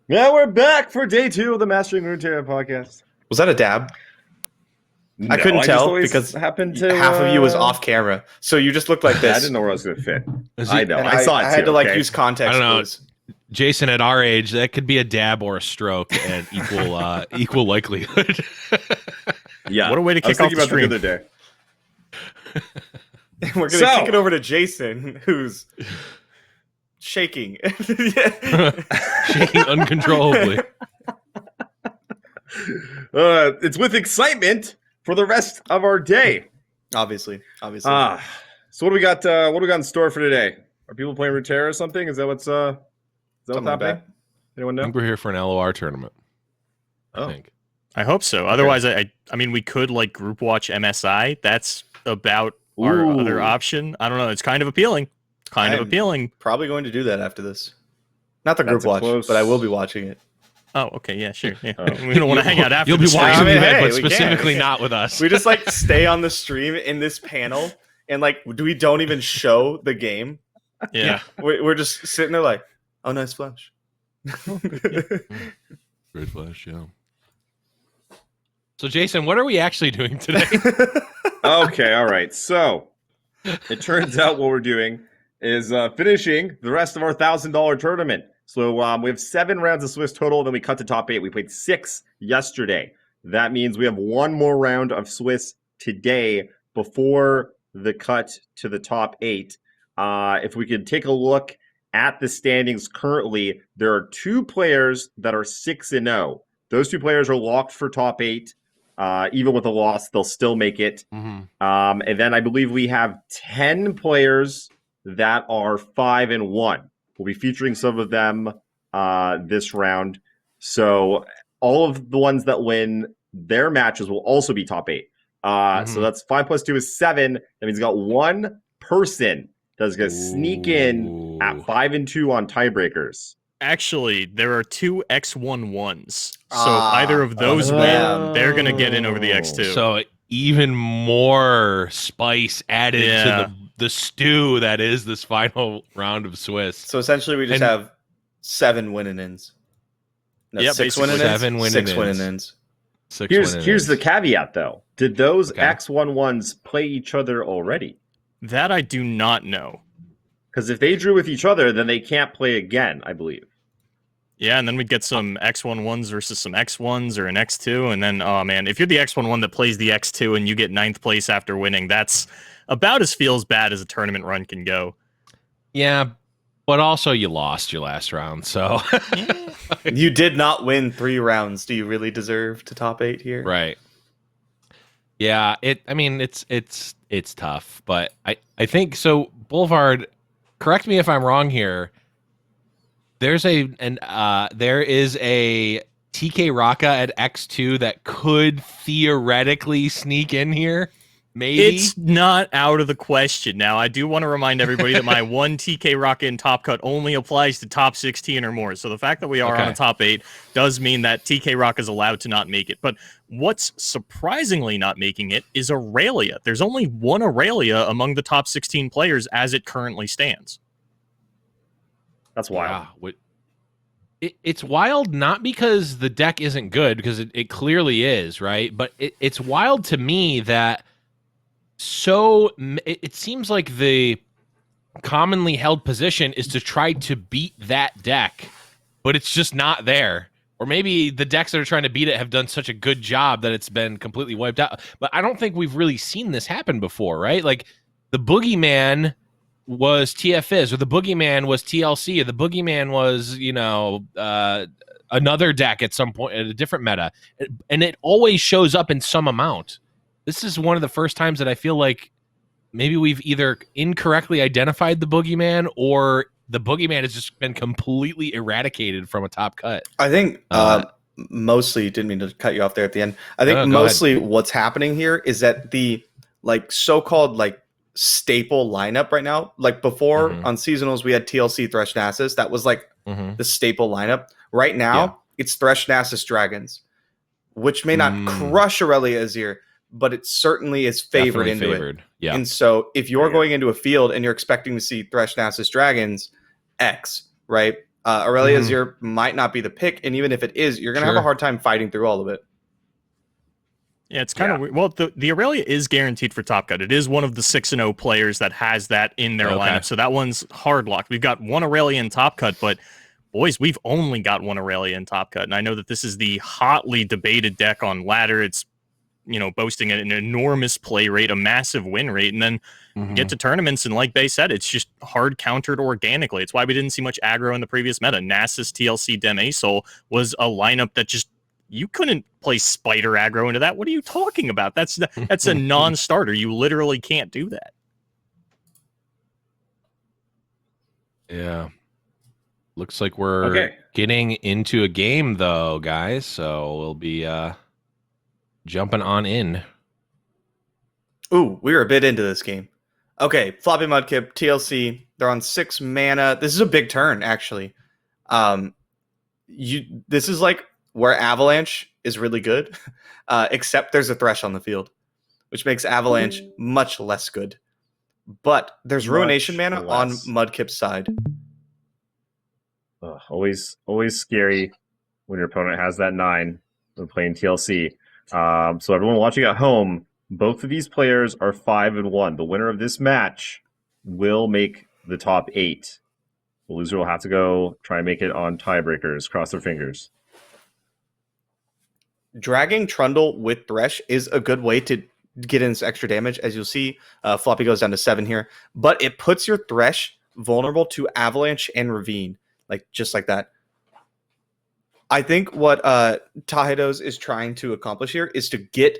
Yeah, we're back for day 2 of the Mastering Runeterra podcast. Was that a dab? No, I couldn't just tell always because happened to half of you was off camera, so you just looked like I this. didn't know where I was going to fit. Is I he- know. And I saw it I too. had to like okay? use context I don't know. clues. Jason, at our age, that could be a dab or a stroke and equal likelihood. Yeah. What a way to I was kick off thinking the about stream. the other day. And we're gonna So- kick it over to Jason, who's shaking. Shaking uncontrollably. It's with excitement for the rest of our day. Obviously. So what do we got? What do we got in store for today? Are people playing Runeterra or something? Is that what's Something what's like happening? Anyone I know? think we're here for an LOR tournament. Oh. I think. I hope so. Otherwise, I mean, we could like group watch MSI. That's about our Ooh. other option. I don't know. It's kind of appealing. Kind of I'm- appealing. Probably going to do that after this. Not the group That's a watch, close- but I will be watching it. Oh, okay. Yeah, sure. Yeah. Oh. We don't want to hang out after. You'll be the stream. watching I mean, the event, hey, but we can. specifically not with us. We just like stay on the stream in this panel and like we don't even show the game. Yeah. We're just sitting there like, oh, nice flash. Great flash, yeah. So, Jason, what are we actually doing today? Okay, all right. So it turns out what we're doing is finishing the rest of our $1,000 tournament. So we have 7 rounds of Swiss total. Then we cut to top 8. We played 6 yesterday. That means we have 1 more round of Swiss today before the cut to the top 8. If we could take a look at the standings currently, there are 2 players that are 6-0. Those 2 players are locked for top 8. Even with a loss, they'll still make it. Mhm. And then I believe we have 10 players that are 5-1. We'll be featuring some of them this round. So all of the ones that win their matches will also be top 8. So that's 5 plus 2 is 7. That means you got 1 person that's going to sneak in at 5-2 on tiebreakers. Actually, there are 2 X11s. So Ah, either of those win, they're going to get in over the X2. So, even more spice added to the stew that is this final round of Swiss. So essentially, we just And- have 7 winning ins. No, Yeah, 6 basically winning ins. 7 winning 6 ins. winning ins. 6 Here's winning the ins. caveat, though. Did those Okay. X11s play each other already? that I do not know. Because if they drew with each other, then they can't play again, I believe. Yeah, and then we'd get some X11s versus some X1s or an X2. And then, oh man, if you're the X11 that plays the X2 and you get 9th place after winning, that's about as feels bad as a tournament run can go. Yeah, but also you lost your last round, so You did not win 3 rounds. Do you really deserve to top 8 here? right. Yeah, I mean, it's tough, but I think so. Boulevard, correct me if I'm wrong here. There is a TK Raka at X2 that could theoretically sneak in here. Maybe It's not out of the question. Now, I do want to remind everybody that my 1 TK Rocket in top cut only applies to top 16 or more. So the fact that we are on Okay. a top 8 does mean that TK Rock is allowed to not make it. But what's surprisingly not making it is Aurelia. There's only 1 Aurelia among the top 16 players as it currently stands. That's wild. It's wild not because the deck isn't good, because it clearly is, right? But it's wild to me that it seems like the commonly held position is to try to beat that deck, but it's just not there. Or maybe the decks that are trying to beat it have done such a good job that it's been completely wiped out. But I don't think we've really seen this happen before, right? Like the Boogeyman was TFIS, or the Boogeyman was TLC, or the Boogeyman was, another deck at some point, at a different meta. And it always shows up in some amount. This is one of the first times that I feel like maybe we've either incorrectly identified the Boogeyman, or the Boogeyman has just been completely eradicated from a top cut. I think mostly, didn't mean to cut you off there at the end. I think No, go mostly what's happening here is that the like so-called like staple lineup right now, like before Mhm. on seasonals, we had TLC Thresh Nasus. That was like Mm-hmm. the staple lineup. Right now, Yeah. it's Thresh Nasus Dragons, which may not Mm. crush Aurelia Azir, but it certainly is favored into it. Yeah. And so if you're Yeah. going into a field and you're expecting to see Thresh Nasus Dragons X, right? Aurelia Mhm. Azir might not be the pick, and even if it is, you're going to have Sure. a hard time fighting through all of it. Yeah, it's kind of weird. Well, the Aurelia is guaranteed for top cut. It is one of the 6-0 players that has that in their Okay. lineup. So that one's hard locked. We've got one Aurelia in top cut, but boys, we've only got one Aurelia in top cut. And I know that this is the hotly debated deck on ladder. It's, boasting an enormous play rate, a massive win rate. And then you get to tournaments, and like Bay said, it's just hard countered organically. It's why we didn't see much aggro in the previous meta. Nasus, TLC, Dem Asol was a lineup that just you couldn't play spider aggro into that. What are you talking about? That's a non-starter. You literally can't do that. Yeah. Looks like we're Okay. getting into a game though, guys. So we'll be jumping on in. Ooh, we were a bit into this game. Okay, Floppy Mudkip, TLC. They're on 6 mana. This is a big turn, actually. This is like where Avalanche is really good, except there's a Thresh on the field, which makes Avalanche much less good. But there's Ruination Much mana on less. Mudkip's side. Always scary when your opponent has that 9 when playing TLC. So everyone watching at home, both of these players are 5-1. The winner of this match will make the top 8. The loser will have to go try and make it on tiebreakers. Cross their fingers. Dragging Trundle with Thresh is a good way to get in this extra damage. As you'll see, Floppy goes down to 7 here. But it puts your Thresh vulnerable to Avalanche and Ravine. Just like that. I think what Tahidos is trying to accomplish here is to get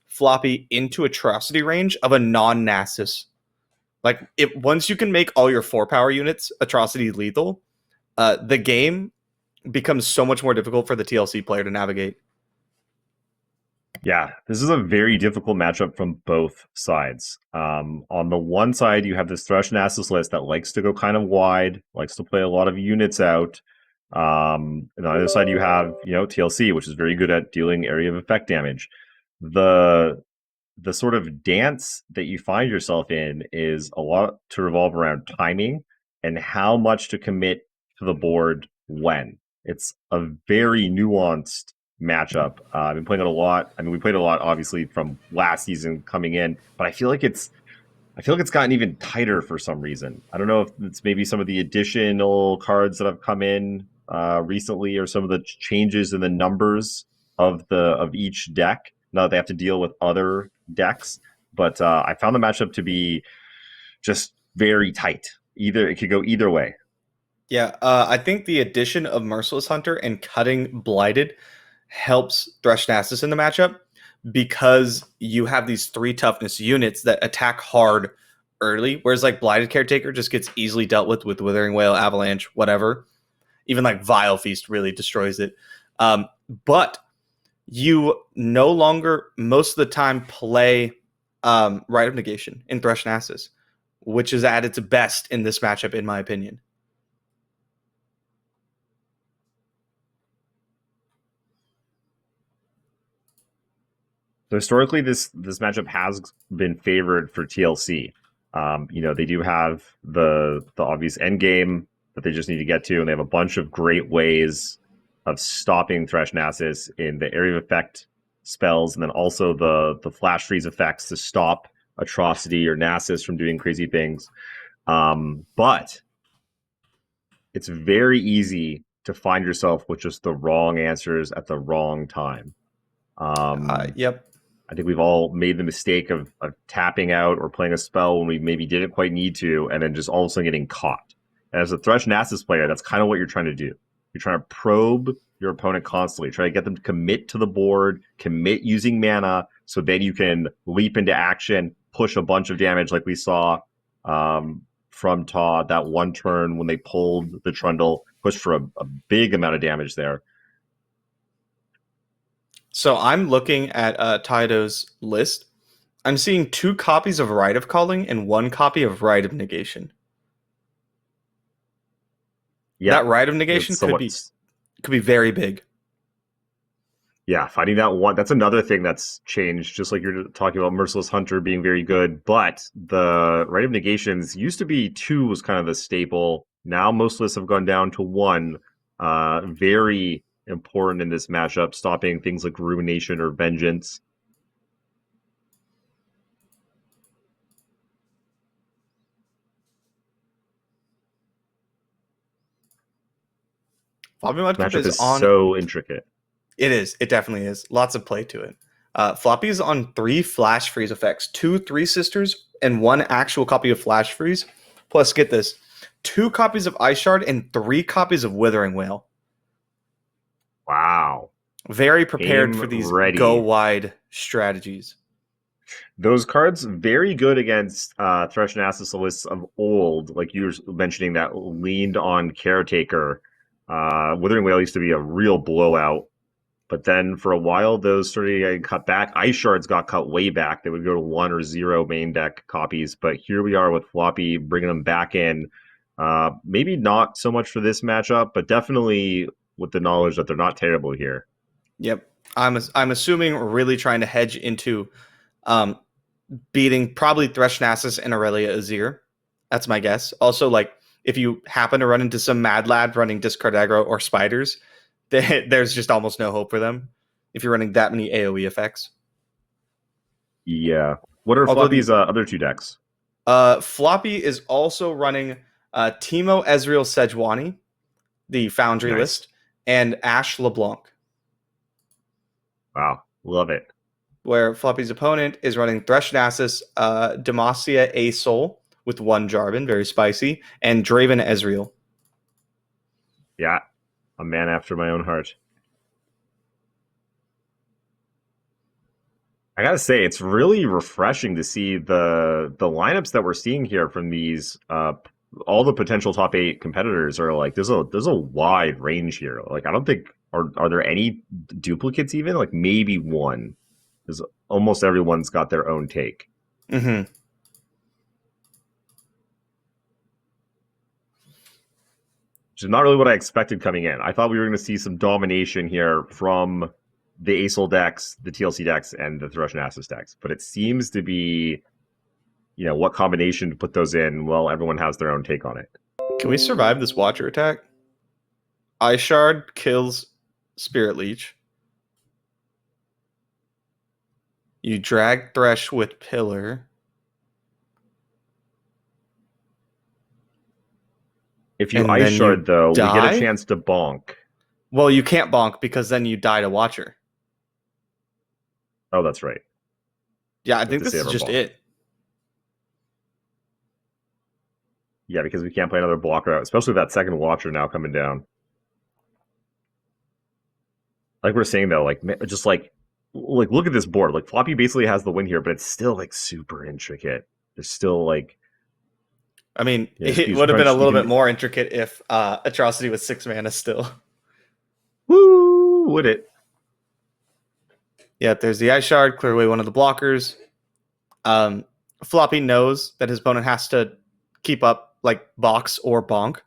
Floppy into atrocity range of a non-Nasus. Once you can make all your 4-power units atrocity lethal, the game becomes so much more difficult for the TLC player to navigate. Yeah, this is a very difficult matchup from both sides. On the one side, you have this Thresh Nasus list that likes to go kind of wide, likes to play a lot of units out. And on the other side, you have TLC, which is very good at dealing area of effect damage. The sort of dance that you find yourself in is a lot to revolve around timing and how much to commit to the board when. It's a very nuanced matchup. I've been playing it a lot. I mean, we played a lot, obviously, from last season coming in, but I feel like it's gotten even tighter for some reason. I don't know if it's maybe some of the additional cards that have come in recently, or some of the changes in the numbers of each deck. Now that they have to deal with other decks, but I found the matchup to be just very tight. It could go either way. Yeah, I think the addition of Merciless Hunter and cutting Blighted helps Thresh Nasus in the matchup, because you have these 3 toughness units that attack hard early, whereas Blighted Caretaker just gets easily dealt with Withering Wail, Avalanche, whatever. Even Vile Feast really destroys it. But you no longer, most of the time, play Rite of Negation in Thresh Nasus, which is at its best in this matchup, in my opinion. So historically, this matchup has been favored for TLC. They do have the obvious end game that they just need to get to, and they have a bunch of great ways of stopping Thresh Nasus in the area of effect spells, and then also the flash freeze effects to stop Atrocity or Nasus from doing crazy things. But it's very easy to find yourself with just the wrong answers at the wrong time. Yep. I think we've all made the mistake of tapping out or playing a spell when we maybe didn't quite need to, and then just all of a sudden getting caught. And as a Thresh Nasus player, that's kind of what you're trying to do. You're trying to probe your opponent constantly, try to get them to commit to the board, commit using mana, so then you can leap into action, push a bunch of damage like we saw from Todd that one turn when they pulled the Trundle, pushed for a big amount of damage there. So I'm looking at Taito's list. I'm seeing 2 copies of Rite of Calling and 1 copy of Rite of Negation. Yeah, that Rite of Negation could be very big. Yeah, finding that one, that's another thing that's changed, just like you're talking about Merciless Hunter being very good, but the Rite of Negations used to be 2 was kind of the staple Now most lists have gone down to 1. Very important in this matchup, stopping things like Ruination or Vengeance. Floppy Mudkip Matchup is is on. so intricate. It is. It definitely is. Lots of play to it. Floppy is on 3 Flash Freeze effects, 2 Three Sisters, and 1 actual copy of Flash Freeze. Plus, get this, 2 copies of Ice Shard and 3 copies of Withering Wail. Wow. Very prepared Game for these ready. go wide strategies. Those cards very good against Thresh Nasus lists of old, like you were mentioning that leaned on Caretaker. Withering Wail used to be a real blowout. But then for a while, those started getting cut back. Ice Shards got cut way back. They would go to 1 or 0 main deck copies. But here we are with Floppy bringing them back in. Maybe not so much for this matchup, but definitely with the knowledge that they're not terrible here. Yep. I'm assuming really trying to hedge into beating probably Thresh Nasus and Aurelia Azir. That's my guess. Also, like, if you happen to run into some Mad Lad running Discard Aggro or Spiders, there's just almost no hope for them if you're running that many AoE effects. Yeah. What are Floppy's other 2 decks? Floppy is also running Teemo Ezreal Sejuani, the Foundry list, and Ashe LeBlanc. Wow. Love it. Where Floppy's opponent is running Thresh Nasus, Demacia A Soul with 1 Jarvan, very spicy, and Draven Ezreal. Yeah. A man after my own heart. I gotta say, it's really refreshing to see the lineups that we're seeing here from these. All the potential top 8 competitors are like there's a wide range here. Like I don't think are there any duplicates even? Like maybe 1. Because almost everyone's got their own take. Mm-hmm. Which is not really what I expected coming in. I thought we were going to see some domination here from the ASOL decks, the TLC decks, and the Thresh Nasus decks. But it seems to be, what combination to put those in. Well, everyone has their own take on it. Can we survive this Watcher attack? Ice Shard kills Spirit Leech. You drag Thresh with Pillar. If you Ice Shard, though, we get a chance to bonk. Well, you can't bonk because then you die to Watcher. Oh, that's right. Yeah, I think this is just it. Yeah, because we can't play another blocker out, especially that second Watcher now coming down. Like we're saying, though, just look at this board. Like Floppy basically has the win here, but it's still like super intricate. There's still I mean, it would have been a little bit more intricate if Atrocity was 6 mana still. Woo! Would it? Yeah, there's the Ice Shard, clear away one of the blockers. Floppy knows that his opponent has to keep up like Box or Bonk.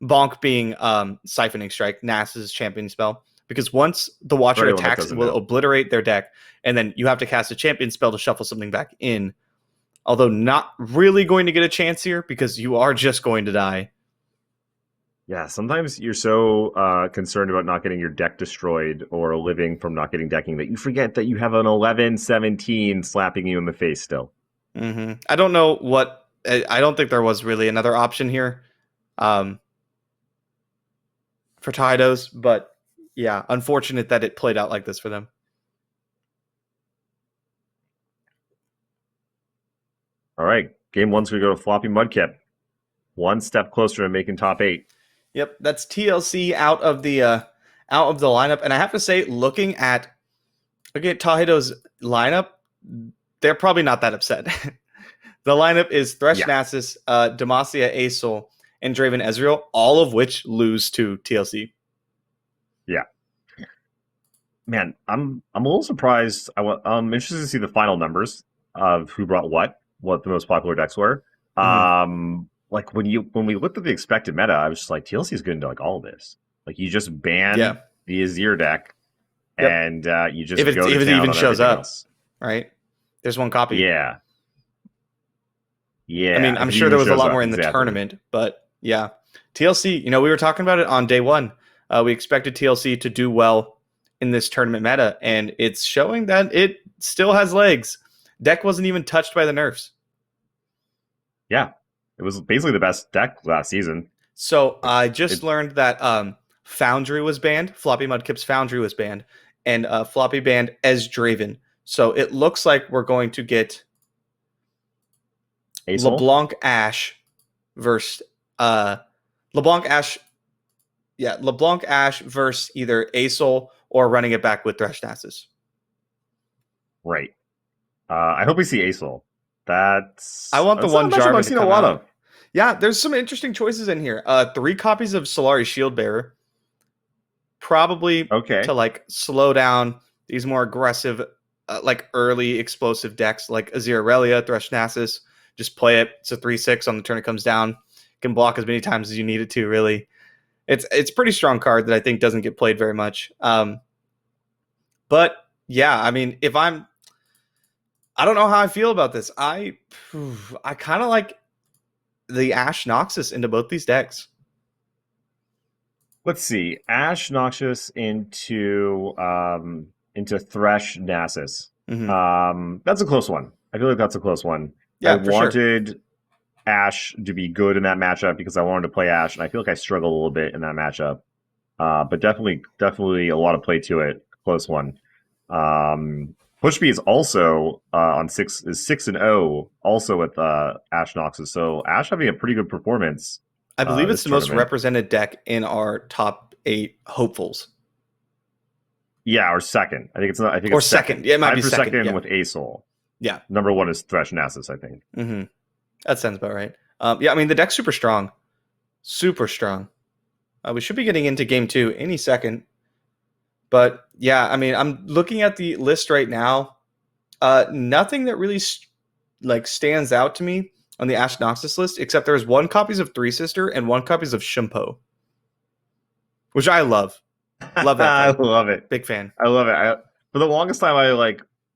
Bonk being Siphoning Strike, Nasus' champion spell. Because once the Watcher attacks, it will obliterate their deck, and then you have to cast a champion spell to shuffle something back in. Although not really going to get a chance here because you are just going to die. Yeah, sometimes you're so concerned about not getting your deck destroyed or living from not getting decking that you forget that you have an 11-17 slapping you in the face still. Mm-hmm. I don't know what... I don't think there was really another option here for Tidose, but yeah, unfortunate that it played out like this for them. All right, game 1's going to go to Floppy Mudkip. 1 step closer to making top 8. Yep, that's TLC out of the lineup, and I have to say, looking at Tahido's lineup, they're probably not that upset. The lineup is Thresh Nasus, Demacia A Soul, and Draven Ezreal, all of which lose to TLC. Yeah. Man, I'm a little surprised. I'm interested to see the final numbers of who brought what the most popular decks were. Mm-hmm. Like when we looked at the expected meta, I was just like, TLC is good into like all of this. Like you just ban the Azir deck, and you just if it even shows up, else. Right? There's 1 copy. Yeah. I mean, I'm sure there was a lot more in the tournament, but yeah. TLC, we were talking about it on day one. We expected TLC to do well in this tournament meta, and it's showing that it still has legs. Deck wasn't even touched by the nerfs. Yeah, it was basically the best deck last season. So I just learned that Foundry was banned. Floppy Mudkip's Foundry was banned, and Floppy banned as Draven. So it looks like we're going to get Ace-Hole? LeBlanc Ash versus LeBlanc Ash. Yeah, LeBlanc Ash versus either Aesol or running it back with Thresh-Nasus. Right. I hope we see Aesol. That's I want the that's one not a matchup Jarvan I've to seen a come lot out. of. Yeah, there's some interesting choices in here. 3 copies of Solari Shieldbearer. Probably Okay. to like slow down these more aggressive, like early explosive decks like Azir Aurelia, Thresh-Nasus. Just play it. It's a 3/6 on the turn it comes down. You can block as many times as you need it to, really. It's pretty strong card that I think doesn't get played very much. But yeah, I mean, I don't know how I feel about this. I kind of like the Ash Noxus into both these decks. Let's see. Ash Noxus into Thresh-Nasus. That's a close one. I feel like that's a close one. Yeah, I for sure. wanted Ash to be good in that matchup because I wanted to play Ash, and I feel like I struggle a little bit in that matchup. But definitely a lot of play to it. Close one. Pushby is also on 6-0, also with Ash Noxus. So Ash having a pretty good performance. I believe it's this the most tournament. represented deck in our top 8 hopefuls. Yeah, or second. I think it's not. I think Or it's second. Yeah, it might Tied be for second, yeah. with Aesol. Yeah. Number 1 is Thresh-Nasus, I think. Mm-hmm. That sounds about right. Yeah, I mean, the deck's super strong. Super strong. We should be getting into game 2 any second. But yeah, I mean, I'm looking at the list right now. Nothing that really stands out to me on the Ash Noxus list, except there's 1 copies of Three Sister and 1 copies of Shimpo, which I love. Love that I card. love it. Big fan. I love it. For the longest time,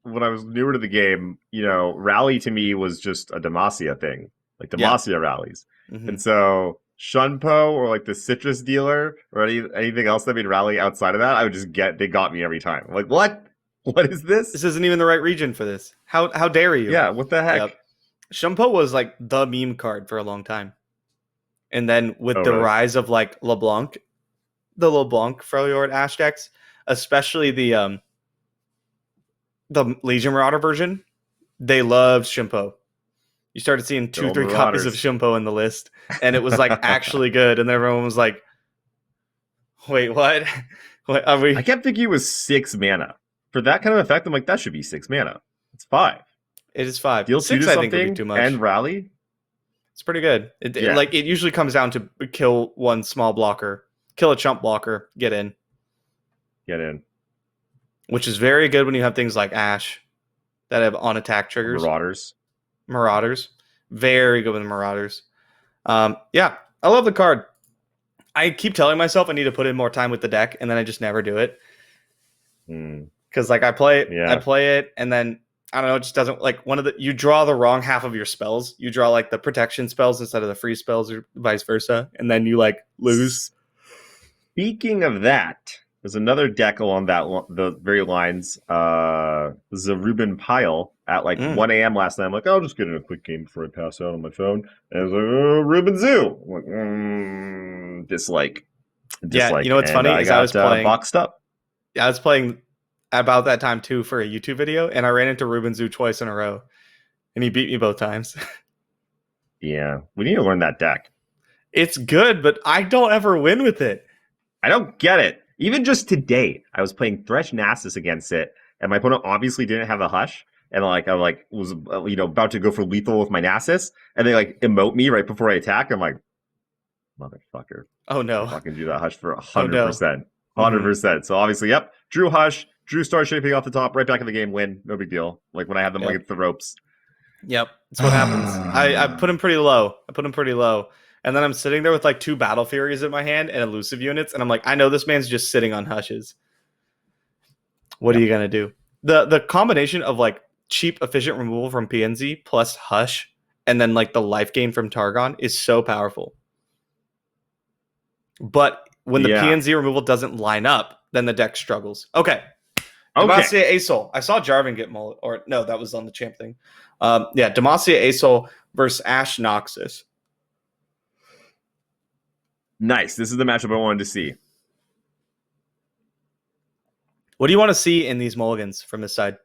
when I was newer to the game, rally to me was just a Demacia thing, like Demacia rallies. Mm-hmm. And so Shunpo or like the citrus dealer or anything else that made rally outside of that, I would just they got me every time. I'm like, what? What is this? This isn't even the right region for this. How dare you? Yeah, what the heck? Yep. Shimpo was like the meme card for a long time. And then with the really? rise of like LeBlanc, the LeBlanc Freljord Ash decks, especially the Legion Marauder version, they loved Shimpo. You started seeing 2-3 copies of Shimpo in the list, and it was like actually good. And everyone was like, wait, what? What are we? I kept thinking it was 6 mana. For that kind of effect, I'm like, that should be 6 mana. It's 5. It is 5. Deal 6, 2 to I think, would be something too much. and rally? It's pretty good. It usually comes down to kill 1 small blocker, kill a chump blocker, get in. Which is very good when you have things like Ash that have on-attack triggers. Marauders. Very good with Marauders. Yeah, I love the card. I keep telling myself I need to put in more time with the deck, and then I just never do it. Because I play it, and then I don't know, it just doesn't you draw the wrong half of your spells. You draw like the protection spells instead of the free spells, or vice versa, and then you lose. Speaking of that, there's another deck along the very lines. Zarubin Pile at 1 a.m. last night. I'm like, I'll just get in a quick game before I pass out on my phone. And I was like, Ruben Zoo. I'm like, dislike. Yeah, you know what's funny is I was playing boxed up. Yeah, I was playing about that time too for a YouTube video, and I ran into Ruben Zoo twice in a row, and he beat me both times. Yeah, we need to learn that deck. It's good, but I don't ever win with it. I don't get it. Even just today, I was playing Thresh-Nasus against it, and my opponent obviously didn't have a Hush, and I was about to go for lethal with my Nasus, and they emote me right before I attack. I'm like, motherfucker! Oh no! I fucking do that Hush for 100%, Oh, no. 100%. So obviously, yep, Drew Hush, Drew starts shaping off the top, right back in the game, win, no big deal. Like when I have them against the ropes. Yep, that's what happens. I put him pretty low. And then I'm sitting there with 2 Battle Furies in my hand and elusive units, and I'm like, I know this man's just sitting on Hushes. What are you gonna do? The combination of cheap, efficient removal from PNZ plus Hush, and then the life gain from Targon is so powerful. But when the Yeah. PNZ removal doesn't line up, then the deck struggles. Okay. Okay. Demacia Asol. I saw Jarvan get mullet, or no, that was on the champ thing. Demacia Asol versus Ash Noxus. Nice. This is the matchup I wanted to see. What do you want to see in these mulligans from this side?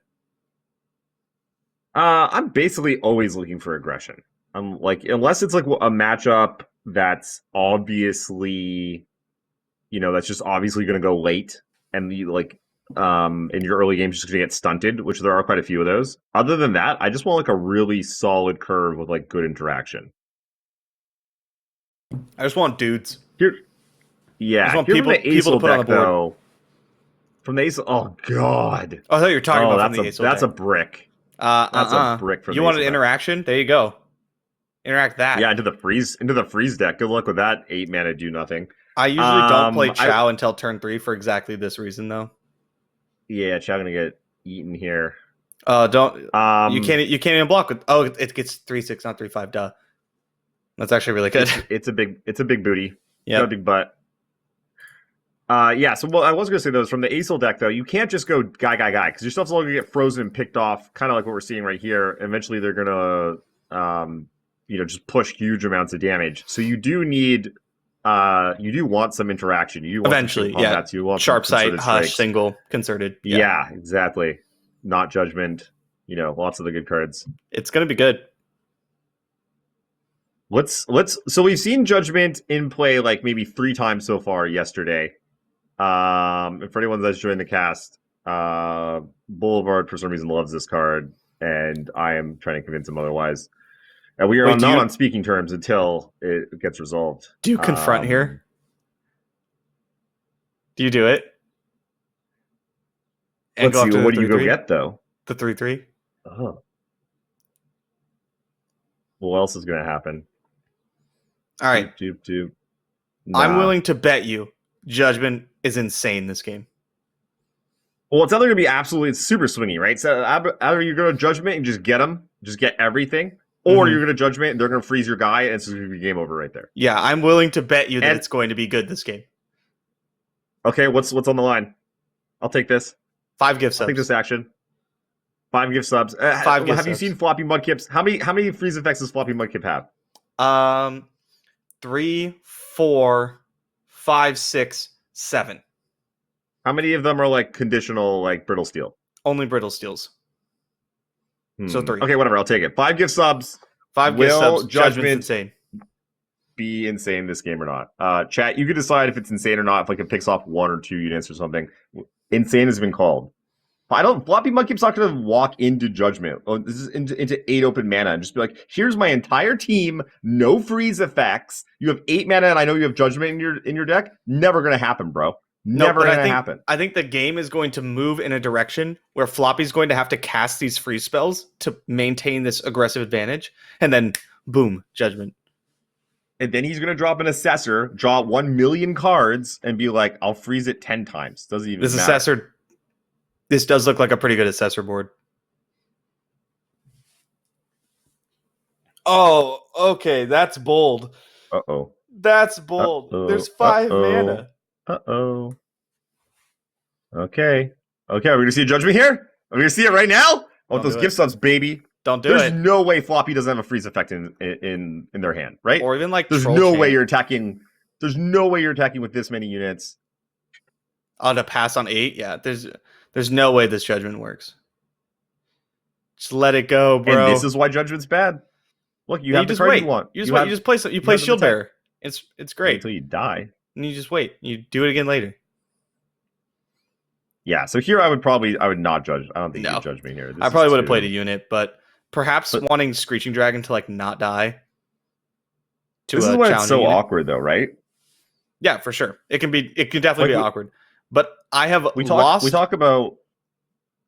I'm basically always looking for aggression. I'm like, unless it's like a matchup that's obviously, that's just obviously going to go late, and you like, in your early games just going to get stunted, which there are quite a few of those. Other than that, I just want like a really solid curve with like good interaction. I just want dudes. Here, I just want here from the people to Acel put on deck, the board. though. From the Acel, oh god. Oh, I thought you were talking about from the Asol that's a deck. brick. That's a brick from You the wanted Acel deck. interaction? There you go. Interact that. Yeah, into the freeze deck. Good luck with that. 8 mana do nothing. I usually don't play I- Chow until turn 3 for exactly this reason, though. Yeah, Chow gonna get eaten here. Don't Um, you can't even block with. Oh, it gets 3/6, not 3/5. Duh. That's actually really good. It's a big booty. Yeah. Got a big butt. Yeah. So I was gonna say those from the Acel deck though. You can't just go guy because your stuff's all gonna get frozen and picked off, kind of like what we're seeing right here. Eventually, they're gonna just push huge amounts of damage. So you do need. You do want some interaction. You do want Eventually, some combats. You want Sharp some sight, concerted hush, strikes. single, concerted. Yeah, exactly. Not judgment. Lots of the good cards. It's gonna be good. So we've seen Judgment in play like maybe 3 times so far yesterday. And for anyone that's joined the cast, Boulevard for some reason loves this card, and I am trying to convince him otherwise. And we are not on speaking terms until it gets resolved. Do you confront here? Do you do it? And let's see, what do you go 3/3? get though? The 3/3. Oh. What else is going to happen? All right. Doop. I'm Nah. willing to bet you Judgment is insane this game. Well, it's either going to be absolutely super swingy, right? So either you go to Judgment and just get them, just get everything, or you're going to Judgment and they're going to freeze your guy, and it's going to be game over right there. Yeah, I'm willing to bet you that it's going to be good this game. Okay, what's on the line? I'll take this. 5 gift subs. I'll take this action. 5 gift subs. 5 gift have you subs. seen Floppy Mudkips? How many freeze effects does Floppy Mudkip have? 3, 4, 5, 6, 7. How many of them are like conditional, like Brittle Steel? Only brittle steals. So 3. Okay, whatever. I'll take it. 5 gift subs. 5 gift Will subs. Judgment's Judgment insane. Be insane this game or not? Chat, you can decide if it's insane or not. If like it picks off 1 or 2 units or something. Insane has been called. Floppy Mudkip's not going to walk into Judgment. This is into 8 open mana and just be like, here's my entire team, no freeze effects. You have 8 mana, and I know you have Judgment in your deck. Never going to happen, bro. Never going to happen. I think the game is going to move in a direction where Floppy's going to have to cast these free spells to maintain this aggressive advantage, and then boom, Judgment. And then he's going to drop an Assessor, draw 1 million cards, and be like, I'll freeze it 10 times. Doesn't even matter. Assessor. This does look like a pretty good Assessor board. Oh, okay. That's bold. Uh-oh. That's bold. Uh-oh. There's 5 mana. Uh-oh. Okay. Are we going to see a Judgment here? Are we going to see it right now? I want those gift subs, baby. Don't do There's it. no way Floppy doesn't have a freeze effect in their hand, right? Or even like there's Troll no Chain. way you're attacking. There's no way you're attacking with this many units. To pass on 8? Yeah, there's no way this Judgment works. Just let it go, bro. And this is why Judgment's bad. Look, you have the just card wait. you want. You just play Shield Bearer. It's great. Until you die. And you just wait. You do it again later. Yeah, so here I would not judge. I don't think you would judge me here. I probably would have played a unit, but perhaps wanting Screeching Dragon to like not die. This is when it's so awkward though, right? Yeah, for sure. It can definitely be awkward. But I have lost. We talk about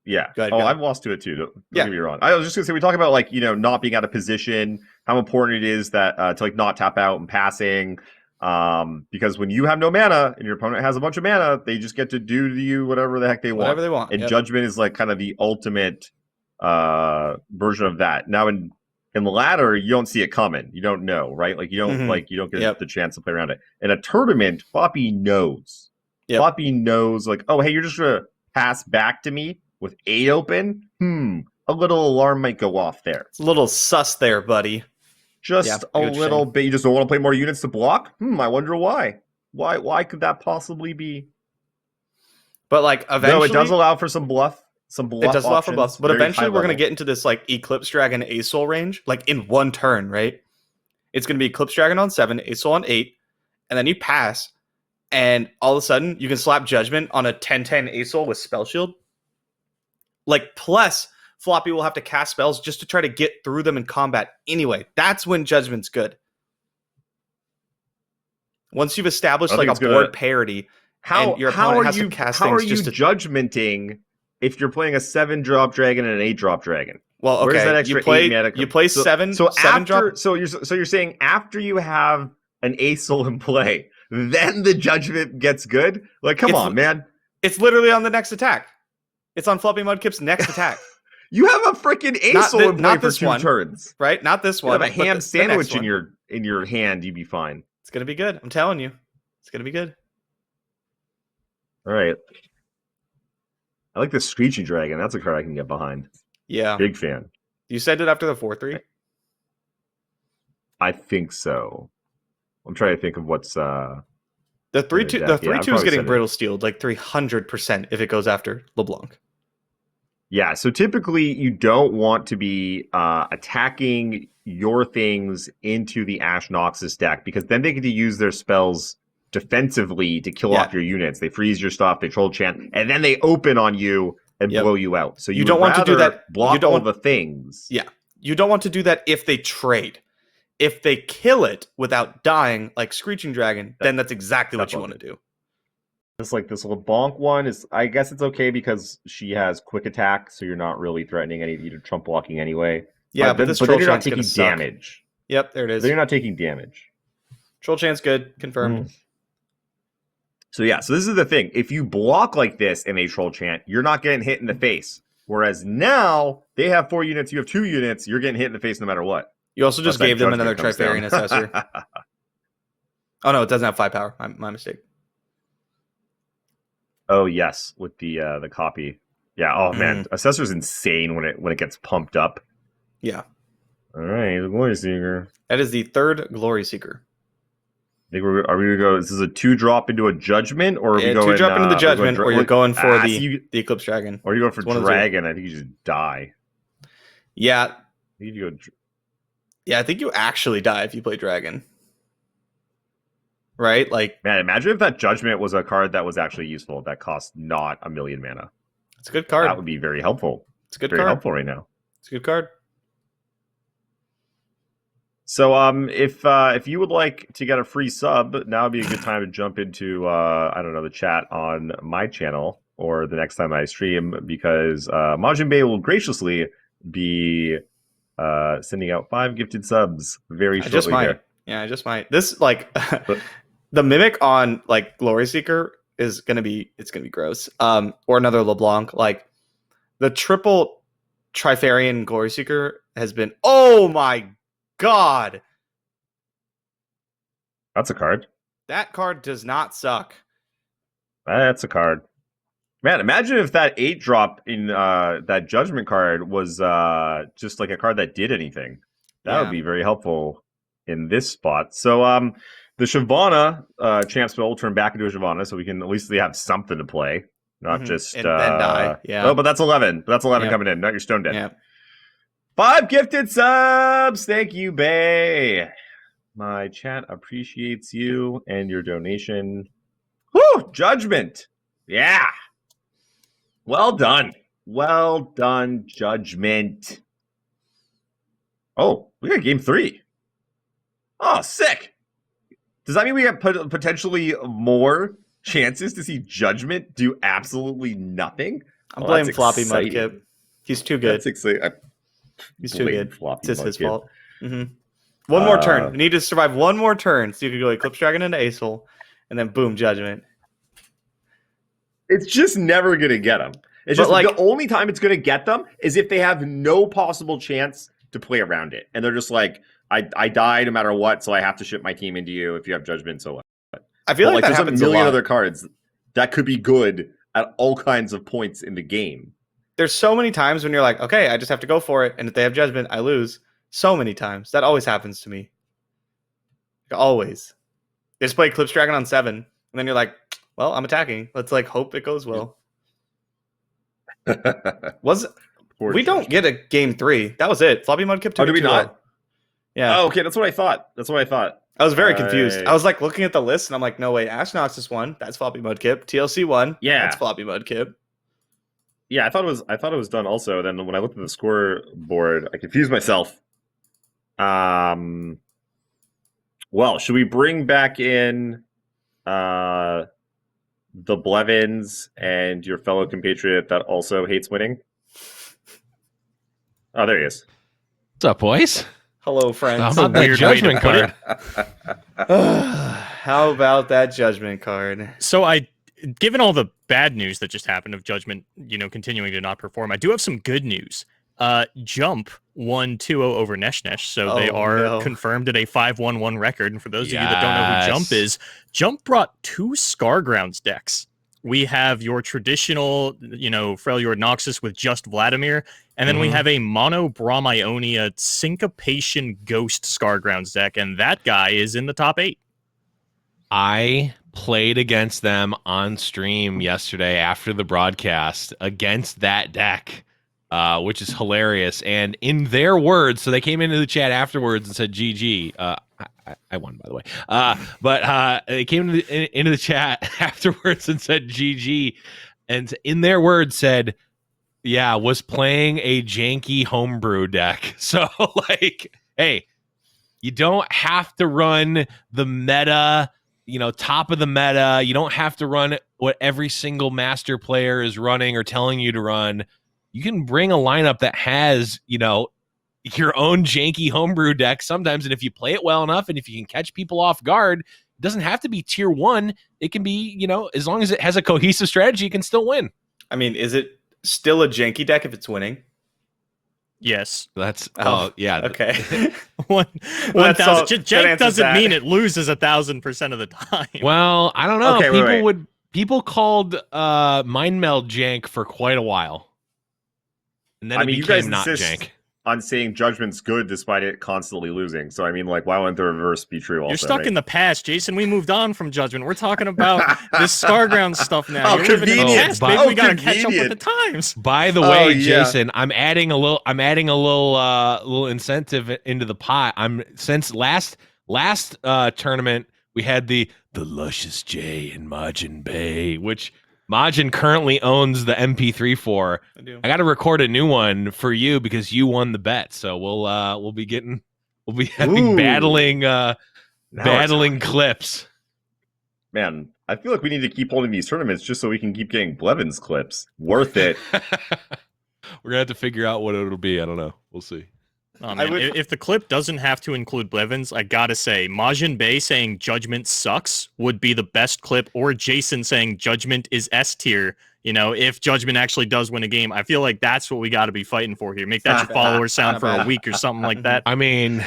yeah. Go ahead, I've lost to it too. Don't get me wrong. I was just gonna say we talk about like, not being out of position, how important it is that to like not tap out and passing. Because when you have no mana and your opponent has a bunch of mana, they just get to do to you whatever the heck they want. Whatever they want. And Judgment is like kind of the ultimate version of that. Now in In the ladder, you don't see it coming. You don't know, right? Like you don't Mhm. you don't get Yep. the chance to play around it. In a tournament, Floppy knows. Yep. Floppy knows, like, oh, hey, you're just gonna pass back to me with 8 open. A little alarm might go off there. It's a little sus there, buddy. Just Yeah, a I get what you're little saying. bit. You just don't want to play more units to block. I wonder why. Why could that possibly be? But like No, eventually, it does allow for some bluff. Some bluff it does allow for options, buffs. But very eventually, high we're gonna level. get into this like Eclipse Dragon Asol range, like in one turn, right? It's gonna be Eclipse Dragon on 7, Asol on 8, and then you pass, and all of a sudden you can slap Judgment on a 10/10 Asol with Spell Shield. Like plus, Floppy will have to cast spells just to try to get through them in combat. Anyway, that's when Judgment's good. Once you've established I like think a it's gonna- board parity, and your opponent has to cast how are things you just to. judgmenting if you're playing a 7-drop dragon and an 8-drop dragon? Well, Where's okay, that extra you play 8 mana? you play seven after drop. so you're saying after you have an Asol in play, then the judgment gets good? Like, come on, man. It's literally on the next attack. It's on Floppy Mudkip's next attack. You have a freaking Asol in play not for this 2 one. turns. Right? Not this You one. have a but ham the sandwich next one. in your hand, you'd be fine. It's gonna be good. I'm telling you. It's gonna be good. All right. I like the Screechy Dragon. That's a card I can get behind. Yeah. Big fan. You said it after the 4/3? I think so. I'm trying to think of what's The 3/2 the I'd 3/2 is probably getting said it. brittle steeled like 300% if it goes after LeBlanc. Yeah, so typically you don't want to be attacking your things into the Ash Noxus deck because then they get to use their spells defensively to kill off your units. They freeze your stuff, they troll chant, and then they open on you and blow you out. So You don't want to do that. Block You don't all want- the things. Yeah. You don't want to do that if they trade. If they kill it without dying, like Screeching Dragon, then that's exactly what you want to do. Just like this LeBlanc one is, I guess it's okay because she has quick attack, so you're not really threatening any either trump blocking anyway. Yeah, but then, this then Troll you're not Chant's gonna taking suck. damage. Yep, there it is. Then you're not taking damage. Troll Chant's good. Confirmed. So yeah, so this is the thing. If you block like this in a Troll Chant, you're not getting hit in the face. Whereas now they have 4 units, you have 2 units, you're getting hit in the face no matter what. You also just Unless gave that them Judgment another comes down. Trifarian Assessor. Oh no, it doesn't have 5 power. My mistake. Oh yes, with the copy. Yeah. Oh man, Assessor's insane when it gets pumped up. Yeah. All right, the Glory Seeker. That is the 3rd Glory Seeker. I think are we gonna go? Is this a 2-drop into a Judgment, or are we going 2-drop into the Judgment, or you're going for the Eclipse Dragon. or you're going for It's one of the two. Dragon? I think you just die. Yeah. I think you go. Yeah, I think you actually die if you play Dragon. Right? Like, Man, imagine if that Judgment was a card that was actually useful. That cost not 1 million mana. it's a good card. That would be very helpful. It's a good Very card. helpful right now. It's a good card. So, if you would like to get a free sub, now would be a good time to jump into I don't know, the chat on my channel or the next time I stream, because Majin Bey will graciously be sending out 5 gifted subs very shortly. I just might. Here. Yeah, I just might. This like the mimic on like Glory Seeker is gonna be gross. Or another LeBlanc. Like the triple Trifarian Glory Seeker has been, oh my god. That's a card. That card does not suck. That's a card. Man, imagine if that 8-drop in that Judgment card was just like a card that did anything. That would be very helpful in this spot. So the Shyvana champ spell will turn back into a Shyvana, so we can at least have something to play. Not just and then die. Yeah. Oh, but that's 11. That's 11 Yep. coming in. Not your Stone Dead. Yeah. 5 gifted subs. Thank you, Bay. My chat appreciates you and your donation. Whew, Judgment. Yeah. Well done. Well done, Judgment. Oh, we got game 3. Oh, sick. Does that mean we have potentially more chances to see Judgment do absolutely nothing? I'm Oh, blaming that's Floppy exciting. Mudkip. He's too good. That's exciting. He's too good. Floppy It's his Mudkip. fault. One more turn. We need to survive one more turn, so you can go Eclipse Dragon into Acel, and then boom, Judgment. It's just never going to get them. It's But, just like- the only time it's going to get them is if they have no possible chance to play around it, and they're just like, I die no matter what, so I have to ship my team into you. If you have Judgment, so what? I feel like that there's happens a million lot. other cards that could be good at all kinds of points in the game. There's so many times when you're like, okay, I just have to go for it, and if they have Judgment, I lose. So many times. That always happens to me. Always. They just play Eclipse Dragon on 7, and then you're like, well, I'm attacking. Let's like hope it goes well. We don't get a game 3. That was it. Floppy Mudkip took did we not? Yeah. Oh, okay, that's what I thought. I was very confused. I was like looking at the list, and I'm like, no, wait, Ashnoxus won. That's Floppy Mudkip. TLC won. Yeah. That's Floppy Mudkip. Yeah, I thought it was done also. Then when I looked at the scoreboard, I confused myself. Well, should we bring back in the Blevins and your fellow compatriot that also hates winning? Oh, there he is. What's up, boys? Hello, friends. How about that weird way to judgment put it. card? How about that Judgment card? So given all the bad news that just happened of Judgment, continuing to not perform, I do have some good news. Jump won 2-0 over Nesh, so they are confirmed at a 5-1-1 record. And for those of you that don't know who Jump is, Jump brought 2 Scargrounds decks. We have your traditional, Freljord Noxus with just Vladimir, and then we have a Mono Brahmionia Syncopation Ghost Scargrounds deck, and that guy is in the top 8. I played against them on stream yesterday after the broadcast against that deck, which is hilarious. And in their words, so they came into the chat afterwards and said GG. I won, by the way. But they came into the chat afterwards and said GG. And in their words said, yeah, was playing a janky homebrew deck. So, like, hey, you don't have to run the meta, top of the meta. You don't have to run what every single master player is running or telling you to run. You can bring a lineup that has, your own janky homebrew deck sometimes. And if you play it well enough and if you can catch people off guard, it doesn't have to be tier 1. It can be, as long as it has a cohesive strategy, you can still win. I mean, is it still a janky deck if it's winning? Yes. That's yeah. Okay. 1,000. Jank doesn't mean it loses 1,000% of the time. Well, I don't know. Okay, people called Mind Meld jank for quite a while. And then it became not jank. On saying Judgment's good despite it constantly losing. So I mean, like, why wouldn't the reverse be true also? You're stuck in the past, Jason. We moved on from Judgment. We're talking about this Scarground stuff now. Oh, convenient. Maybe we gotta catch up with the times. By the way, Jason, I'm adding a little incentive into the pot. Since last tournament we had the Luscious J in Majin Bay, which Majin currently owns the MP3 for. I got to record a new one for you because you won the bet. So we'll be having battling clips. Man, I feel like we need to keep holding these tournaments just so we can keep getting Blevins clips. Worth it. We're gonna have to figure out what it'll be. I don't know. We'll see. Oh, man. If the clip doesn't have to include Blevins, I gotta say, Majin Bay saying Judgment sucks would be the best clip, or Jason saying Judgment is S tier. If Judgment actually does win a game, I feel like that's what we got to be fighting for here. Make that your follower sound for a week or something like that. I mean,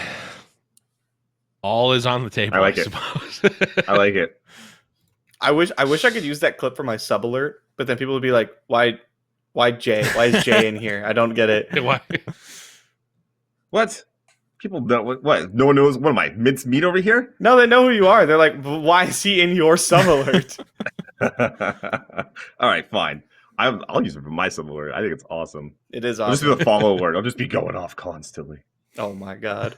all is on the table. I like it. I like it. I wish I could use that clip for my sub alert, but then people would be like, why Jay? Why is Jay in here? I don't get it. Why? What? People don't. What? No one knows. What am I? Mince meat over here? No, they know who you are. They're like, why is he in your sub alert? All right, fine. I'll use it for my sub alert. I think it's awesome. It is I'll awesome. just do the follow alert. I'll just be going off constantly. Oh my god.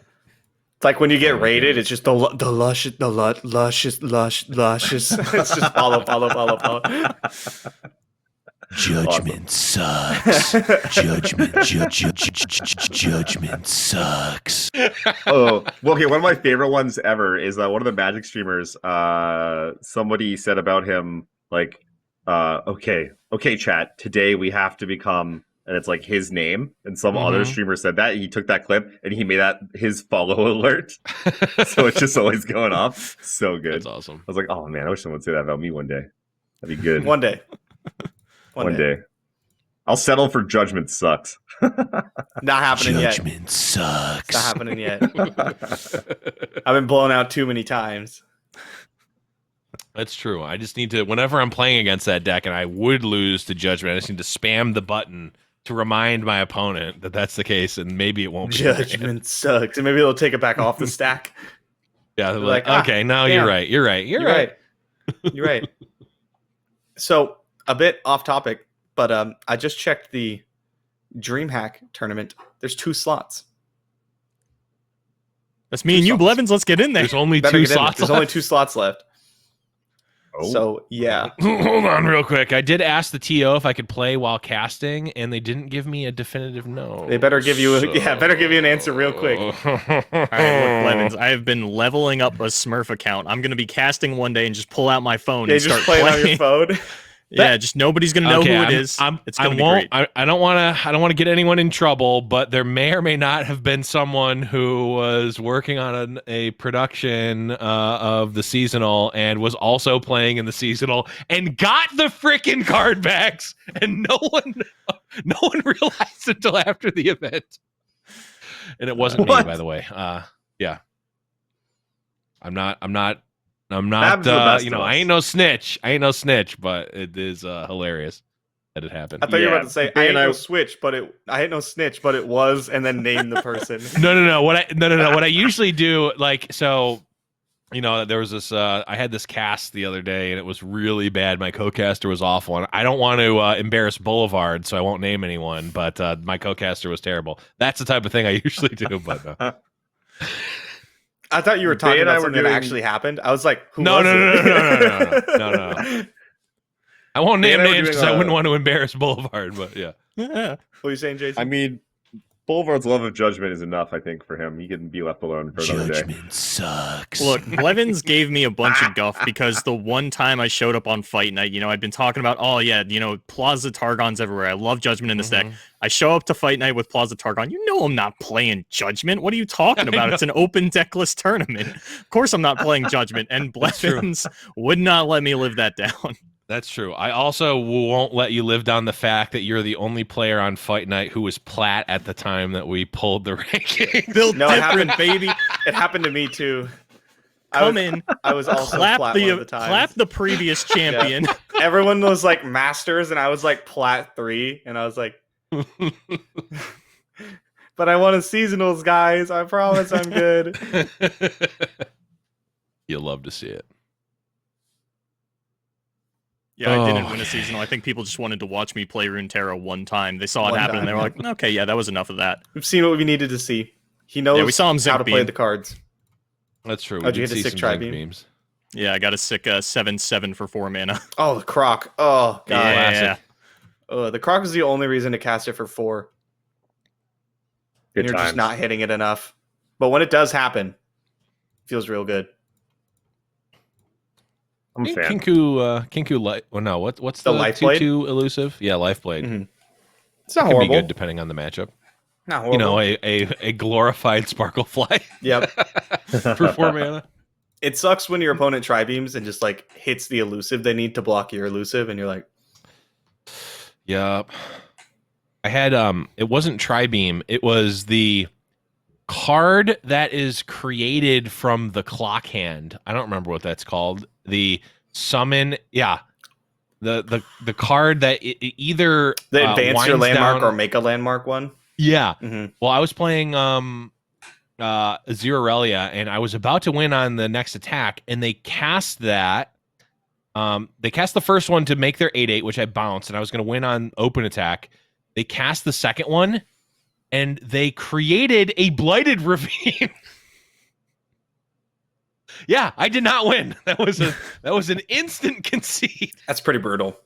It's like when you get raided, it's just the luscious. It's just follow. Judgment sucks. Judgment sucks. Oh, well, okay. One of my favorite ones ever is one of the Magic streamers. Somebody said about him, like, okay, chat. Today we have to become, and it's like his name. And some other streamer said that. He took that clip and he made that his follow alert. So it's just always going off. So good. That's awesome. I was like, oh man, I wish someone would say that about me one day. That'd be good. One day. One day. I'll settle for Judgment sucks. Not happening yet. Judgment sucks. It's not happening yet. I've been blown out too many times. That's true. I just need to, whenever I'm playing against that deck and I would lose to Judgment, I just need to spam the button to remind my opponent that that's the case, and maybe it won't be. Judgment sucks. And maybe they'll take it back off the stack. Yeah, they're like, okay, no, damn. you're right. You're right. You're right. You're right. So, a bit off topic, but I just checked the DreamHack tournament. There's 2 slots. That's me and you, Blevins. Let's get in there. There's only Better 2 get in. slots. There's only 2 slots left. Oh. So, yeah. Hold on real quick. I did ask the TO if I could play while casting, and they didn't give me a definitive no. They better give you an answer real quick. All right, look, Blevins, I have been leveling up a Smurf account. I'm going to be casting one day and just pull out my phone Yeah, and just start play it on playing. your phone. Yeah, just nobody's going to know who it is. It's going to be great. I don't want to get anyone in trouble, but there may or may not have been someone who was working on a production of the seasonal and was also playing in the seasonal and got the freaking card backs, and no one realized until after the event. And it wasn't me, by the way. Yeah, I'm not. Bab's the best of us. I ain't no snitch. But it is hilarious that it happened. I thought you were about to say, I ain't I no snitch, but it was, and then name the person. No. What I usually do, like, so, there was this. I had this cast the other day, and it was really bad. My co-caster was awful, and I don't want to embarrass Boulevard, so I won't name anyone. But my co-caster was terrible. That's the type of thing I usually do. But no. I thought you were talking about something that actually happened. I was like, who was it? No. I won't name names because I wouldn't want to embarrass Boulevard, but yeah. What are you saying, Jason? I mean, Boulevard's love of Judgment is enough, I think, for him. He can be left alone for another day. Judgment sucks. Look, Blevins gave me a bunch of guff because the one time I showed up on Fight Night, I'd been talking about, Plaza Targon's everywhere. I love Judgment in this deck. I show up to Fight Night with Plaza Targon. I'm not playing Judgment. What are you talking about? It's an open deckless tournament. Of course I'm not playing Judgment. And Blevins would not let me live that down. That's true. I also won't let you live down the fact that you're the only player on Fight Night who was plat at the time that we pulled the rankings. No, it happened, baby. It happened to me too. I was also clap plat one of the times. Clap the previous champion. Yeah. Everyone was like masters, and I was like plat 3, and I was like, but I won a seasonals, guys. I promise I'm good. You'll love to see it. Yeah, I didn't win a seasonal. I think people just wanted to watch me play Runeterra one time. They saw it happen, and they were like, okay, yeah, that was enough of that. We've seen what we needed to see. He knows we saw him how to play beam. the cards. That's true. Did you hit a sick tri-beam? Beams. Yeah, I got a sick 7/7 for 4 mana. Oh, the Croc. Oh, God. Yeah. The Croc is the only reason to cast it for 4. Good And you're times. just not hitting it enough. But when it does happen, it feels real good. I'm a fan. Kinku light. Well, no. What's The the Lifeblade? 2/2 elusive? Yeah, Lifeblade. Mhm. It's not Can be horrible. good depending on the matchup. Not horrible. A glorified Sparkle Fly Yep. for 4 mana. It sucks when your opponent tri-beams and just like hits the elusive they need to block your elusive, and you're like, Yep. I had it wasn't Tri-Beam, it was the card that is created from the clock hand. I don't remember what that's called. The summon, yeah. The card that either the advance your winds landmark down, or make a landmark one. yeah. Mhm. Well, I was playing Zerarelia, and I was about to win on the next attack, and they cast that. They cast the first one to make their 8/8, which I bounced, and I was going to win on open attack. They cast the second one, and they created a Blighted Ravine. Yeah, I did not win. That was an instant concede. That's pretty brutal.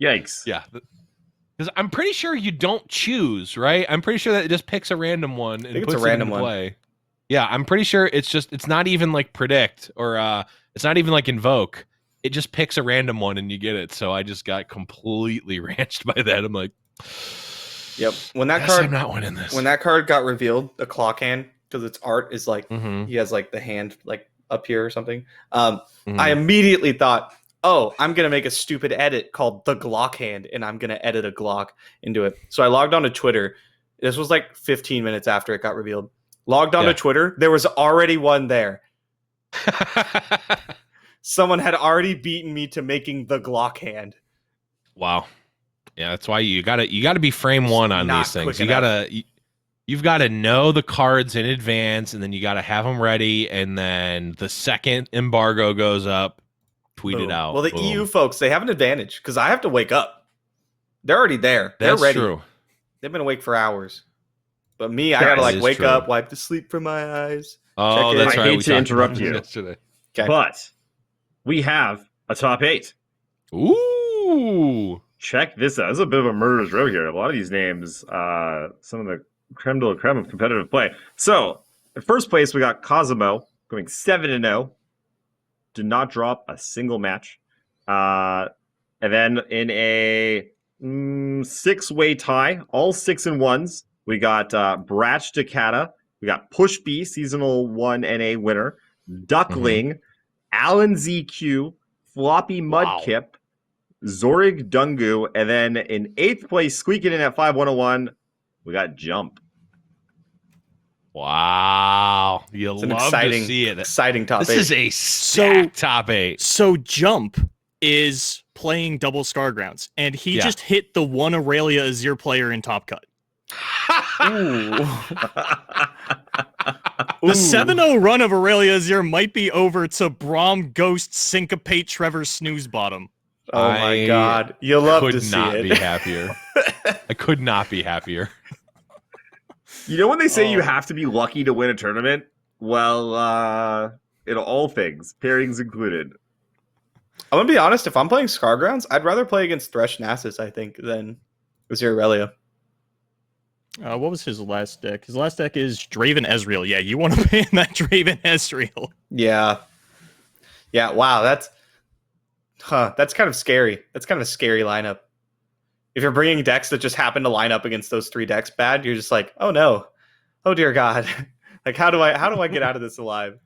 Yikes. Yeah. Because I'm pretty sure you don't choose, right? I'm pretty sure that it just picks a random one and think puts it's a random it in one. play. Yeah, I'm pretty sure it's not even like predict or it's not even like invoke. It just picks a random one and you get it. So I just got completely ranched by that. I'm like, Yep. When that guess card I'm not winning this. when that card got revealed, the clock hand, because its art is like Mhm. he has like the hand like up here or something. Mhm. I immediately thought, oh, I'm gonna make a stupid edit called the Glock hand, and I'm gonna edit a Glock into it. So I logged on to Twitter. This was like 15 minutes after it got revealed. Logged on to Twitter. There was already one there. Someone had already beaten me to making the Glock hand. Wow. Yeah, that's why you gotta be frame one on Not these things. quick enough. You've got to know the cards in advance, and then you got to have them ready. And then the second embargo goes up, tweet it Boom. out. Well, the Boom. EU folks, they have an advantage because I have to wake up. They're already there. They're That's ready. true. They've been awake for hours. But me, I gotta That like is wake true. up, wipe the sleep from my eyes. Oh, check that's it. I right. hate We to talked interrupt about this you. yesterday. Okay. But we have a top 8. Ooh. Check this out. This is a bit of a murderer's row here. A lot of these names, some of the creme de la creme of competitive play. So, in first place, we got Cosimo going 7-0. Did not drop a single match. And then in a 6-way tie, all 6-1s, we got Bratch Decata. We got Push B, Seasonal 1 NA winner. Duckling, Alan ZQ, Floppy Mudkip, Zorig Dungu, and then in 8th place, squeaking in at 5101, we got Jump. Wow. You It's an love to see it. exciting top This 8. is a stacked top 8. So Jump is playing double Scargrounds, and he just hit the one Aurelia Azir player in Top Cut. Ooh. The 7-0 run of Aurelia Azir might be over to Braum Ghost Syncopate Trevor Snooze Bottom. Oh my god. You'll love to see Could not it. be happier. I could not be happier. You know when they say you have to be lucky to win a tournament? Well, in all things, pairings included. I'm gonna be honest, if I'm playing Scargrounds, I'd rather play against Thresh Nasus, I think, than Azir Aurelia. What was his last deck? His last deck is Draven Ezreal. Yeah, you want to play in that Draven Ezreal. Yeah. Yeah, wow, that's kind of scary. That's kind of a scary lineup. If you're bringing decks that just happen to line up against those 3 decks bad, you're just like, oh no, oh dear God, like how do I get out of this alive?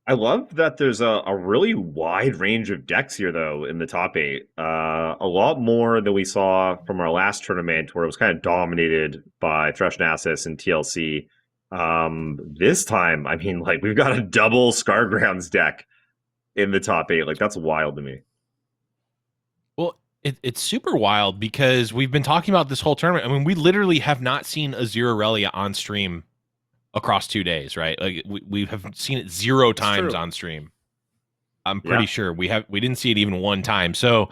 I love that there's a really wide range of decks here, though, in the top 8. A lot more than we saw from our last tournament, where it was kind of dominated by Thresh Nasus and TLC. This time, I mean, like, we've got a double Scargrounds deck in the top 8. Like, that's wild to me. Well, it's super wild because we've been talking about this whole tournament. I mean, we literally have not seen Azir Aurelia on stream across 2 days, right? Like we have seen it 0 times on stream. I'm pretty sure we didn't see it even one time. So,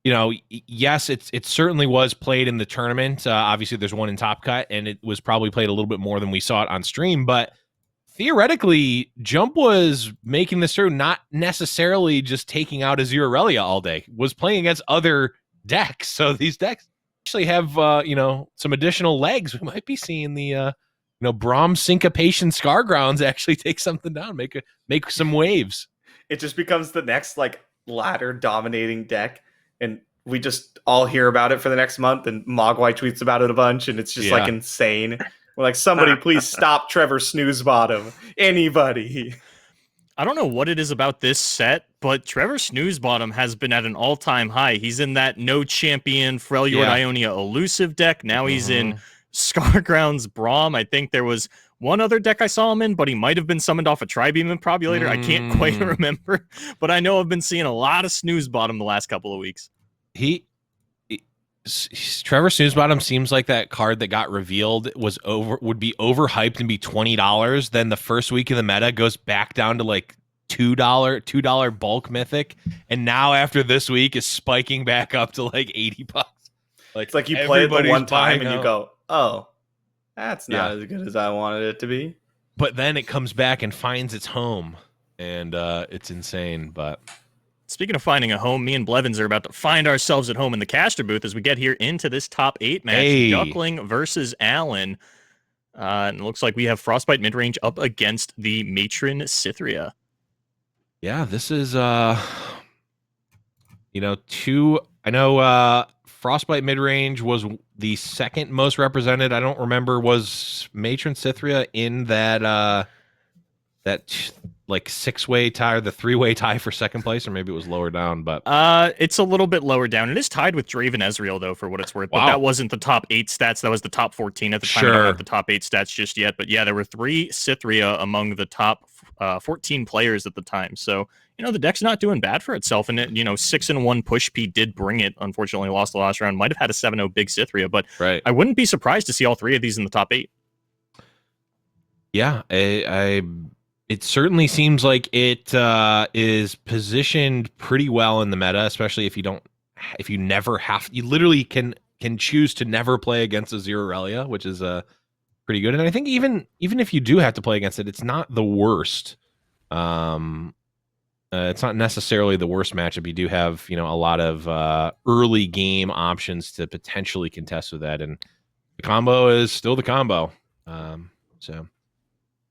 you know, yes, it certainly was played in the tournament. Obviously, there's one in Top Cut, and it was probably played a little bit more than we saw it on stream. But theoretically, Jump was making this through, not necessarily just taking out Azir Aurelia all day. Was playing against other decks. So these decks actually have some additional legs. We might be seeing the Braum Syncopation Scargrounds actually take something down, make some waves. It just becomes the next like ladder dominating deck, and we just all hear about it for the next month, and Mogwai tweets about it a bunch, and it's just like insane. We're like, somebody please stop Trevor Snooze Bottom. Anybody. I don't know what it is about this set, but Trevor Snoozebottom has been at an all-time high. He's in that no champion Freljord Ionia elusive deck. Now he's in Scargrounds Braum. I think there was one other deck I saw him in, but he might have been summoned off a Tribeam Improbulator. I can't quite remember, but I know I've been seeing a lot of Snoozebottom the last couple of weeks. Trevor Snoozebottom seems like that card that got revealed would be overhyped and be $20. Then the first week of the meta goes back down to like $2 bulk mythic, and now after this week is spiking back up to like $80. Like, it's like you play it the one time and you go, oh, that's not as good as I wanted it to be. But then it comes back and finds its home, and it's insane. But speaking of finding a home, me and Blevins are about to find ourselves at home in the caster booth as we get here into this top 8 match. Duckling versus Allen. And it looks like we have Frostbite midrange up against the Matron Cythria. Yeah, this is I know Frostbite midrange was the second most represented. I don't remember, was Matron Cythria in that like 6-way tie or the 3-way tie for second place, or maybe it was lower down. But It's a little bit lower down. It is tied with Draven Ezreal though, for what it's worth. But Wow. that wasn't the top 8 stats. That was the top 14 at the time. I don't Sure. have the top 8 stats just yet. But yeah, there were 3 Cythria among the top 14 players at the time. So the deck's not doing bad for itself. And it, 6-1 push P did bring it. Unfortunately, lost the last round. Might have had a 7-0 big Cythria, but right. I wouldn't be surprised to see all 3 of these in the top 8. Yeah, it certainly seems like it is positioned pretty well in the meta, especially if you never have, you literally can choose to never play against a Zero Relia, which is pretty good. And I think even if you do have to play against it, it's not the worst. It's not necessarily the worst matchup. You do have a lot of early game options to potentially contest with that, and the combo is still the combo. So.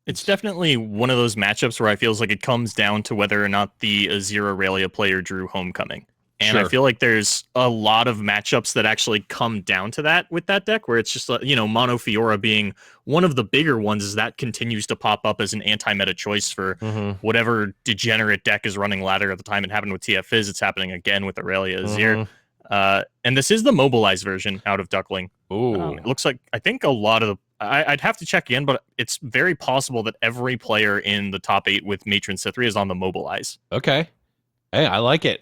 It's definitely one of those matchups where I feels like it comes down to whether or not the Azir Aurelia player drew Homecoming. And I feel like there's a lot of matchups that actually come down to that with that deck, where it's just, Mono Fiora being one of the bigger ones, as that continues to pop up as an anti-meta choice for whatever degenerate deck is running ladder at the time. It happened with TF Fizz. It's happening again with Aurelia Azir. And this is the mobilized version out of Duckling. Ooh. It looks like, I think a lot of the, I'd have to check again, but it's very possible that every player in the top 8 with Matron Cythria is on the mobilize. Okay. Hey, I like it.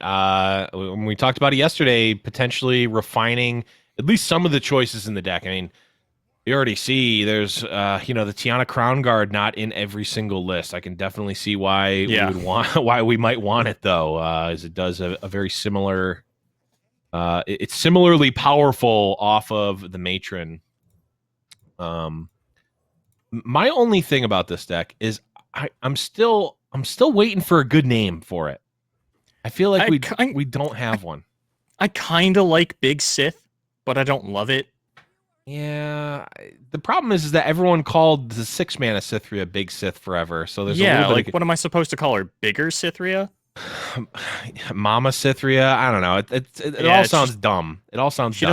When we talked about it yesterday, potentially refining at least some of the choices in the deck. I mean, you already see there's, the Tiana Crown Guard not in every single list. I can definitely see why we would want, why we might want it though, as it does a very similar. It's similarly powerful off of the Matron. My only thing about this deck is I'm still waiting for a good name for it. I feel like we don't have one. I kind of like Big Sith, but I don't love it. Yeah, the problem is that everyone called the 6-mana Cythria Big Sith forever. So there's a little bit what am I supposed to call her? Bigger Cythria? Mama Cythria. I don't know. It all sounds dumb. It all sounds. She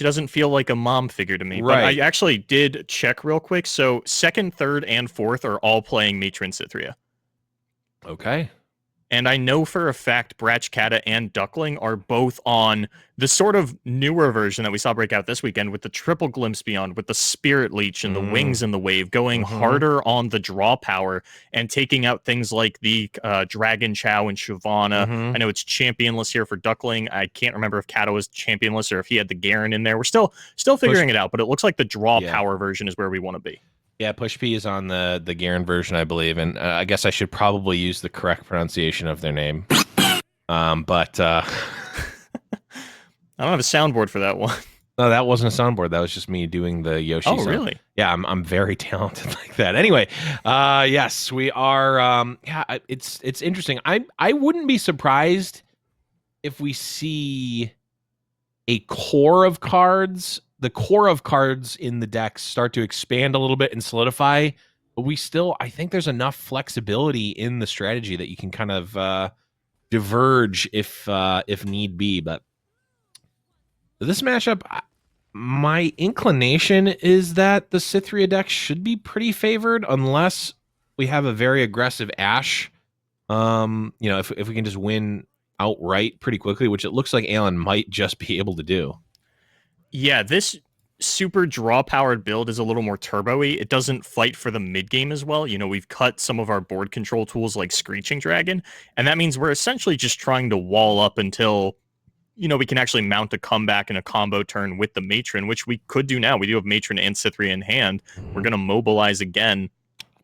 doesn't feel like a mom figure to me. Right. But I actually did check real quick. So 2nd, 3rd, and 4th are all playing Matron Cythria. Okay. And I know for a fact Bratchkata and Duckling are both on the sort of newer version that we saw break out this weekend with the triple Glimpse Beyond, with the Spirit Leech and the Wings and the Wave, going harder on the draw power and taking out things like the Dragon Chow and Shyvana. I know it's championless here for Duckling. I can't remember if Kata was championless or if he had the Garen in there. We're still figuring it out, but it looks like the draw power version is where we want to be. Yeah, Push P is on the Garen version, I believe, and I guess I should probably use the correct pronunciation of their name. But I don't have a soundboard for that one. No, that wasn't a soundboard. That was just me doing the Yoshi. Oh, sound. really? Yeah, I'm very talented like that. Anyway, yes, we are. Yeah, it's interesting. I wouldn't be surprised if we see a core of cards. The core of cards in the decks start to expand a little bit and solidify, but I think there's enough flexibility in the strategy that you can kind of diverge if need be. But this matchup, my inclination is that the Cythria deck should be pretty favored unless we have a very aggressive Ashe. If we can just win outright pretty quickly, which it looks like Alan might just be able to do. Yeah, this super draw powered build is a little more turbo-y. It doesn't fight for the mid game as well. We've cut some of our board control tools like Screeching Dragon, and that means we're essentially just trying to wall up until we can actually mount a comeback and a combo turn with the Matron, which we could do now. We do have Matron and Cythria in hand. We're going to mobilize again.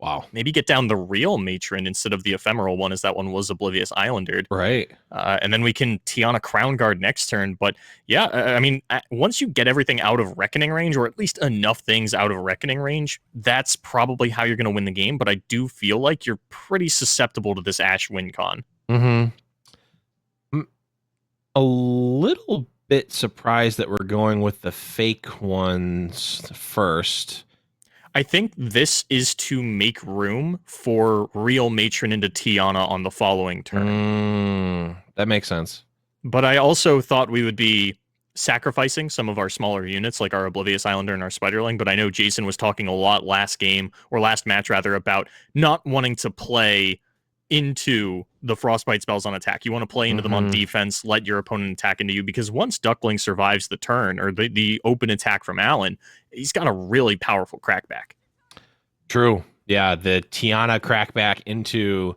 Wow. Maybe get down the real Matron instead of the ephemeral one, as that one was Oblivious Islandered. Right. And then we can Tiana Crown Guard next turn. But yeah, I mean, once you get everything out of Reckoning range, or at least enough things out of Reckoning range, that's probably how you're going to win the game. But I do feel like you're pretty susceptible to this Ashe win con. A little bit surprised that we're going with the fake ones first. I think this is to make room for real Matron into Tiana on the following turn. That makes sense. But I also thought we would be sacrificing some of our smaller units, like our Oblivious Islander and our Spiderling. But I know Jason was talking a lot last match, about not wanting to play into the frostbite spells on attack. You want to play into them on Mhm. defense, let your opponent attack into you, because once Duckling survives the turn or the open attack from Alan, he's got a really powerful crackback. True. Yeah, the Tiana crackback into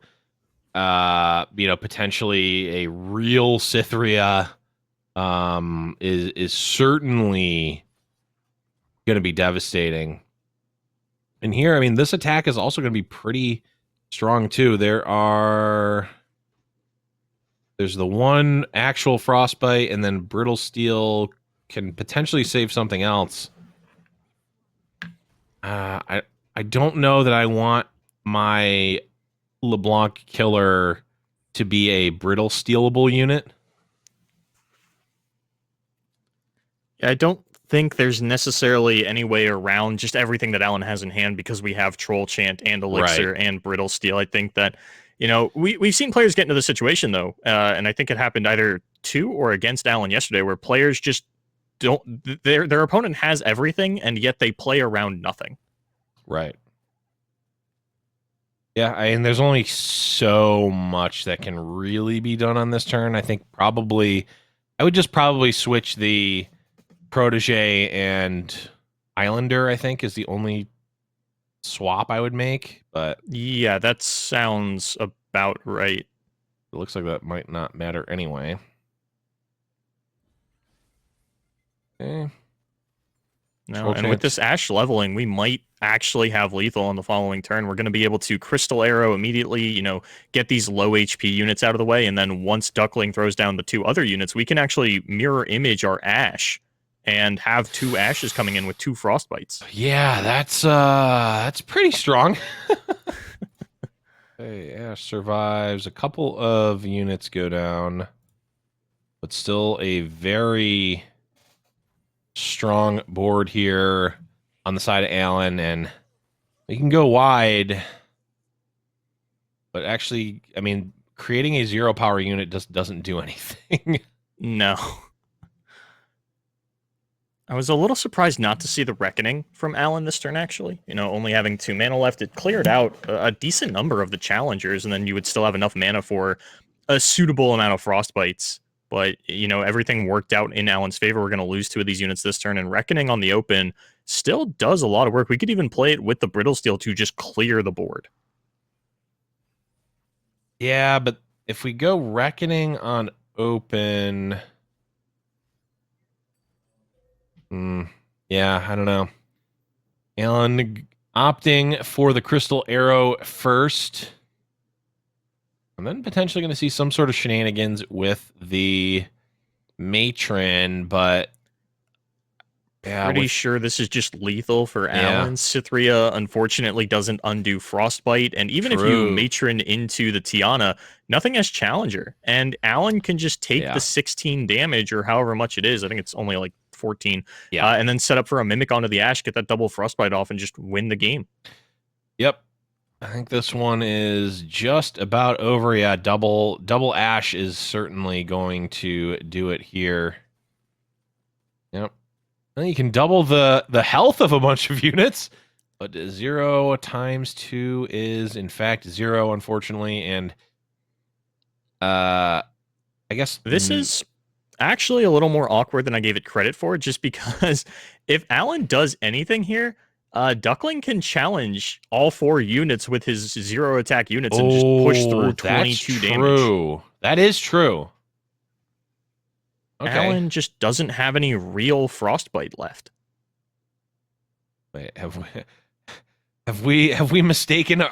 potentially a real Cythria is certainly going to be devastating. And here, I mean, this attack is also going to be pretty strong too. There's the one actual frostbite, and then brittle steel can potentially save something else. I don't know that I want my LeBlanc killer to be a brittle stealable unit. I don't think there's necessarily any way around just everything that Alan has in hand, because we have Troll Chant and Elixir and Brittle Steel. I think that, we've seen players get into this situation, though, and I think it happened either to or against Alan yesterday, where players just don't, their opponent has everything, and yet they play around nothing. Right. Yeah, and there's only so much that can really be done on this turn. I think I would just probably switch the Protege and Islander, I think, is the only swap I would make, but Yeah, that sounds about right. it looks like that might not matter anyway. Okay. No, and with this Ash leveling, we might actually have lethal on the following turn. We're going to be able to Crystal Arrow immediately, get these low HP units out of the way, and then once Duckling throws down the two other units, we can actually mirror image our Ash and have two Ashes coming in with two Frostbites. Yeah, that's pretty strong. Hey, Ash survives. A couple of units go down, but still a very strong board here on the side of Alan, and we can go wide. But actually, I mean, creating a 0 power unit just doesn't do anything. No. I was a little surprised not to see the Reckoning from Alan this turn, actually. Only having 2 mana left, it cleared out a decent number of the challengers, and then you would still have enough mana for a suitable amount of Frostbites. But, everything worked out in Alan's favor. We're going to lose 2 of these units this turn, and Reckoning on the open still does a lot of work. We could even play it with the Brittle Steel to just clear the board. Yeah, but if we go Reckoning on open... yeah, I don't know. Alan opting for the Crystal Arrow first. And then potentially going to see some sort of shenanigans with the Matron, but... yeah, Pretty sure this is just lethal for Alan. Cythria, unfortunately, doesn't undo Frostbite. And even if you Matron into the Tiana, nothing has Challenger. And Alan can just take the 16 damage or however much it is. I think it's only like 14. Yeah. And then set up for a Mimic onto the Ash, get that double Frostbite off, and just win the game. Yep. I think this one is just about over. Yeah, double Ash is certainly going to do it here. Yep. And you can double the health of a bunch of units, but 0 times 2 is in fact 0, unfortunately. And I guess this is actually a little more awkward than I gave it credit for, just because if Alan does anything here, Duckling can challenge all 4 units with his 0 attack units and just push through 22 damage. That is true. Okay. Alan just doesn't have any real Frostbite left. Wait, have we mistaken?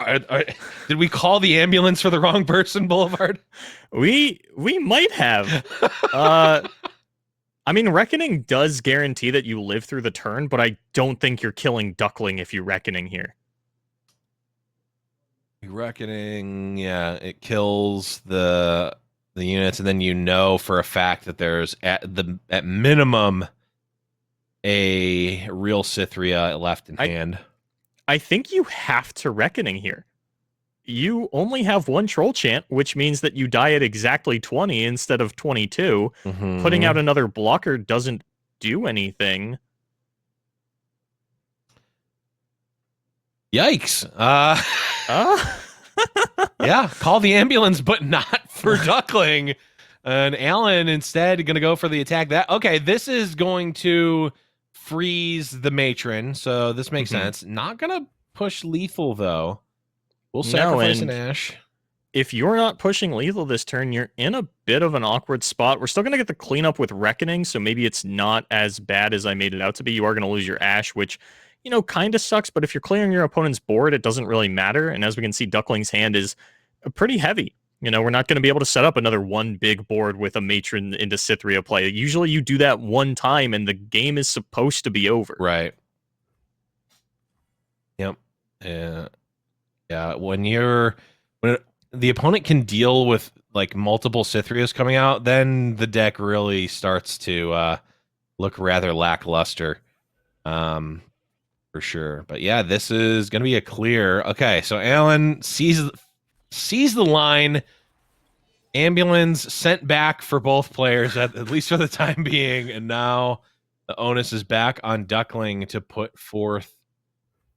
Did we call the ambulance for the wrong person, Boulevard? We might have. I mean, Reckoning does guarantee that you live through the turn, but I don't think you're killing Duckling if you Reckoning here. Reckoning, yeah, it kills the units, and then for a fact that there's at minimum a real Cythria left in hand. I think you have to Reckoning here. You only have 1 Troll Chant, which means that you die at exactly 20 instead of 22. Mm-hmm. Putting out another blocker doesn't do anything. Yikes. Yeah, call the ambulance, but not for Duckling. And Alan instead going to go for the attack. This is going to freeze the matron, so this makes sense. Not going to push lethal though. We'll sacrifice an Ash. If you're not pushing lethal this turn, you're in a bit of an awkward spot. We're still going to get the cleanup with Reckoning, so maybe it's not as bad as I made it out to be. You are going to lose your Ash, which, kind of sucks, but if you're clearing your opponent's board, it doesn't really matter. And as we can see, Duckling's hand is pretty heavy. We're not going to be able to set up another one big board with a matron into Cythria play. Usually you do that one time and the game is supposed to be over. Right. Yep. Yeah. When the opponent can deal with like multiple Cythrias coming out, then the deck really starts to look rather lackluster. For sure. But yeah, this is going to be a clear. Okay, so Alan sees the line. Ambulance sent back for both players, at least for the time being. And now the onus is back on Duckling to put forth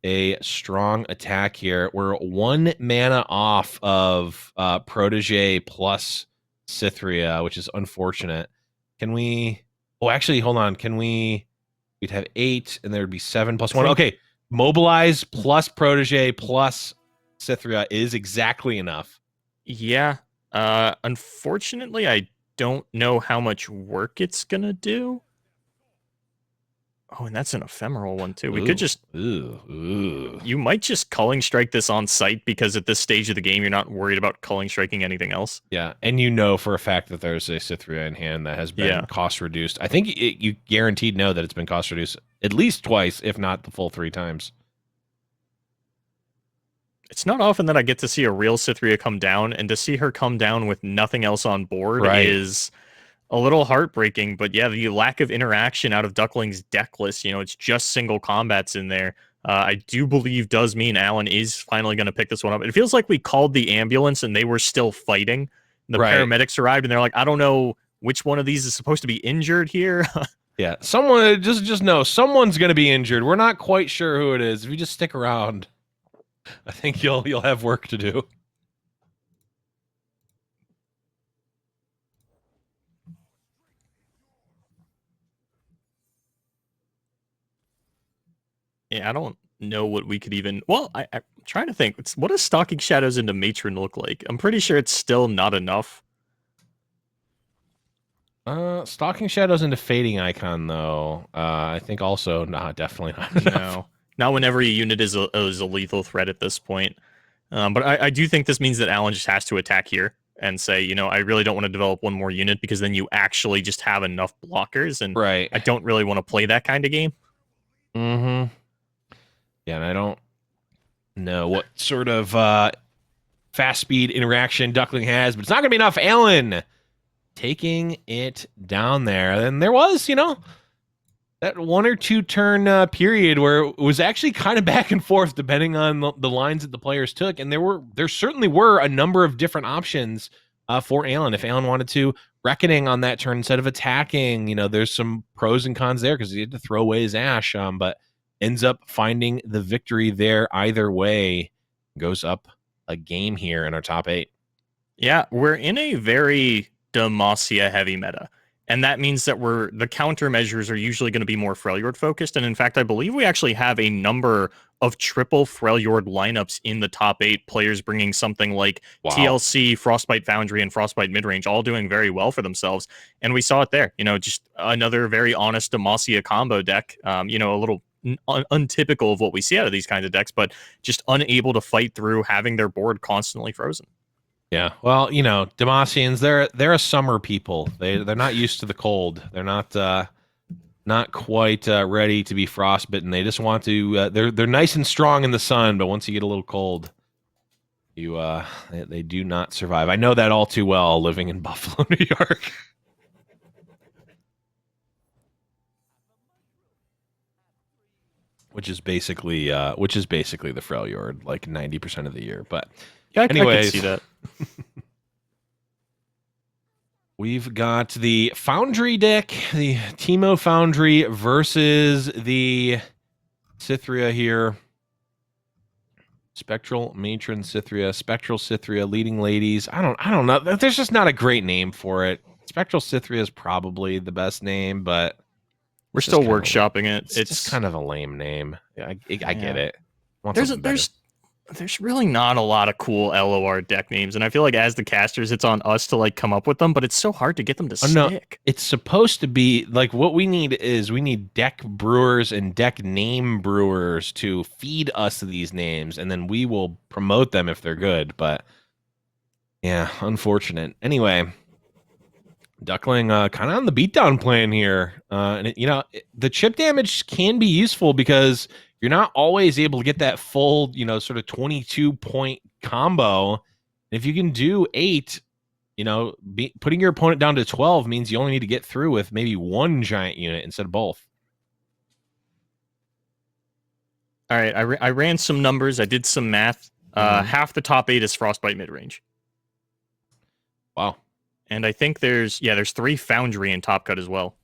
a strong attack here. We're 1 mana off of Protege plus Cythria, which is unfortunate. Can we... Oh, actually, hold on. We'd have 8, and there would be 7 plus 1. Okay, Mobilize plus Protege plus Cythria is exactly enough. Yeah. Unfortunately, I don't know how much work it's gonna do. Oh, and that's an ephemeral one too. We could just... You might just Culling Strike this on site because at this stage of the game, you're not worried about Culling Striking anything else. Yeah, and for a fact that there's a Cythria in hand that has been cost reduced. I think you guaranteed know that it's been cost reduced at least twice, if not the full 3 times. It's not often that I get to see a real Cythria come down, and to see her come down with nothing else on board is a little heartbreaking. But yeah, the lack of interaction out of Duckling's deck list, it's just single combats in there. I do believe does mean Alan is finally going to pick this one up. It feels like we called the ambulance and they were still fighting. The paramedics arrived and they're like, I don't know which one of these is supposed to be injured here. Yeah, someone just know someone's going to be injured. We're not quite sure who it is. If you just stick around, I think you'll have work to do. Yeah, I don't know what we could even... Well, I'm trying to think. What does Stalking Shadows into Matron look like? I'm pretty sure it's still not enough. Stalking Shadows into Fading Icon, though. I think also definitely not enough. No. Not when every unit is a lethal threat at this point. But I do think this means that Alan just has to attack here and say, I really don't want to develop one more unit because then you actually just have enough blockers. And I don't really want to play that kind of game. Mm-hmm. Yeah, and I don't know what sort of fast speed interaction Duckling has, but it's not going to be enough. Alan taking it down there. And there was, that 1 or 2 turn period where it was actually kind of back and forth depending on the lines that the players took. And there certainly were a number of different options for Alan. If Alan wanted to Reckoning on that turn instead of attacking, there's some pros and cons there because he had to throw away his Ash, but ends up finding the victory there either way. Goes up a game here in our top 8. Yeah, we're in a very Demacia heavy meta. And that means that the countermeasures are usually going to be more Freljord focused. And in fact, I believe we actually have a number of triple Freljord lineups in the top 8, players bringing something like TLC, Frostbite Foundry, and Frostbite Midrange, all doing very well for themselves. And we saw it there, just another very honest Demacia combo deck, a little untypical of what we see out of these kinds of decks, but just unable to fight through having their board constantly frozen. Yeah, well, Demacians, they're a summer people. They're not used to the cold. They're not quite ready to be frostbitten. They just want to. They're nice and strong in the sun, but once you get a little cold, they do not survive. I know that all too well, living in Buffalo, New York. Which is basically the Freljord, like 90% of the year. But yeah, anyways, I can see that. We've got the Foundry deck, the Teemo Foundry versus the Cythria here. Spectral Matron Cythria, Spectral Cythria, Leading Ladies. I don't know. There's just not a great name for it. Spectral Cythria is probably the best name, but We're it's just still kind of workshopping it. it's just kind of a lame name. I get Yeah. it. Want There's something better. there's really not a lot of cool LOR deck names, and I feel like as the casters, it's on us to like come up with them, but it's so hard to get them to Oh, no. stick. It's supposed to be like what we need deck brewers and deck name brewers to feed us these names, and then we will promote them if they're good. But yeah, unfortunate. Anyway, Duckling kind of on the beatdown plan here. The chip damage can be useful because you're not always able to get that full, sort of 22-point combo. If you can do 8, putting your opponent down to 12 means you only need to get through with maybe one giant unit instead of both. All right, I ran some numbers. I did some math. Half the top 8 is Frostbite midrange. Wow. And I think there's 3 Foundry in Top Cut as well.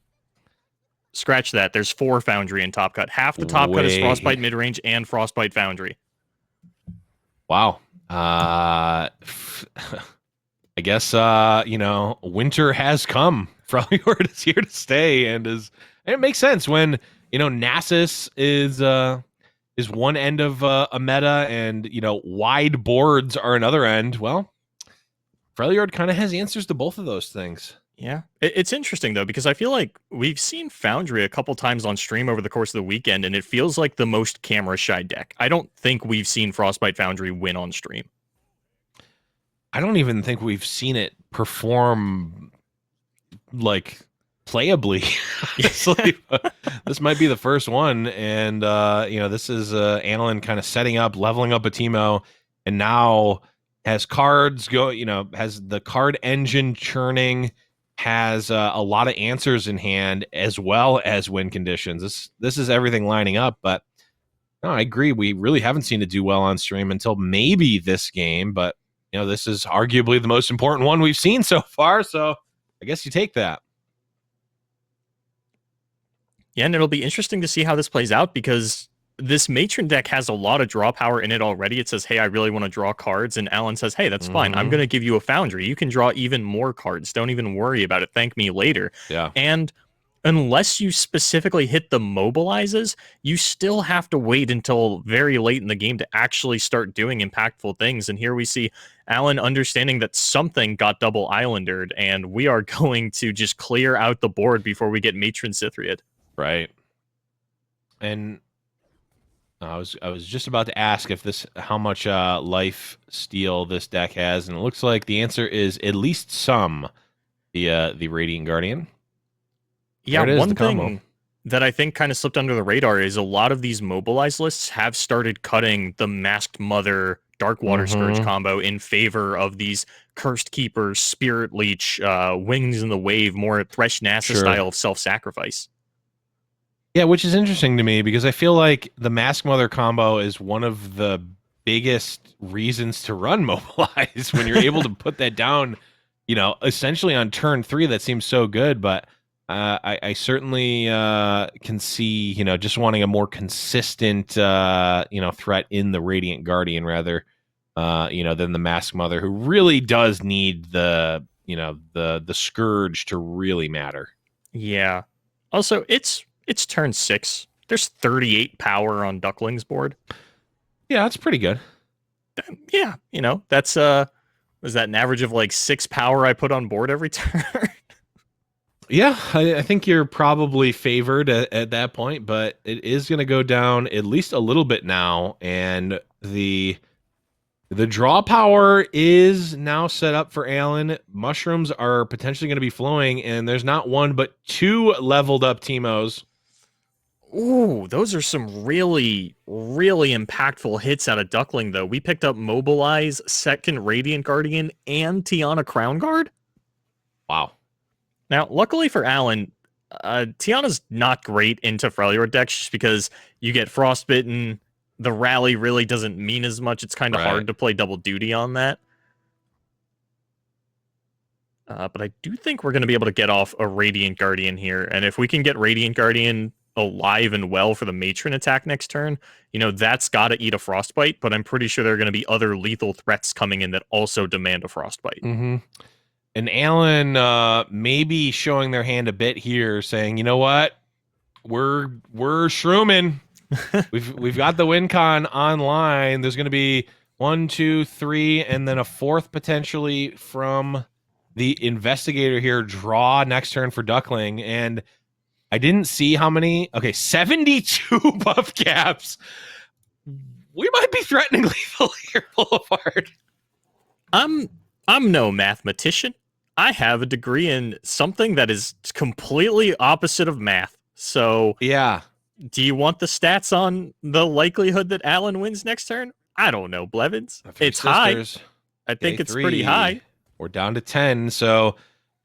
Scratch that. There's 4 Foundry in Top Cut. Half the Top Cut is Frostbite midrange and Frostbite Foundry. Wow. I guess winter has come. Freljord is here to stay, and it makes sense when Nasus is one end of a meta, and wide boards are another end. Well, Freljord kind of has answers to both of those things. Yeah. It's interesting, though, because I feel like we've seen Foundry a couple times on stream over the course of the weekend, and it feels like the most camera-shy deck. I don't think we've seen Frostbite Foundry win on stream. I don't even think we've seen it perform, like, playably. This might be the first one, and, this is Annalyn kind of setting up, leveling up a Teemo, and now has cards go, has the card engine churning, has a lot of answers in hand as well as win conditions. This is everything lining up, but no, I agree. We really haven't seen it do well on stream until maybe this game, but this is arguably the most important one we've seen so far, so I guess you take that. Yeah, and it'll be interesting to see how this plays out because this Matron deck has a lot of draw power in it already. It says, hey, I really want to draw cards. And Alan says, hey, that's fine. I'm going to give you a Foundry. You can draw even more cards. Don't even worry about it. Thank me later. Yeah. And unless you specifically hit the mobilizes, you still have to wait until very late in the game to actually start doing impactful things. And here we see Alan understanding that something got double islandered, and we are going to just clear out the board before we get Matron Cythriad. Right. And I was just about to ask how much life steal this deck has, and it looks like the answer is at least some. The Radiant Guardian. Yeah, one thing that I think kind of slipped under the radar is a lot of these mobilized lists have started cutting the Masked Mother Dark Water Scourge combo in favor of these Cursed Keepers, Spirit Leech, Wings in the Wave, more Thresh Nasus style of self-sacrifice. Yeah, which is interesting to me because I feel like the Mask Mother combo is one of the biggest reasons to run Mobilize when you're able to put that down, essentially on turn 3. That seems so good, but I certainly can see, just wanting a more consistent, threat in the Radiant Guardian rather, than the Mask Mother, who really does need the Scourge to really matter. Yeah. Also, it's turn 6. There's 38 power on Duckling's board. Yeah, that's pretty good. Yeah, that's was that an average of like 6 power I put on board every turn? Yeah, I think you're probably favored at that point, but it is going to go down at least a little bit now, and the draw power is now set up for Alan. Mushrooms are potentially going to be flowing, and there's not one but 2 leveled up Teemos. Ooh, those are some really, really impactful hits out of Duckling, though. We picked up Mobilize, second Radiant Guardian, and Tiana Crown Guard. Wow. Now, luckily for Alan, Tiana's not great into Freljord decks just because you get Frostbitten. The rally really doesn't mean as much. It's kind of hard to play double duty on that. But I do think we're going to be able to get off a Radiant Guardian here. And if we can get Radiant Guardian alive and well for the matron attack next turn, that's got to eat a frostbite, but I'm pretty sure there are going to be other lethal threats coming in that also demand a frostbite. Mm-hmm. And Alan maybe showing their hand a bit here, saying, you know what? We're shrooming. We've got the win con online. There's going to be 1, 2, 3, and then a fourth potentially from the investigator here. Draw next turn for Duckling, and I didn't see how many. Okay, 72 buff caps. We might be threatening lethal here, Boulevard. I'm no mathematician. I have a degree in something that is completely opposite of math. So yeah. Do you want the stats on the likelihood that Alan wins next turn? I don't know, Blevins. It's high. I think it's pretty high. We're down to 10. So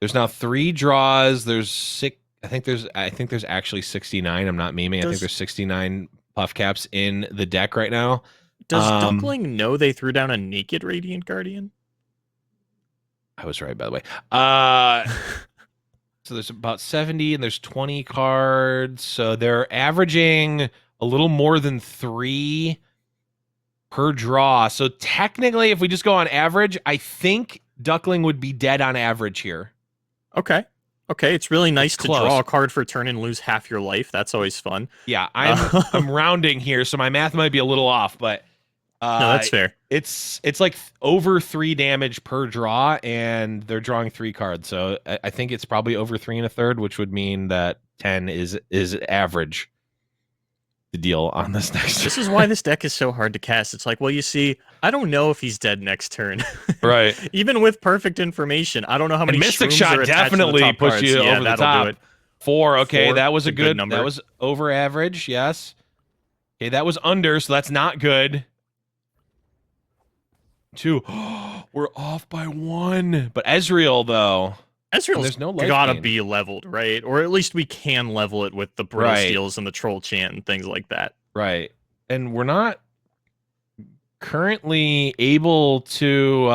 there's now 3 draws. There's 6. I think there's actually 69. I'm not memeing. I think there's 69 puff caps in the deck right now. Does Duckling know they threw down a naked Radiant Guardian? I was right, by the way. So there's about 70 and there's 20 cards. So they're averaging a little more than 3 per draw. So technically, if we just go on average, I think Duckling would be dead on average here. Okay. It's really nice to draw a card for a turn and lose half your life. That's always fun. Yeah, I'm rounding here, so my math might be a little off, but no, that's fair. It's like over 3 damage per draw, and they're drawing 3 cards. So I think it's probably over 3 1/3, which would mean that 10 is average. The deal on this next turn. This is why this deck is so hard to cast. It's like, well, you see, I don't know if he's dead next turn. Right. Even with perfect information, I don't know how many Mystic shrooms Shot are attached definitely to the top push cards. you over the top. Do it. 4. Okay, 4, that was a good number. That was over average. Yes. Okay, that was under, so that's not good. 2. We're off by 1. But Ezreal, though. Ezreal's no life gotta gain. be leveled, right? Or at least we can level it with the Brittle Right. Steels and the Troll Chant and things like that. Right. And we're not currently able to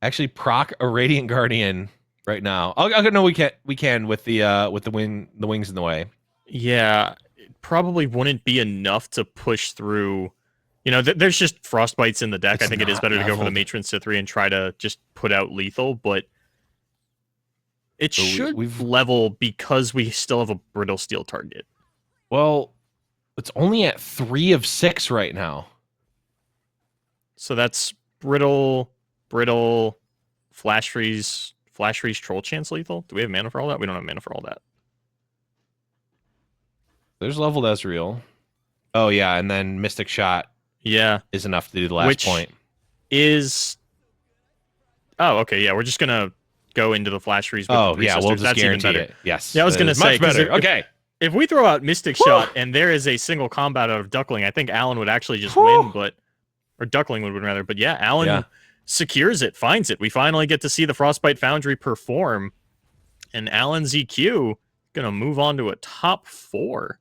actually proc a Radiant Guardian right now. No, we can with the wings in the way. Yeah, it probably wouldn't be enough to push through. There's just frostbites in the deck. I think it is better to go for the Matron Cithri and try to just put out lethal, but it should level because we still have a Brittle Steel target. Well, it's only at 3 of 6 right now. So that's brittle, flash freeze, troll chance lethal. Do we have mana for all that? We don't have mana for all that. There's leveled Ezreal. Oh yeah, and then Mystic Shot. Yeah, is enough to do the last point. Oh, okay. Yeah, we're just gonna go into the flash freeze. With the yeah, we'll just that's guarantee even better. it. Yes. Yeah, I was gonna say much better. Okay. If we throw out Mystic Shot and there is a single combat out of Duckling, I think Alan would actually just win, or Duckling would win rather. But yeah, Alan secures it, finds it. We finally get to see the Frostbite Foundry perform, and Alan's EQ gonna move on to a top 4.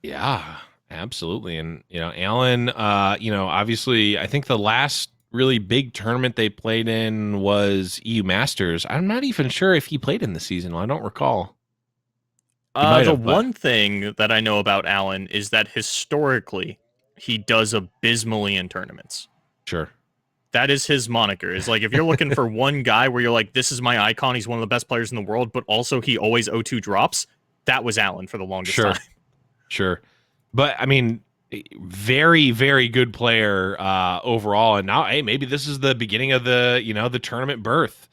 Yeah, absolutely. And Alan, obviously, I think the last really big tournament they played in was EU Masters. I'm not even sure if he played in the season. I don't recall. One thing that I know about Alan is that historically he does abysmally in tournaments. Sure. That is his moniker. Is like, if you're looking for one guy where you're like, this is my icon, he's one of the best players in the world, but also he always O2 drops, that was Alan for the longest time. Sure. But I mean, very, very good player overall. And now, hey, maybe this is the beginning of the, the tournament birth.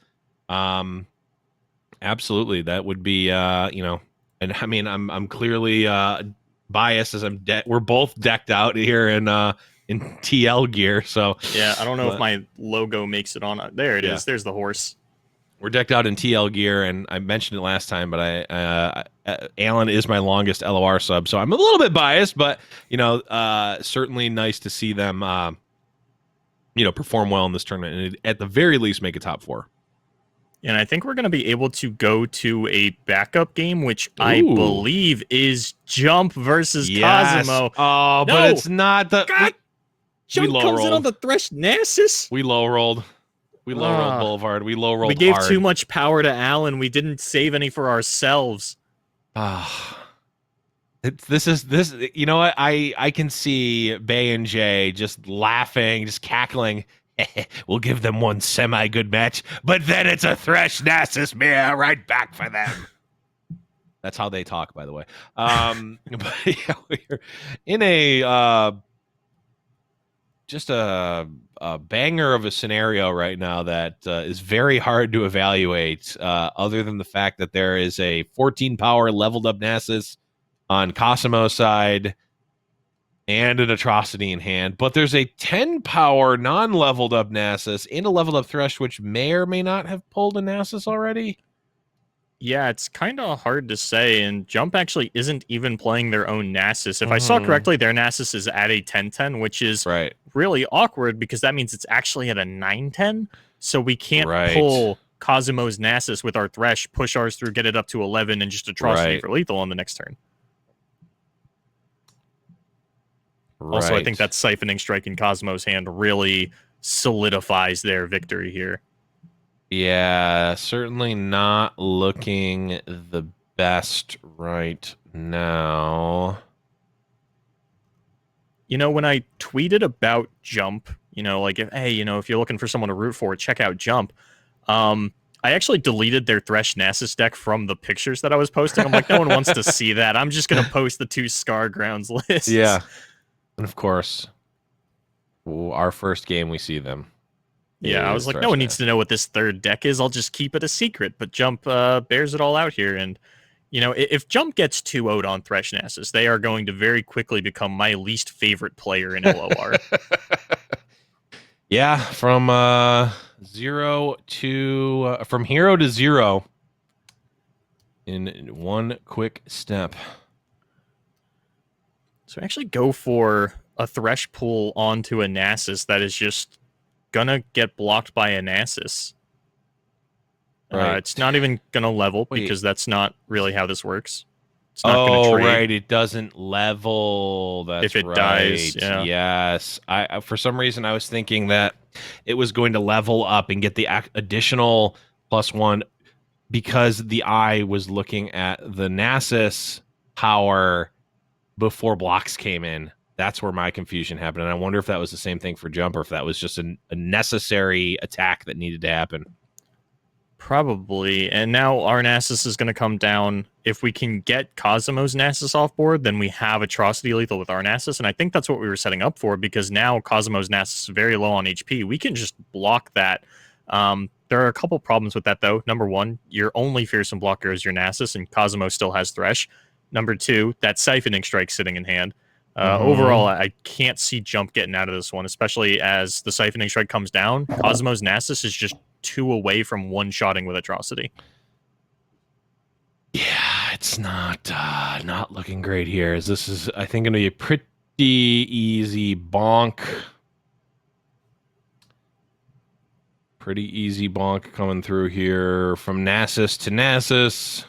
Absolutely. That would be, and I mean, I'm clearly biased as we're both decked out here in TL gear. So yeah, I don't know if my logo makes it on. There it is. There's the horse. We're decked out in TL gear, and I mentioned it last time, but Alan is my longest LOR sub, so I'm a little bit biased, but certainly nice to see them perform well in this tournament, and at the very least make a top 4. And I think we're going to be able to go to a backup game, which I believe is Jump versus Cosmo. Oh, no! But it's not the... Jump comes in on the Thresh Nasus. We low-rolled. We low-rolled Boulevard. We low-rolled We gave hard. too much power to Alan. We didn't save any for ourselves. This. You know what? I can see Bay and Jay just laughing, just cackling. We'll give them one semi good match, but then it's a Thresh Nasus mirror right back for them. That's how they talk, by the way. But yeah, we're in a just a banger of a scenario right now that is very hard to evaluate, other than the fact that there is a 14 power leveled up Nasus on Cosimo's side and an atrocity in hand, but there's a 10 power non-leveled up Nasus and a leveled up Thresh, which may or may not have pulled a Nasus already. Yeah, it's kind of hard to say, and Jump actually isn't even playing their own Nasus. If I saw correctly, their Nasus is at a 10-10, which is Right. really awkward because that means it's actually at a 9-10, so we can't Right. pull Cosimo's Nasus with our Thresh, push ours through, get it up to 11, and just Atrocity Right. for lethal on the next turn. Also, I think that Siphoning Strike in Cosmo's hand really solidifies their victory here. Yeah, certainly not looking the best right now. You know, when I tweeted about Jump, you know, like, if you're looking for someone to root for, check out Jump. I actually deleted their Thresh Nasus deck from the pictures that I was posting. I'm like, no one wants to see that. I'm just going to post the 2 Scar Grounds lists. Yeah. And of course, our first game we see them. Yeah, I was like, no one needs to know what this third deck is. I'll just keep it a secret. But Jump bears it all out here. And, you know, if Jump gets 2-0'd on Thresh Nasus, they are going to very quickly become my least favorite player in LOR. Yeah, from from hero to zero in one quick step. So actually go for a Thresh pull onto a Nasus that is just gonna get blocked by a Nasus. Right. It's not even gonna level because that's not really how this works. It's not gonna trade. Right, it doesn't level. That's if it right. dies. Yeah. Yes, I for some reason I was thinking that it was going to level up and get the additional +1 because the eye was looking at the Nasus power before blocks came in. That's where my confusion happened. And I wonder if that was the same thing for Jump or if that was just a necessary attack that needed to happen. Probably. And now our Nasus is going to come down. If we can get Cosimo's Nasus off board, then we have Atrocity lethal with our Nasus. And I think that's what we were setting up for because now Cosimo's Nasus is very low on HP. We can just block that. There are a couple problems with that, though. Number one, your only fearsome blocker is your Nasus, and Cosimo still has Thresh. Number two, that Siphoning Strike sitting in hand. Overall, I can't see Jump getting out of this one, especially as the Siphoning Strike comes down. Cosimo's Nasus is just 2 away from one-shotting with Atrocity. Yeah, it's not looking great here. This is, I think, going to be a pretty easy bonk. Pretty easy bonk coming through here from Nasus to Nasus.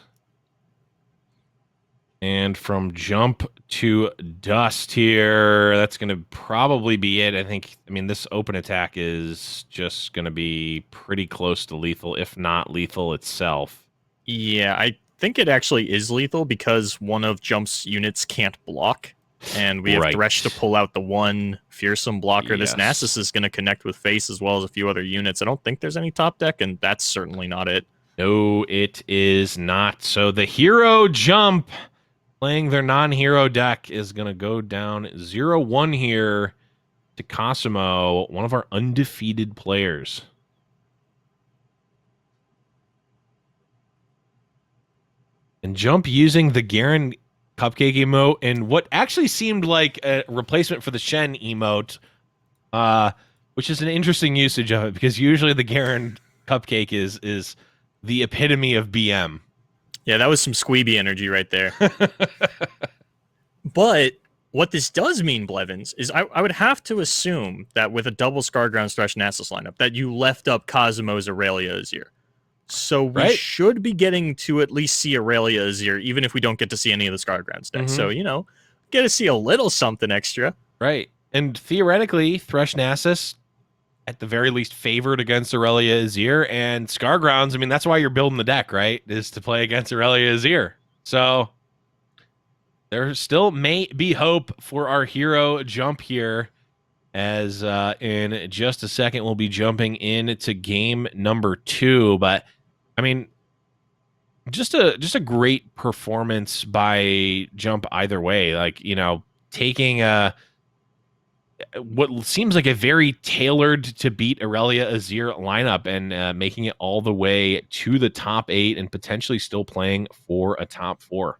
And from Jump to Dust here, that's going to probably be it. I mean, this open attack is just going to be pretty close to lethal, if not lethal itself. Yeah, I think it actually is lethal because one of Jump's units can't block. And we have Thresh to pull out the one fearsome blocker. Yes. This Nasus is going to connect with Face as well as a few other units. I don't think there's any top deck, and that's certainly not it. No, it is not. So the hero Jump playing their non-hero deck is going to go down 0-1 here to Cosimo, one of our undefeated players. And Jump using the Garen Cupcake emote and what actually seemed like a replacement for the Shen emote, which is an interesting usage of it because usually the Garen Cupcake is the epitome of BM. Yeah, that was some Squeeby energy right there. But what this does mean, Blevins, is I would have to assume that with a double Scarground Thresh Nasus lineup, that you left up Cosimo's Aurelia Azir. So we should be getting to at least see Aurelia Azir, even if we don't get to see any of the Scargrounds decks. So, get to see a little something extra. Right. And theoretically, Thresh Nasus, at the very least, favored against Aurelia Azir, and Scargrounds, I mean, that's why you're building the deck, right? Is to play against Aurelia Azir. So, there still may be hope for our hero Jump here, as in just a second we'll be jumping into game number 2. But I mean, just a great performance by Jump either way. Like, taking what seems like a very tailored to beat Aurelia Azir lineup and making it all the way to the top 8 and potentially still playing for a top 4.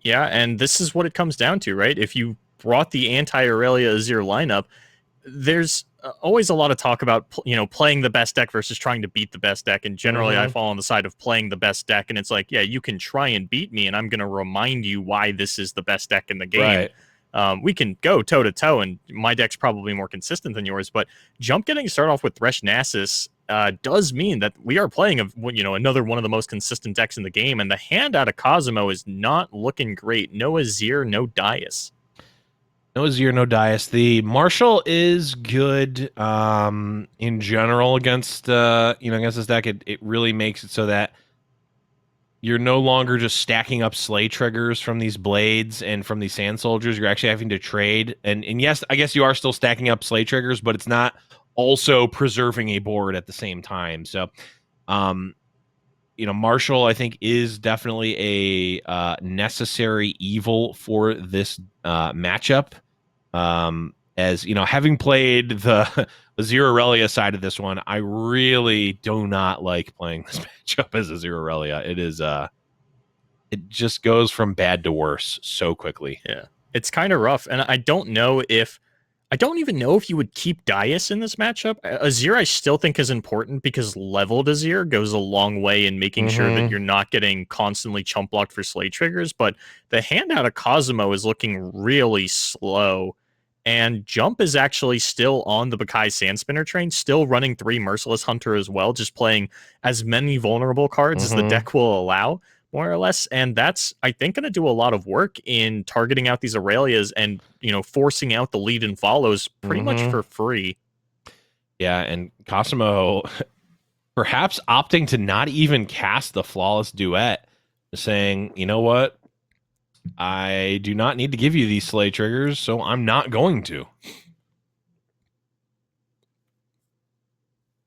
Yeah, and this is what it comes down to, right? If you brought the anti-Aurelia Azir lineup, there's always a lot of talk about playing the best deck versus trying to beat the best deck, and generally I fall on the side of playing the best deck. And it's like, yeah, you can try and beat me, and I'm going to remind you why this is the best deck in the game. Right. We can go toe to toe, and my deck's probably more consistent than yours. But Jump getting started off with Thresh Nasus does mean that we are playing another one of the most consistent decks in the game, and the hand out of Cosmo is not looking great. No Azir, no Darius. No Azir, no Dias. The Marshall is good in general against against this deck. It really makes it so that you're no longer just stacking up slay triggers from these blades and from these sand soldiers. You're actually having to trade. And yes, I guess you are still stacking up slay triggers, but it's not also preserving a board at the same time. So Marshall, I think, is definitely a necessary evil for this matchup. As having played the Azir Aurelia side of this one, I really do not like playing this matchup as Azir Aurelia. It is it just goes from bad to worse so quickly. Yeah, it's kind of rough, and I don't even know if you would keep Darius in this matchup. Azir, I still think is important because leveled Azir goes a long way in making sure that you're not getting constantly chump blocked for slay triggers. But the handout of Cosmo is looking really slow. And Jump is actually still on the Bakai Sandspinner train, still running 3 Merciless Hunter as well, just playing as many vulnerable cards as the deck will allow, more or less. And that's, I think, going to do a lot of work in targeting out these Aurelias and, forcing out the lead and follows pretty much for free. Yeah, and Cosmo perhaps opting to not even cast the Flawless Duet, saying, you know what? I do not need to give you these slay triggers, so I'm not going to.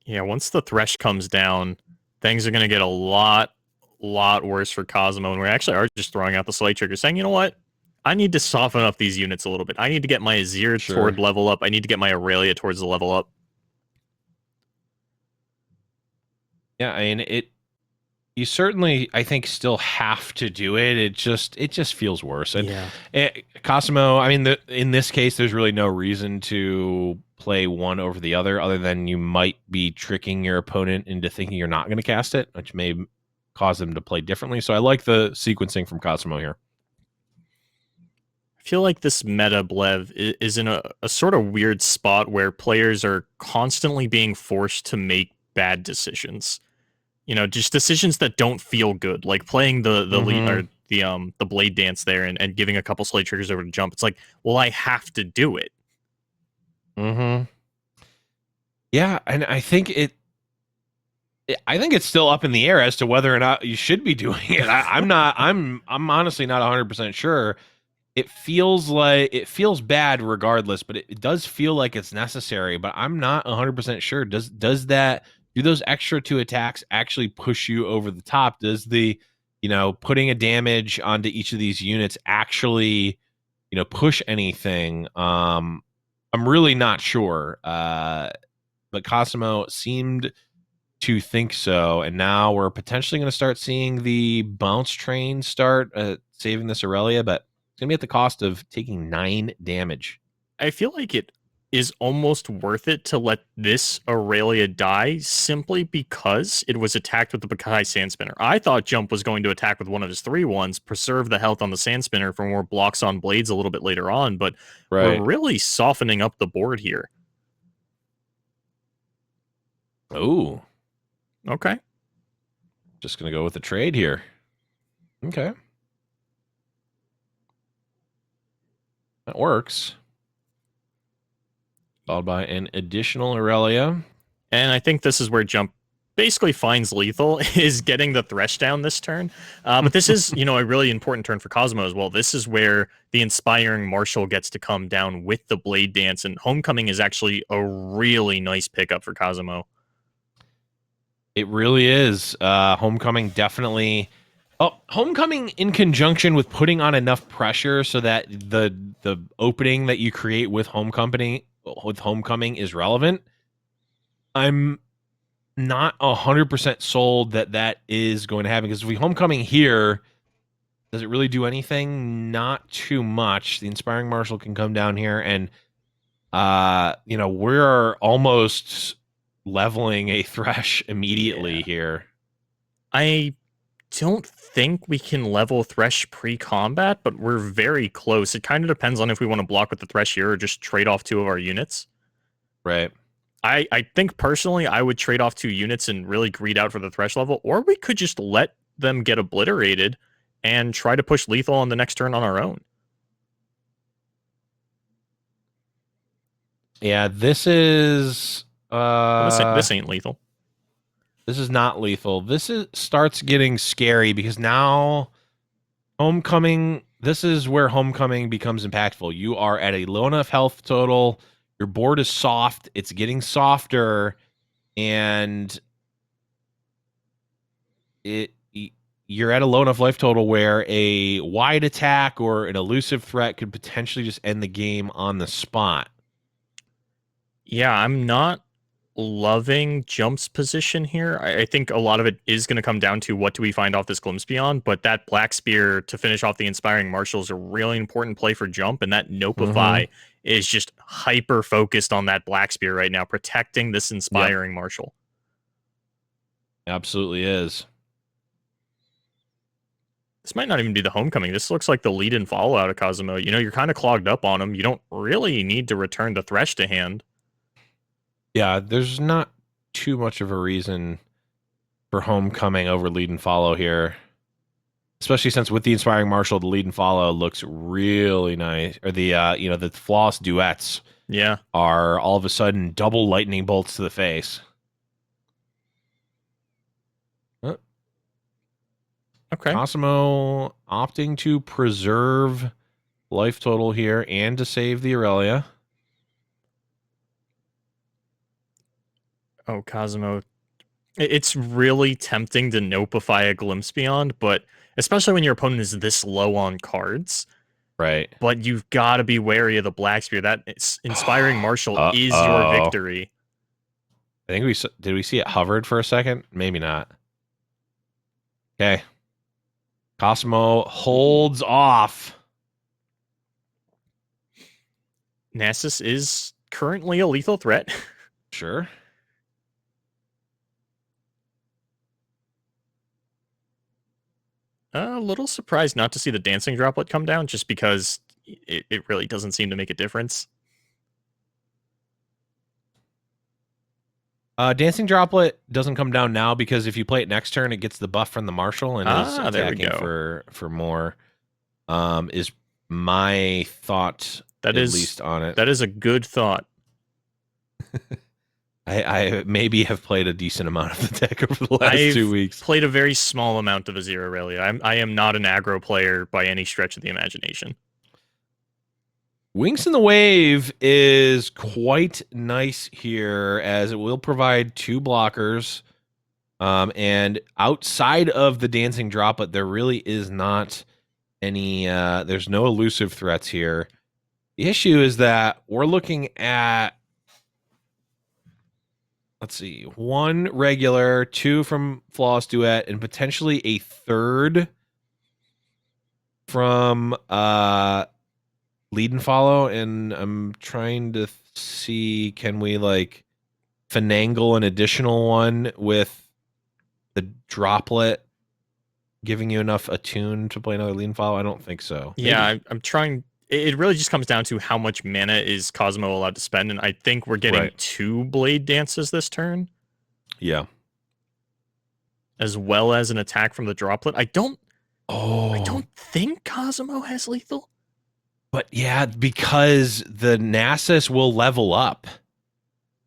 Yeah, once the Thresh comes down, things are going to get a lot worse for Cosmo. And we actually are just throwing out the slay trigger, saying, you know what? I need to soften up these units a little bit. I need to get my Azir toward level up. I need to get my Aurelia towards the level up. Yeah, I mean, you certainly, I think, still have to do it. It just feels worse. And Cosmo, I mean, in this case, there's really no reason to play one over the other than you might be tricking your opponent into thinking you're not going to cast it, which may cause them to play differently. So I like the sequencing from Cosmo here. I feel like this meta Blev is in a sort of weird spot where players are constantly being forced to make bad decisions. Just decisions that don't feel good, like playing the lead, or the blade dance there and giving a couple slay triggers over to Jump. It's like, well, I have to do it. Yeah, and I think it's still up in the air as to whether or not you should be doing it. I'm honestly not 100% sure. It feels bad regardless, but it does feel like it's necessary, but I'm not 100% sure. Do those extra 2 attacks actually push you over the top? Does the, putting a damage onto each of these units actually, push anything? I'm really not sure. But Cosmo seemed to think so, and now we're potentially going to start seeing the bounce train start saving this Aurelia, but it's going to be at the cost of taking 9 damage. I feel like it is almost worth it to let this Aurelia die simply because it was attacked with the Bakai Sandspinner. I thought Jump was going to attack with one of his 3/1s, preserve the health on the Sandspinner for more blocks on blades a little bit later on, but we're really softening up the board here. Oh. Okay. Just going to go with the trade here. Okay. That works. Followed by an additional Aurelia. And I think this is where Jump basically finds lethal is getting the Thresh down this turn. But this is, a really important turn for Cosmo as well. This is where the Inspiring Marshal gets to come down with the Blade Dance, and Homecoming is actually a really nice pickup for Cosmo. It really is. Homecoming definitely. Oh, Homecoming in conjunction with putting on enough pressure so that the opening that you create with Homecoming is relevant. I'm not 100% sold that is going to happen, because if we Homecoming here, does it really do anything? Not too much. The Inspiring Marshal can come down here and we're almost leveling a Thresh immediately here. I don't think we can level Thresh pre-combat, but we're very close. It kind of depends on if we want to block with the Thresh here or just trade off 2 of our units. Right. I think personally I would trade off 2 units and really greed out for the Thresh level, or we could just let them get obliterated and try to push lethal on the next turn on our own. Yeah, this is This ain't lethal. This is not lethal. Starts getting scary, because now Homecoming, this is where Homecoming becomes impactful. You are at a low enough health total. Your board is soft. It's getting softer, and you're at a low enough life total where a wide attack or an elusive threat could potentially just end the game on the spot. Yeah, I'm not loving Jump's position here. I think a lot of it is going to come down to what do we find off this Glimpse Beyond, but that Black Spear to finish off the Inspiring Marshal is a really important play for Jump, and that Nopify is just hyper focused on that Black Spear right now, protecting this Inspiring Marshal. Absolutely is. This might not even be the Homecoming. This looks like the lead and follow out of Cosmo. You're kind of clogged up on him. You don't really need to return the Thresh to hand. Yeah, there's not too much of a reason for Homecoming over lead and follow here, especially since with the Inspiring Marshal, the lead and follow looks really nice. Or the flawless duets, are all of a sudden double lightning bolts to the face. Okay, Cosmo opting to preserve life total here and to save the Aurelia. Oh, Cosmo. It's really tempting to Nopify a Glimpse Beyond, but especially when your opponent is this low on cards. Right. But you've got to be wary of the Black Spear. That Inspiring Marshal is your victory. I think did we see it hovered for a second? Maybe not. Okay. Cosmo holds off. Nasus is currently a lethal threat. Sure. A little surprised not to see the Dancing Droplet come down, just because it really doesn't seem to make a difference. Dancing Droplet doesn't come down now, because if you play it next turn, it gets the buff from the Marshal and is attacking for more. Is my thought at least on it. That is a good thought. I maybe have played a decent amount of the deck over the last 2 weeks. Played a very small amount of Azir Aurelia. I am not an aggro player by any stretch of the imagination. Winks in the Wave is quite nice here, as it will provide 2 blockers. And outside of the Dancing Droplet, there really is not any, there's no elusive threats here. The issue is that we're looking at, let's see, 1 regular, 2 from Flawless Duet, and potentially a 3rd from Lead and Follow. And I'm trying to see, can we like finagle an additional one with the Droplet giving you enough attune to play another Lead and Follow? I don't think so. Yeah, I'm trying. It really just comes down to how much mana is Cosmo allowed to spend, and I think we're getting 2 Blade Dances this turn. Yeah. As well as an attack from the Droplet. I don't think Cosmo has lethal. But yeah, because the Nasus will level up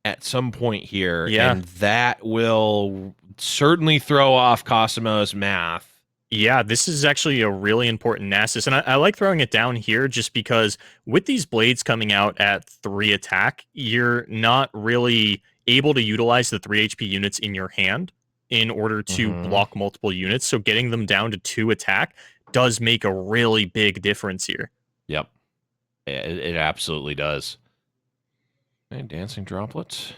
at some point here, and that will certainly throw off Cosimo's math. Yeah, this is actually a really important Nasus, and I like throwing it down here just because with these blades coming out at 3 attack, you're not really able to utilize the 3 HP units in your hand in order to block multiple units. So getting them down to 2 attack does make a really big difference here. Yep. It absolutely does. Okay, dancing droplets.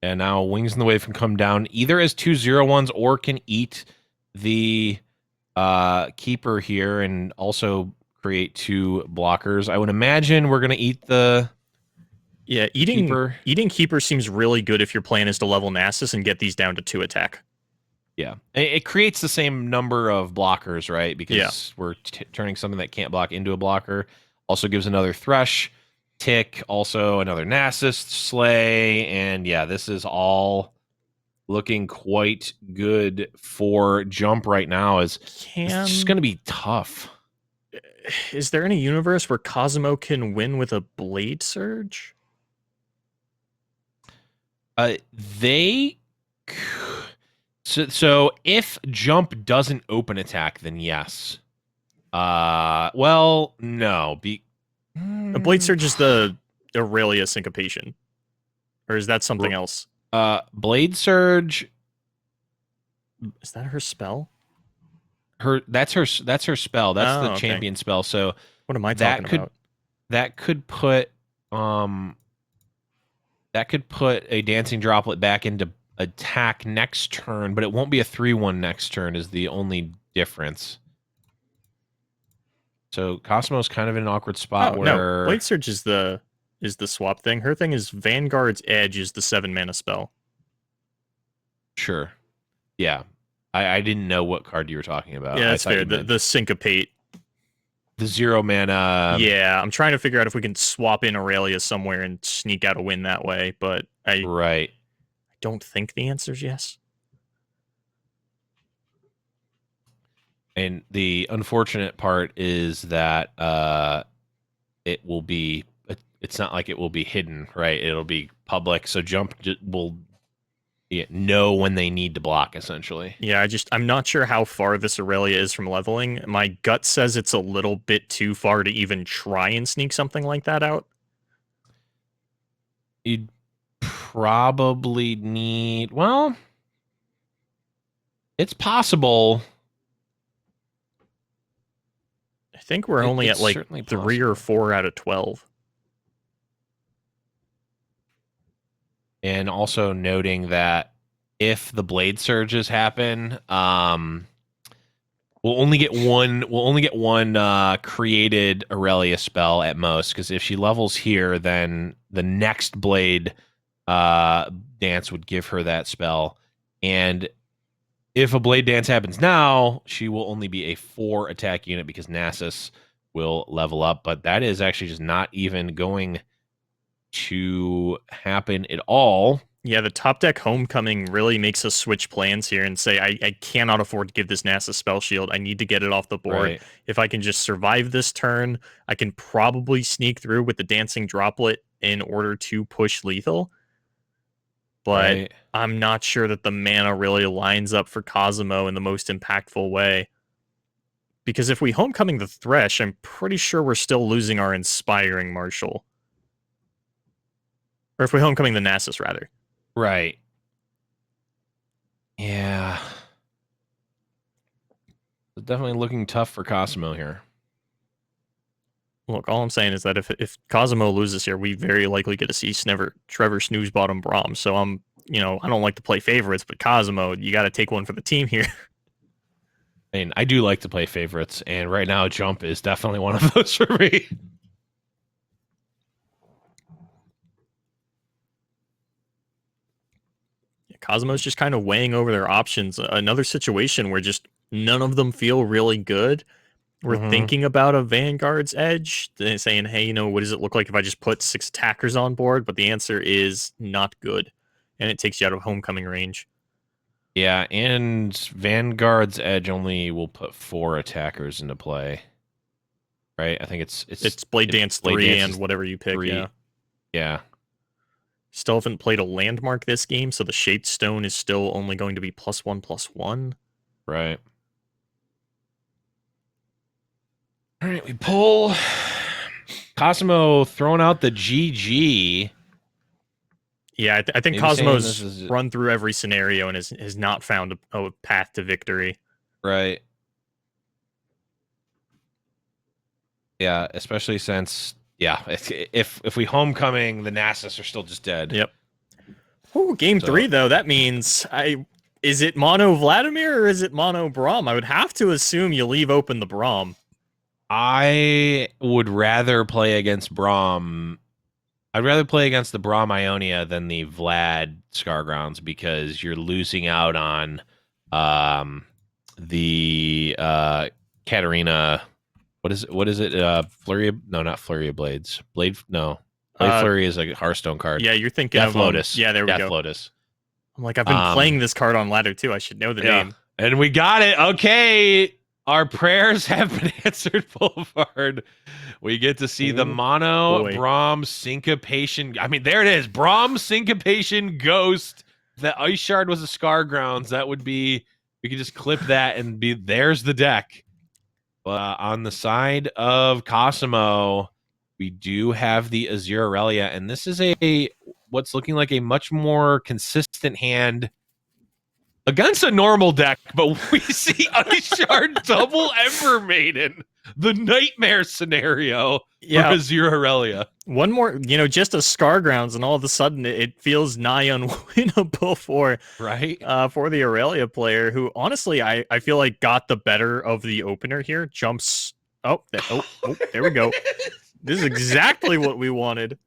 And now Wings in the Wave can come down either as 2/0/1s or can eat the keeper here and also create 2 blockers. I would imagine we're going to eat the keeper. Eating keeper seems really good if your plan is to level Nasus and get these down to 2 attack. Yeah. It creates the same number of blockers, right? Because we're turning something that can't block into a blocker. Also gives another Thresh, Tick, also another Nasus, Slay, and yeah, this is all looking quite good for Jump right now. It's just going to be tough. Is there any universe where Cosimo can win with a Blade Surge? So if Jump doesn't open attack, then yes. Well, no. A Blade Surge is the Aurelia Syncopation. Or is that something else? Blade Surge. Is that her spell? That's her spell. That's the okay. champion spell. So what am I talking about? That could put a dancing droplet back into attack next turn, but it won't be a 3/1 next turn is the only difference. So Cosmo's kind of in an awkward spot where Blade Surge is the swap thing. Her thing is Vanguard's Edge is the 7-mana spell. Sure. Yeah. I didn't know what card you were talking about. Yeah, that's fair. The Syncopate. The 0-mana. Yeah, I'm trying to figure out if we can swap in Aurelia somewhere and sneak out a win that way, but I don't think the answer is yes. And the unfortunate part is that it will be. It's not like it will be hidden, right? It'll be public, so Jump will know when they need to block, essentially. Yeah, I'm not sure how far this Aurelia is from leveling. My gut says it's a little bit too far to even try and sneak something like that out. You'd probably need... Well, it's possible. I think we're only at like 3 or 4 out of 12. And also noting that if the blade surges happen, we'll only get one. We'll only get one created Aurelia spell at most. Because if she levels here, then the next blade dance would give her that spell. And if a blade dance happens now, she will only be a 4 attack unit because Nasus will level up. But that is actually just not even going to happen at all. Yeah, the top deck Homecoming really makes us switch plans here and say, I cannot afford to give this Nasus spell shield. I need to get it off the board. Right. If I can just survive this turn, I can probably sneak through with the Dancing Droplet in order to push lethal. But I'm not sure that the mana really lines up for Cosimo in the most impactful way. Because if we Homecoming the Thresh, I'm pretty sure we're still losing our Inspiring Marshal. Or if we Homecoming the Nasus, rather. Right. Yeah. It's definitely looking tough for Cosimo here. Look, all I'm saying is that if Cosimo loses here, we very likely get to see Trevor Snoozebottom Braum. So I don't like to play favorites, but Cosimo, you got to take one for the team here. I mean, I do like to play favorites, and right now Jump is definitely one of those for me. Cosmo's just kind of weighing over their options. Another situation where just none of them feel really good. We're thinking about a Vanguard's Edge, saying, hey, what does it look like if I just put 6 attackers on board? But the answer is not good, and it takes you out of Homecoming range. Yeah, and Vanguard's Edge only will put 4 attackers into play. Right? I think it's Blade Dance 3 and whatever you pick, 3. yeah. Yeah. Still haven't played a landmark this game, so the shaped stone is still only going to be +1/+1. Right. All right, we pull. Cosmo throwing out the GG. Yeah, I think Maybe Cosmo's saying this is- run through every scenario and has not found a path to victory. Right. Yeah, especially since if we homecoming, the Nasus are still just dead. Yep. Ooh, game So- 3 though, that means is it mono Vladimir or is it mono Braum? I would have to assume you leave open the Braum. I would rather play against Braum. I'd rather play against the Braum Ionia than the Vlad Scargrounds because you're losing out on the Katarina. What is it? Flurry? No, not Flurry of Blades. Blade Flurry is a Hearthstone card. Yeah, you're thinking Death of Lotus. Yeah, there we Death go. Lotus. I'm like, I've been playing this card on ladder too. I should know the name. And we got it. Okay. Our prayers have been answered, Boulevard. We get to see the mono boy. Braum syncopation. I mean, there it is. Braum syncopation ghost. The ice shard was a Scar Grounds. That would be, we could just clip that and be, there's the deck. On the side of Cosimo, we do have the Azure Aurelia, and this is what's looking like a much more consistent hand against a normal deck, but we see Ice Shard double Ember Maiden, the nightmare scenario for Azure Aurelia. One more, just a Scar Grounds, and all of a sudden it feels nigh unwinnable for the Aurelia player, who honestly I feel like got the better of the opener here. Jumps. There we go. This is exactly what we wanted.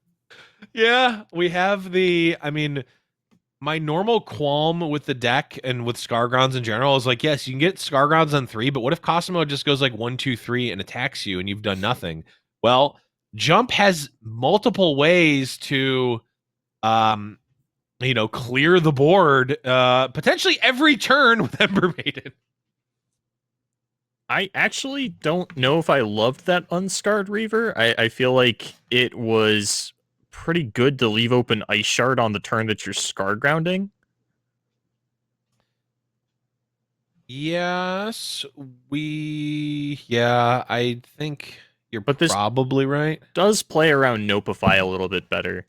Yeah, we have my normal qualm with the deck and with Scargrounds in general is like, yes, you can get Scargrounds on 3, but what if Cosimo just goes like 1, 2, 3 and attacks you and you've done nothing? Well, Jump has multiple ways to, clear the board, potentially every turn with Ember Maiden. I actually don't know if I loved that Unscarred Reaver. I feel like it was pretty good to leave open Ice Shard on the turn that you're Scar Grounding. Yes, I think you're probably right. Does play around Nopify a little bit better.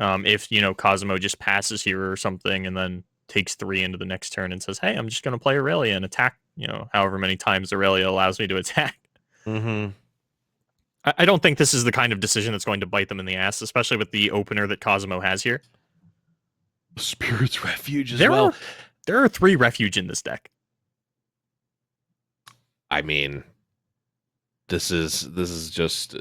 If, Cosmo just passes here or something and then takes 3 into the next turn and says, hey, I'm just going to play Aurelia and attack, however many times Aurelia allows me to attack. Mm-hmm. I don't think this is the kind of decision that's going to bite them in the ass, especially with the opener that Cosmo has here. Spirit's Refuge as well. There are 3 Refuge in this deck. I mean, this is just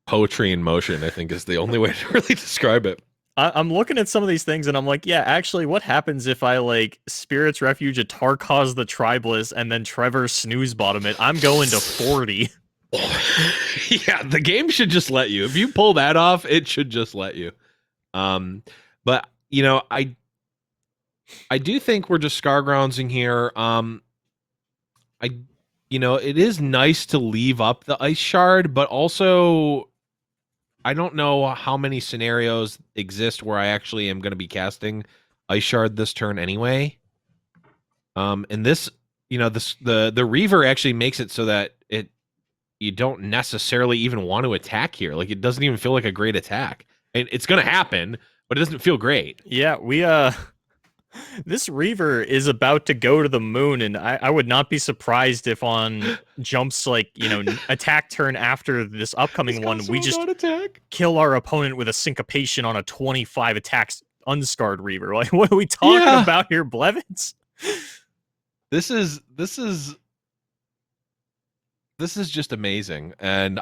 poetry in motion, I think is the only way to really describe it. I'm looking at some of these things and I'm like, yeah, actually, what happens if I Spirit's Refuge a Tarkaz the Tribeless and then Trevor snooze bottom it? I'm going to 40. Yeah, the game should just let you. If you pull that off, it should just let you. But I do think we're just Scargroundsing here. It is nice to leave up the Ice Shard, but also I don't know how many scenarios exist where I actually am going to be casting Ice Shard this turn anyway. And this, the Reaver actually makes it so that you don't necessarily even want to attack here. Like, it doesn't even feel like a great attack. And it's going to happen, but it doesn't feel great. Yeah, this Reaver is about to go to the moon, and I would not be surprised if on Jump's attack turn after this upcoming one, we just kill our opponent with a syncopation on a 25 attacks Unscarred Reaver. Like, what are we talking about here, Blevins? This is just amazing, and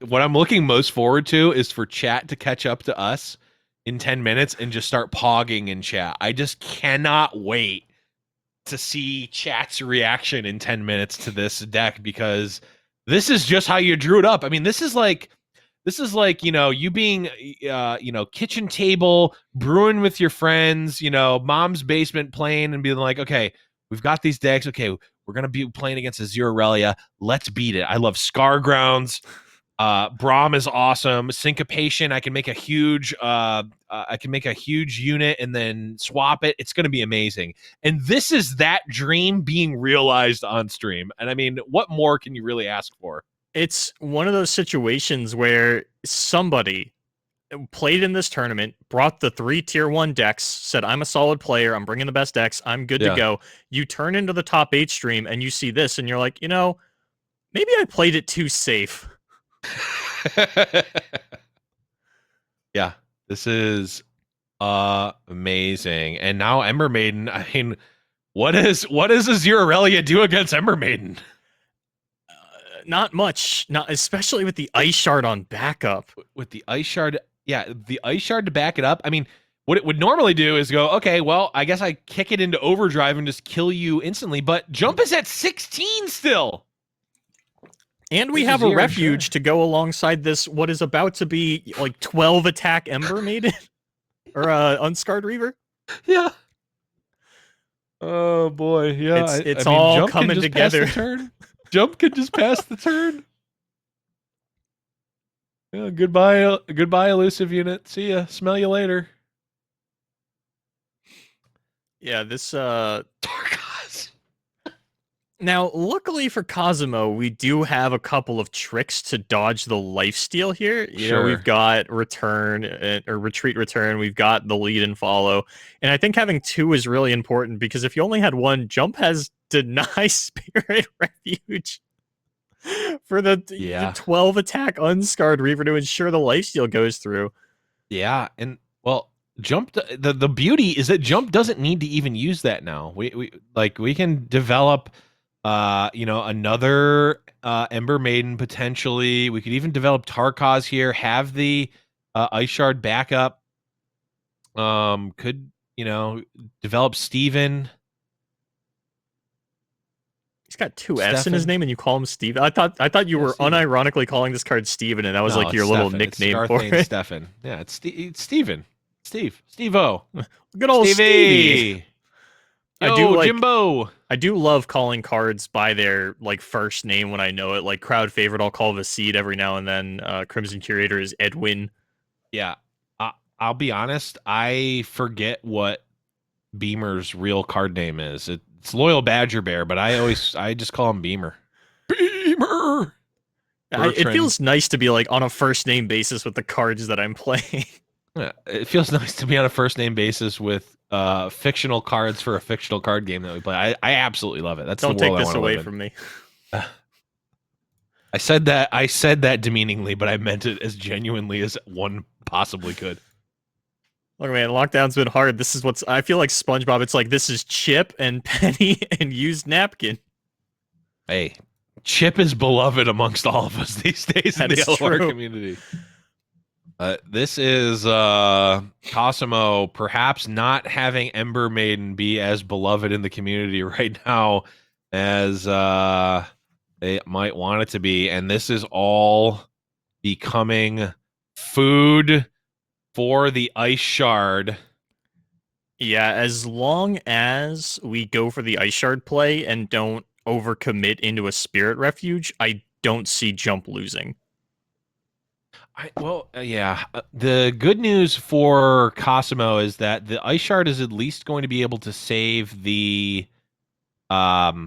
what I'm looking most forward to is for chat to catch up to us in 10 minutes and just start pogging in chat. I just cannot wait to see chat's reaction in 10 minutes to this deck, because this is just how you drew it up. I mean, this is like you being kitchen table brewing with your friends, mom's basement playing and being like, okay, we've got these decks. Okay, we're going to be playing against Azure Aurelia. Let's beat it. I love Scar Grounds. Braum is awesome. Syncopation, I can make a huge unit and then swap it. It's going to be amazing. And this is that dream being realized on stream. And I mean, what more can you really ask for? It's one of those situations where somebody played in this tournament, brought the 3 tier 1 decks, said, I'm a solid player, I'm bringing the best decks, I'm good to go. You turn into the top 8 stream and you see this and you're like, you know, maybe I played it too safe. Yeah, this is amazing. And now Ember Maiden, I mean, what does Azir Aurelia do against Ember Maiden? Not much, not especially with the Ice Shard on backup. With the Ice Shard, yeah, the Ice Shard to back it up. I mean, what it would normally do is go, okay, well, I guess I kick it into overdrive and just kill you instantly, but Jump is at 16 still. And we have a refuge to go alongside this, what is about to be like 12 attack Ember Maiden or Unscarred Reaver. Yeah. Oh boy, yeah. It's all Jump coming together. Jump can just pass the turn. Yeah, goodbye, elusive unit. See ya. Smell you later. Yeah, this Tarkaz. Now, luckily for Cosimo, we do have a couple of tricks to dodge the lifesteal here. You know, we've got return or retreat return. We've got the lead and follow. And I think having 2 is really important because if you only had 1, Jump has deny spirit refuge for the 12 attack Unscarred Reaver to ensure the lifesteal goes through. Yeah, and well, Jump the beauty is that Jump doesn't need to even use that now. We can develop another Ember Maiden potentially. We could even develop Tarkaz here, have the Ice Shard backup. Could, develop Steven. He's got 2 F's in his name and you call him Steven. I thought you were Steven. Unironically calling this card Steven and that was like your little nickname for it. Stefan. Yeah, it's Steven. Steve-O. Good old Stevie. Yo, Jimbo. I do love calling cards by their like first name when I know it. Like crowd favorite, I'll call Vaseed every now and then. Crimson Curator is Edwin. Yeah, I'll be honest. I forget what Beamer's real card name is. It's Loyal Badger Bear, but I just call him Beamer. Beamer. It feels nice to be like on a first name basis with the cards that I'm playing. Yeah, it feels nice to be on a first name basis with fictional cards for a fictional card game that we play. I absolutely love it. That's Don't the world take this I away from me. I said that demeaningly, but I meant it as genuinely as one possibly could. Look, man, lockdown's been hard. This is I feel like SpongeBob. It's like this is Chip and Penny and used napkin. Hey, Chip is beloved amongst all of us these days in the LR community. This is Cosimo perhaps not having Ember Maiden be as beloved in the community right now as they might want it to be, and this is all becoming food for the Ice Shard. Yeah, as long as we go for the Ice Shard play and don't overcommit into a Spirit Refuge, I don't see Jump losing. The good news for Cosimo is that the Ice Shard is at least going to be able to save the Ice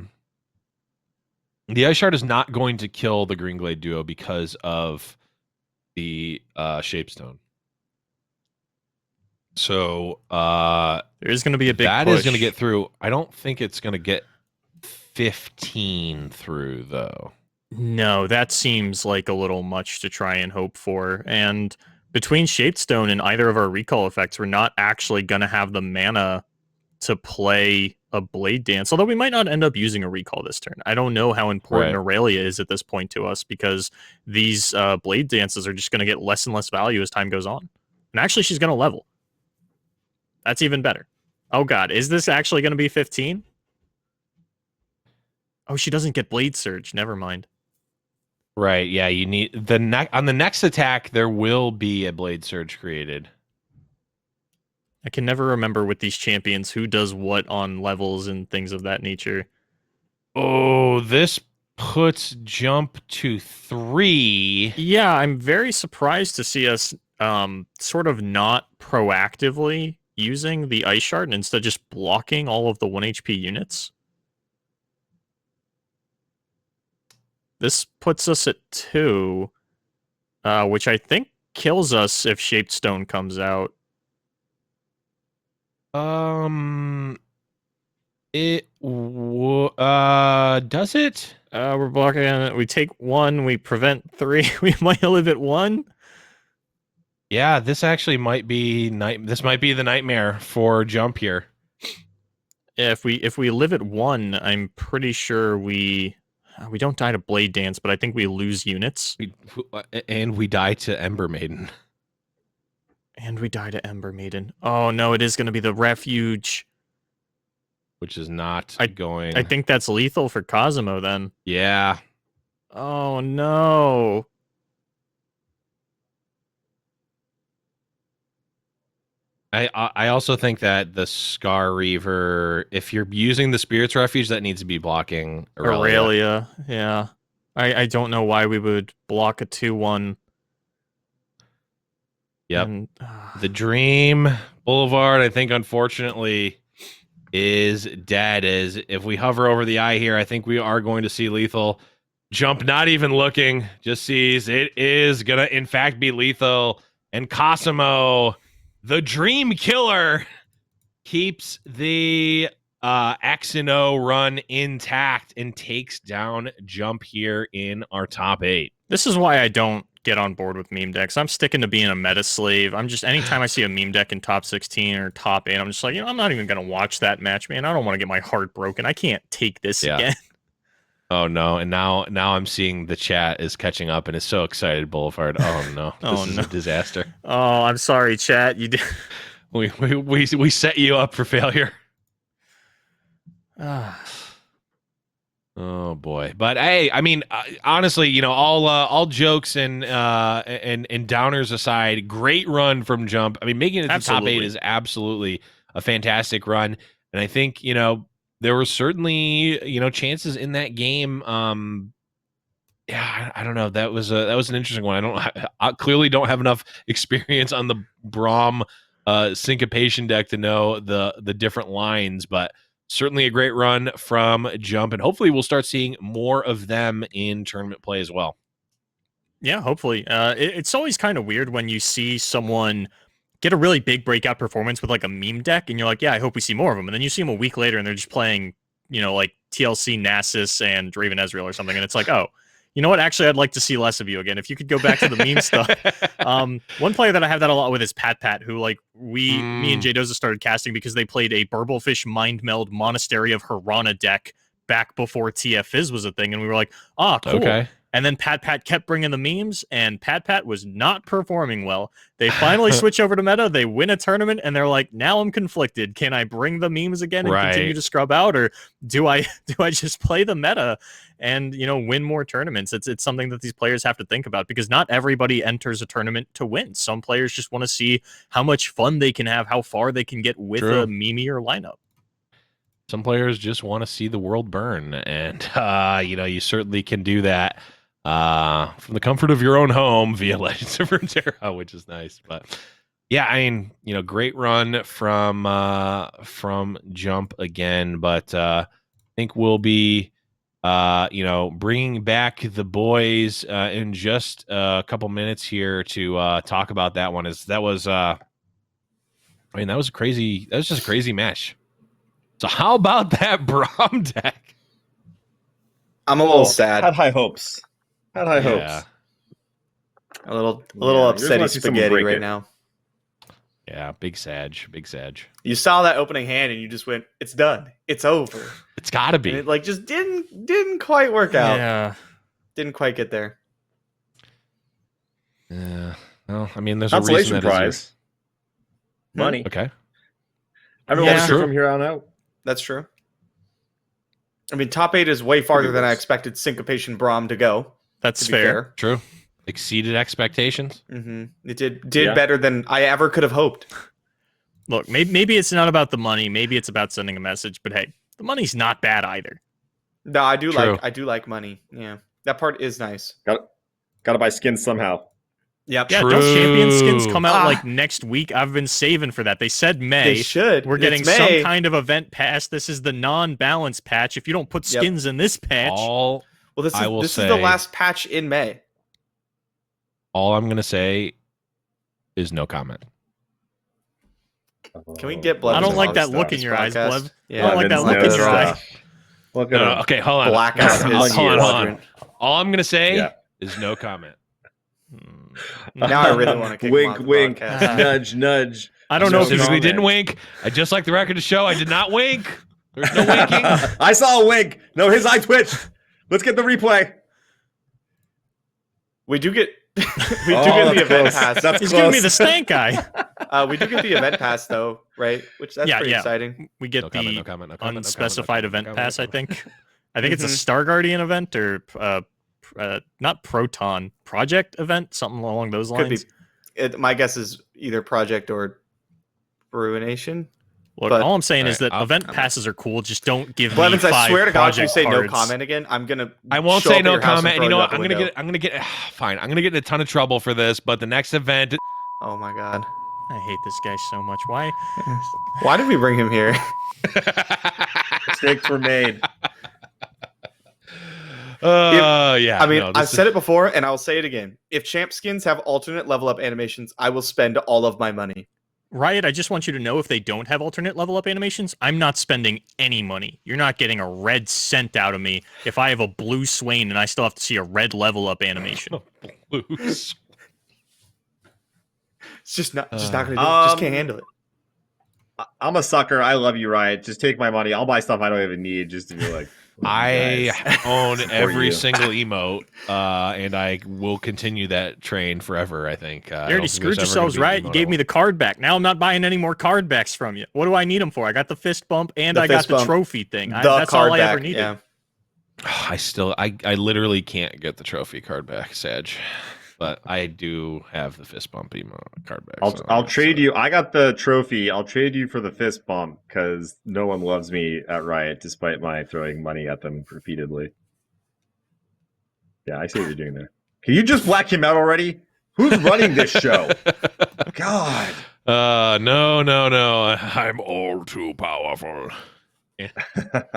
Shard is not going to kill the Green Glade duo because of the Shapestone. So there is going to be a big that push. Is going to get through. I don't think it's going to get 15 through though. No, that seems like a little much to try and hope for. And between Shapestone and either of our recall effects, we're not actually going to have the mana to play a Blade Dance. Although we might not end up using a recall this turn. I don't know how important Aurelia is at this point to us because these Blade Dances are just going to get less and less value as time goes on. And actually, she's going to level. That's even better. Oh god, is this actually going to be 15? Oh, she doesn't get Blade Surge. Never mind. Right, yeah, you need on the next attack there will be a Blade Surge created. I can never remember with these champions who does what on levels and things of that nature. Oh, this puts Jump to 3. Yeah, I'm very surprised to see us sort of not proactively using the Ice Shard and instead just blocking all of the 1 HP units. This puts us at 2, which I think kills us if Shaped Stone comes out. Does it? We're blocking it. We take 1, we prevent 3. We might live at 1. Yeah, this actually might be this might be the nightmare for Jump here. Yeah, if we live at 1, I'm pretty sure we don't die to Blade Dance, but I think we lose units. And we die to Ember Maiden. And we die to Ember Maiden. Oh no, it is going to be the Refuge. Which is not going. I think that's lethal for Cosimo then. Yeah. Oh no. I also think that the Scar Reaver, if you're using the Spirit's Refuge, that needs to be blocking Aurelia. Yeah. I don't know why we would block a 2-1. Yep. And, the Dream Boulevard, I think, unfortunately, is dead. As if we hover over the eye here, I think we are going to see lethal. Jump, not even looking, just sees it is gonna in fact be lethal, and Cosimo, the Dream Killer, keeps the X and O run intact and takes down Jump here in our top 8. This is why I don't get on board with meme decks. I'm sticking to being a meta slave. I'm just, anytime I see a meme deck in top 16 or top 8, I'm just like, I'm not even going to watch that match, man. I don't want to get my heart broken. I can't take this again. Oh no, and now I'm seeing the chat is catching up and is so excited, Boulevard. Oh no. This is a disaster. Oh, I'm sorry, chat. You did. We set you up for failure. Oh boy, but hey, I mean, honestly, all jokes and downers aside, great run from Jump. I mean, making it to the top 8 is absolutely a fantastic run, and I think there were certainly chances in that game. Yeah, I don't know. That was an interesting one. I clearly don't have enough experience on the Braum syncopation deck to know the different lines, but certainly a great run from Jump, and hopefully we'll start seeing more of them in tournament play as well. Yeah, hopefully. It's always kind of weird when you see someone get a really big breakout performance with like a meme deck, and you're like, yeah, I hope we see more of them. And then you see them a week later, and they're just playing, like TLC Nasus and Draven Ezreal or something, and it's like, oh, you know what? Actually, I'd like to see less of you again. If you could go back to the meme stuff. One player that I have that a lot with is Pat, who me and J-Doza started casting because they played a Burblefish Mind Meld Monastery of Hirana deck back before TF Fizz was a thing, and we were like, cool. Okay. And then Pat kept bringing the memes, and Pat was not performing well. They finally switch over to meta, they win a tournament, and they're like, now I'm conflicted. Can I bring the memes again and continue to scrub out, or do I just play the meta and win more tournaments? It's something that these players have to think about, because not everybody enters a tournament to win. Some players just want to see how much fun they can have, how far they can get with a memeier lineup. Some players just want to see the world burn, and you certainly can do that from the comfort of your own home via Legends of Runeterra, which is nice. But yeah, I mean, great run from Jump again. But I think we'll be bringing back the boys in just a couple minutes here to talk about that one. That was just a crazy match. So how about that Braum deck? I'm a little sad. Had high hopes. A little upsetty spaghetti right now. Yeah, big Sag. You saw that opening hand and you just went, "It's done. It's over. It's got to be." And it just didn't quite work out. Yeah, didn't quite get there. Yeah. Well, I mean, there's consolation a reason that prize. Money. Okay. Everyone's from here on out. That's true. I mean, top 8 is way farther than I expected Syncopation Braum to go. That's fair. True. Exceeded expectations. Mm-hmm. It did better than I ever could have hoped. Look, maybe it's not about the money. Maybe it's about sending a message. But hey, the money's not bad either. No, I do True. like money. Yeah, that part is nice. Gotta buy skins somehow. Yep. Yeah, don't champion skins True. come out Ah. like next week? I've been saving for that. They said May. They should. We're getting It's some May. kind of event pass. This is the non-balance patch. If you don't put Yep. skins in this patch, Well, this I will is the say- last patch in May. All I'm gonna say is no comment. Can we get Blevins I don't like off that look this in your eyes, podcast? Blev. Yeah, I don't like that Blevins look in knows your eye. stuff. Look at No, him. okay, hold on. Blackout No, is hold on. All I'm gonna say Yeah. is no comment. Now I really want to kick him Wink, off the wink. podcast. Nudge, nudge. I don't know if Specifically comment. didn't wink. I just like the record to show I did not wink. There's no winking. I saw a wink. No, his eye twitched. Let's get the replay. We do get we do Oh, get the that's event close. pass. That's he's close. giving me the stank eye. We do get the event pass though, right? Which that's Yeah, pretty yeah. exciting. We get No comment, the no comment, no comment, no unspecified comment, no event comment, pass. no I comment. think. I think it's a Mhm. Star Guardian event or not Proton Project event, something along those Could lines. be. My guess is either project or ruination. Look, but- all I'm saying is Alright, that I'll- event passes are cool. Just don't give me Blevins, I 5 swear to God, if you project say no cards. comment again, I'm gonna. I won't show say up at no your house comment. And you throw know out what? the I'm window. gonna get fine. I'm gonna get in a ton of trouble for this. But the next event, Oh my God! I hate this guy so much. Why? Why did we bring him here? Mistakes were made. yeah. I mean, no, I've this said it before, and I'll say it again. If champ skins have alternate level up animations, I will spend all of my money. Riot, I just want you to know if they don't have alternate level up animations, I'm not spending any money. You're not getting a red cent out of me if I have a blue Swain and I still have to see a red level up animation. Blues. It's just not gonna do it. Just can't handle it. I'm a sucker. I love you, Riot. Just take my money. I'll buy stuff I don't even need just to be like. I guys. own Support every you. single emote, and I will continue that train forever. I think. You already screwed yourselves, right? right? You gave me the card back. Now I'm not buying any more card backs from you. What do I need them for? I got the fist bump and The I got fist the bump. trophy thing. The That's card all I back, ever needed. yeah. I literally can't get the trophy card back, Sag, but I do have the fist bump emo card back. I'll trade you. I got the trophy. I'll trade you for the fist bump because no one loves me at Riot, despite my throwing money at them repeatedly. Yeah, I see what you're doing there. Can you just black him out already? Who's running this show? God. No. I'm all too powerful. Yeah.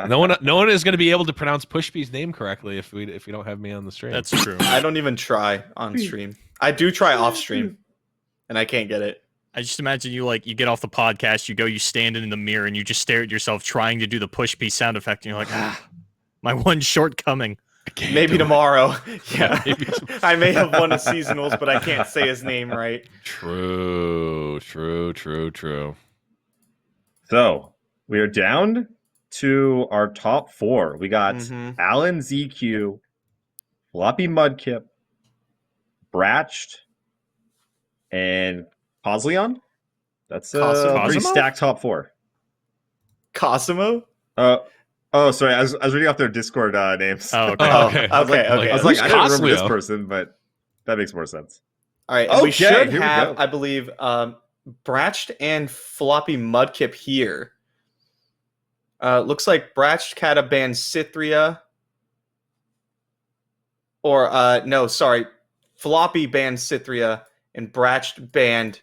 No one is going to be able to pronounce Pushby's name correctly if we don't have me on the stream. That's true. I don't even try on stream. I do try off stream, and I can't get it. I just imagine you get off the podcast, you stand in the mirror and you just stare at yourself trying to do the push piece sound effect and you're like, my one shortcoming. Maybe tomorrow. Yeah, Maybe I may have won a seasonals, but I can't say his name right. True. So we are down to our top 4. We got Mhm. Alan ZQ, Floppy Mudkip, Bratched, and Cosleon. That's a Cosimo? pretty stacked top 4. Cosimo? Oh, sorry. I was reading off their Discord names. Oh, okay. Oh, okay. I was like, Okay. I was like, Who's I don't remember this Cosleo? person, but that makes more sense. All right, and we Okay, should here we have, go. I believe, Bratched and Floppy Mudkip here. Looks like Bratched Kata banned Cythria. Or, no, sorry. Floppy banned Cythria and Bratched banned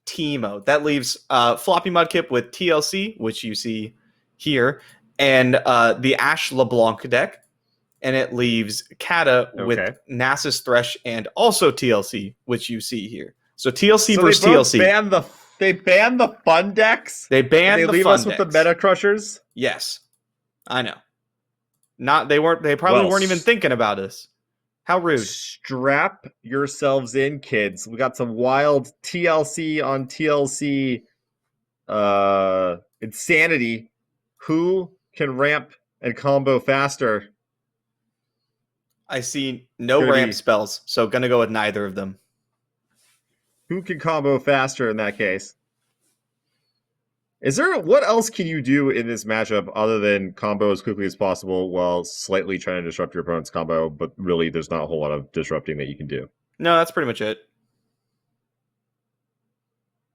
Teemo. That leaves Floppy Mudkip with TLC, which you see here, and the Ash LeBlanc deck. And it leaves Kata with Okay. Nasus Thresh and also TLC, which you see here. So TLC So versus they both TLC. They banned the fun decks. They And banned they the leave fun us with the decks. meta crushers. Yes, I know. They probably Well, weren't even thinking about us. How rude. Strap yourselves in, kids. We got some wild TLC on TLC insanity. Who can ramp and combo faster? I see no Gonna ramp be- spells, so gonna go with neither of them. Who can combo faster in that case? What else can you do in this matchup other than combo as quickly as possible while slightly trying to disrupt your opponent's combo, but really there's not a whole lot of disrupting that you can do? No, that's pretty much it.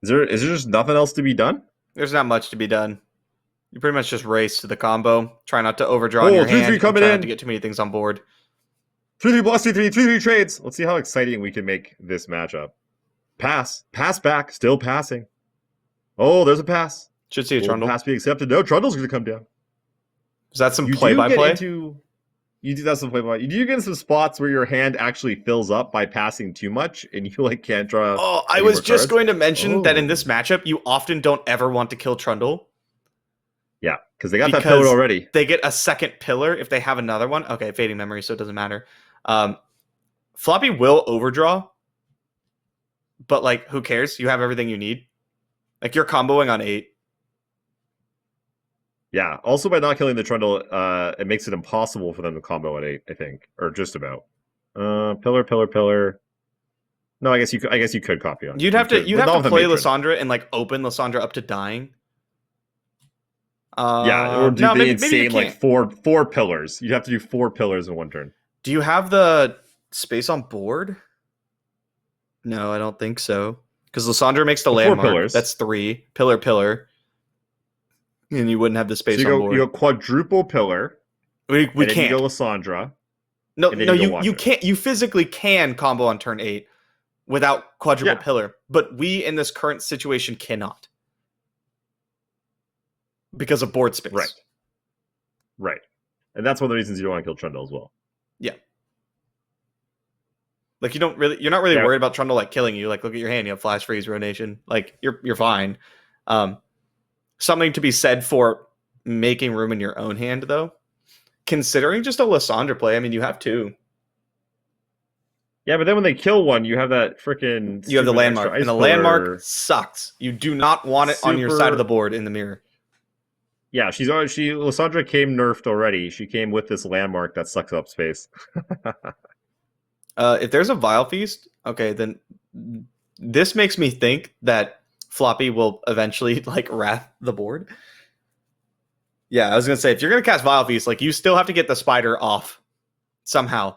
Is there just nothing else to be done? There's not much to be done. You pretty much just race to the combo. Try not to overdraw Oh, in your 3-3 hand. And coming try not in. to get too many things on board. 3-3 blast 3-3, 3-3 trades. Let's see how exciting we can make this matchup. Pass. Pass back. Still passing. Oh, there's a pass. Should see a Will Trundle. pass be accepted? No, Trundle's going to come down. Is that some You play do by get play? into... You do that some play by. You do get in some spots where your hand actually fills up by passing too much, and you like can't draw. Oh, I any was more just cards. going to mention that in Oh. this matchup, you often don't ever want to kill Trundle. Yeah, because they got that Because pillar already. They get a second pillar if they have another one. Okay, fading memory, so it doesn't matter. Floppy will overdraw, but like, who cares? You have everything you need. Like, you're comboing on 8. Yeah. Also, by not killing the Trundle, it makes it impossible for them to combo at 8. I think, or just about. Pillar, pillar, pillar. No, I guess you could. I guess you could copy on. You'd have could, to but not play with a matron. Lysandra and like open Lysandra up to dying. Yeah, or do no, the maybe insane you like can't. four pillars. You'd have to do 4 pillars in one turn. Do you have the space on board? No, I don't think so. Because Lysandra makes the Well, 4 landmark. pillars. That's 3. Pillar, pillar. And you wouldn't have the space So on board. you go quadruple pillar. We and then can't. you go Lysandra. No, and then no, you go you Watcher. can't. You physically can combo on turn 8 without quadruple Yeah. pillar, but we in this current situation cannot because of board space. Right. Right. And that's one of the reasons you don't want to kill Trundle as well. Like you're not really Yeah. worried about Trundle like killing you. Like look at your hand, you have flash freeze, Ronation. Like you're fine. Something to be said for making room in your own hand though. Considering just a Lysandra play, I mean you have 2. Yeah, but then when they kill one, you have that freaking. You have the landmark, and the landmark sucks. You do not want it on your side of the board in the mirror. Yeah, Lysandra came nerfed already. She came with this landmark that sucks up space. If there's a Vile Feast, okay, then this makes me think that Floppy will eventually like wrath the board. Yeah, I was gonna say if you're gonna cast Vile Feast, like you still have to get the spider off somehow.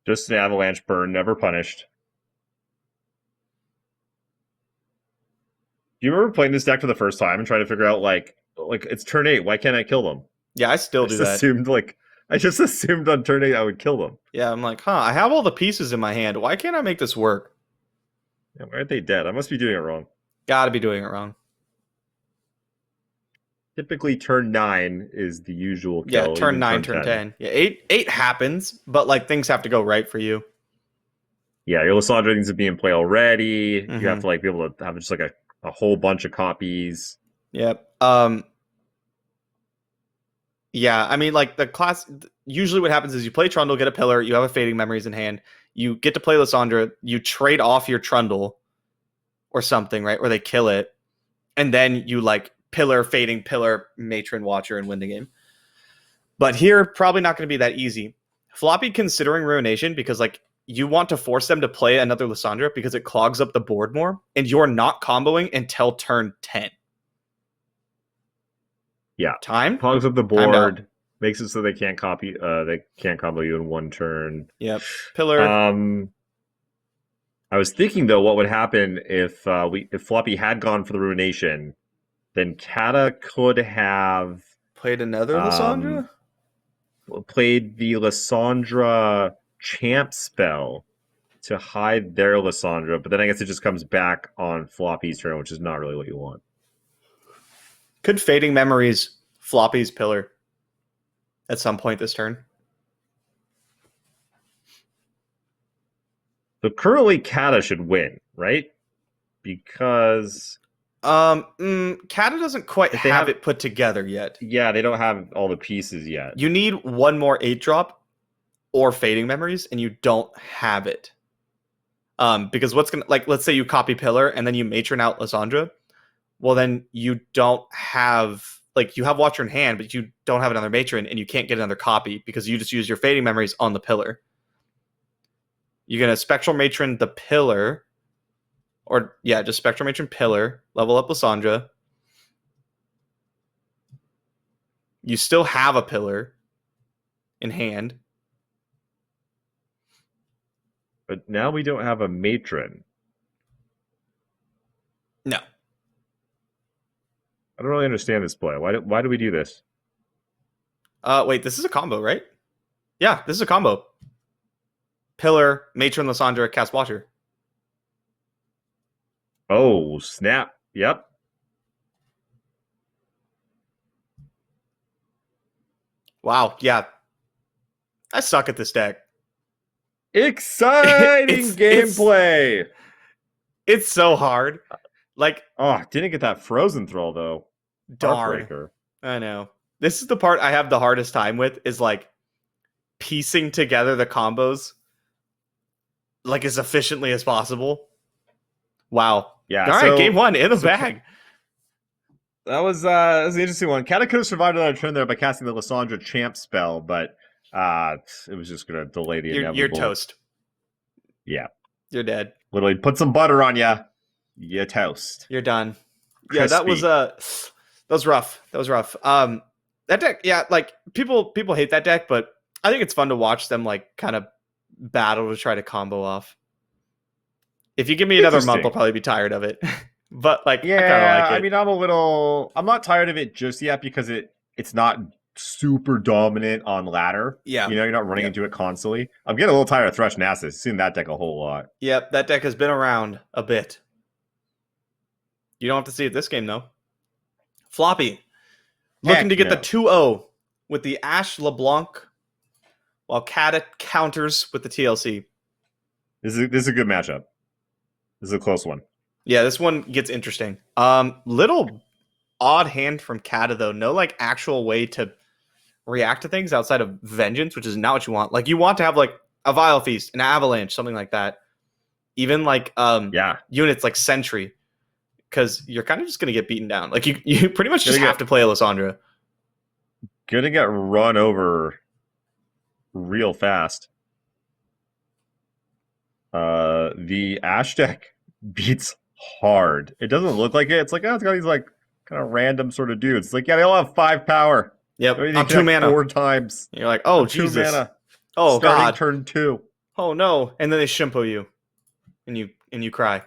Just an avalanche burn, never punished. Do you remember playing this deck for the first time and trying to figure out like it's turn 8, why can't I kill them? Yeah, I still do that. I just assumed on turn 8 I would kill them. Yeah, I'm like, I have all the pieces in my hand. Why can't I make this work? Yeah, why aren't they dead? I must be doing it wrong. Gotta be doing it wrong. Typically, turn 9 is the usual kill. Yeah, turn even 9, turn 10. Yeah, 8 happens, but like things have to go right for you. Yeah, your Lysandra needs to be in play already. Mhm. You have to like be able to have just like a whole bunch of copies. Yep. Yeah, I mean, like the class. Usually, what happens is you play Trundle, get a pillar, you have a Fading Memories in hand. You get to play Lysandra, you trade off your Trundle or something, right? Or they kill it, and then you like pillar, Fading, pillar, Matron, Watcher, and win the game. But here, probably not going to be that easy. Floppy considering Ruination because like you want to force them to play another Lysandra because it clogs up the board more, and you're not comboing until turn 10. Yeah. Time? Clogs up the Timed out. board, makes it so they can't combo you in one turn. Yep. Pillar. I was thinking though, what would happen if Floppy had gone for the Ruination, then Kata could have Played another Lysandra? played the Lysandra champ spell to hide their Lysandra, but then I guess it just comes back on Floppy's turn, which is not really what you want. Could Fading Memories Floppy's pillar at some point this turn? So currently Kata should win, right? Because Kata doesn't quite If they have have- it put together yet. yeah, they don't have all the pieces yet. You need one more 8-drop or Fading Memories, and you don't have it. Because what's gonna like let's say you copy pillar and then you matron out Lysandra, well then you don't have like you have Watcher in hand, but you don't have another matron and you can't get another copy because you just use your Fading Memories on the pillar. You're gonna Spectral Matron the pillar, or yeah, just Spectral Matron pillar, level up Lysandra. You still have a pillar in hand. But now we don't have a matron. No. I don't really understand this play. Why do we do this? Wait, this is a combo, right? Yeah, this is a combo. Pillar, Matron, Lysandra, cast Watcher. Oh, snap. Yep. Wow, yeah. I suck at this deck. Exciting gameplay. It's so hard. Like, Oh, didn't get that frozen throw though. darn. Heartbreaker. I know. This is the part I have the hardest time with, is like piecing together the combos like as efficiently as possible. Wow. Yeah. All right, so game one in the bag. that was an interesting one. Kata could have survived another turn there by casting the Lysandra Champ spell, but it was just gonna delay the inevitable. You're toast. Yeah. You're dead. Literally put some butter on ya. You toast. You're done. Yeah, that was rough. That was rough. That deck, yeah, like people hate that deck, but I think it's fun to watch them like kind of battle to try to combo off. If you give me another month, Interesting. I'll probably be tired of it. But like, I kind of Yeah, like it. I mean, I'm not tired of it just yet because it's not super dominant on ladder. Yeah. You know, you're not running Yeah. into it constantly. I'm getting a little tired of Thresh Nasus. Seen that deck a whole lot. Yep, that deck has been around a bit. You don't have to see it this game though. Floppy looking to get the 2-0 with the Ash LeBlanc, while Kata counters with the TLC. This is a good matchup. This is a close one. Yeah, this one gets interesting. Little odd hand from Kata though. No like actual way to react to things outside of Vengeance, which is not what you want. Like you want to have like a Vile Feast, an Avalanche, something like that. Even like Yeah. units like Sentry, because you're kind of just gonna get beaten down. Like you pretty much just Gonna have to play Lysandra. Gonna get run over real fast. The Ash deck beats hard. It doesn't look like it. It's like, it's got these like kind of random sort of dudes. It's like, yeah, they all have 5 power. Yep, They on can 2 mana. 4 times. You're like, oh On 2 Jesus, mana. oh Starting God, turn 2. oh no, and then they shimpo you, and you cry,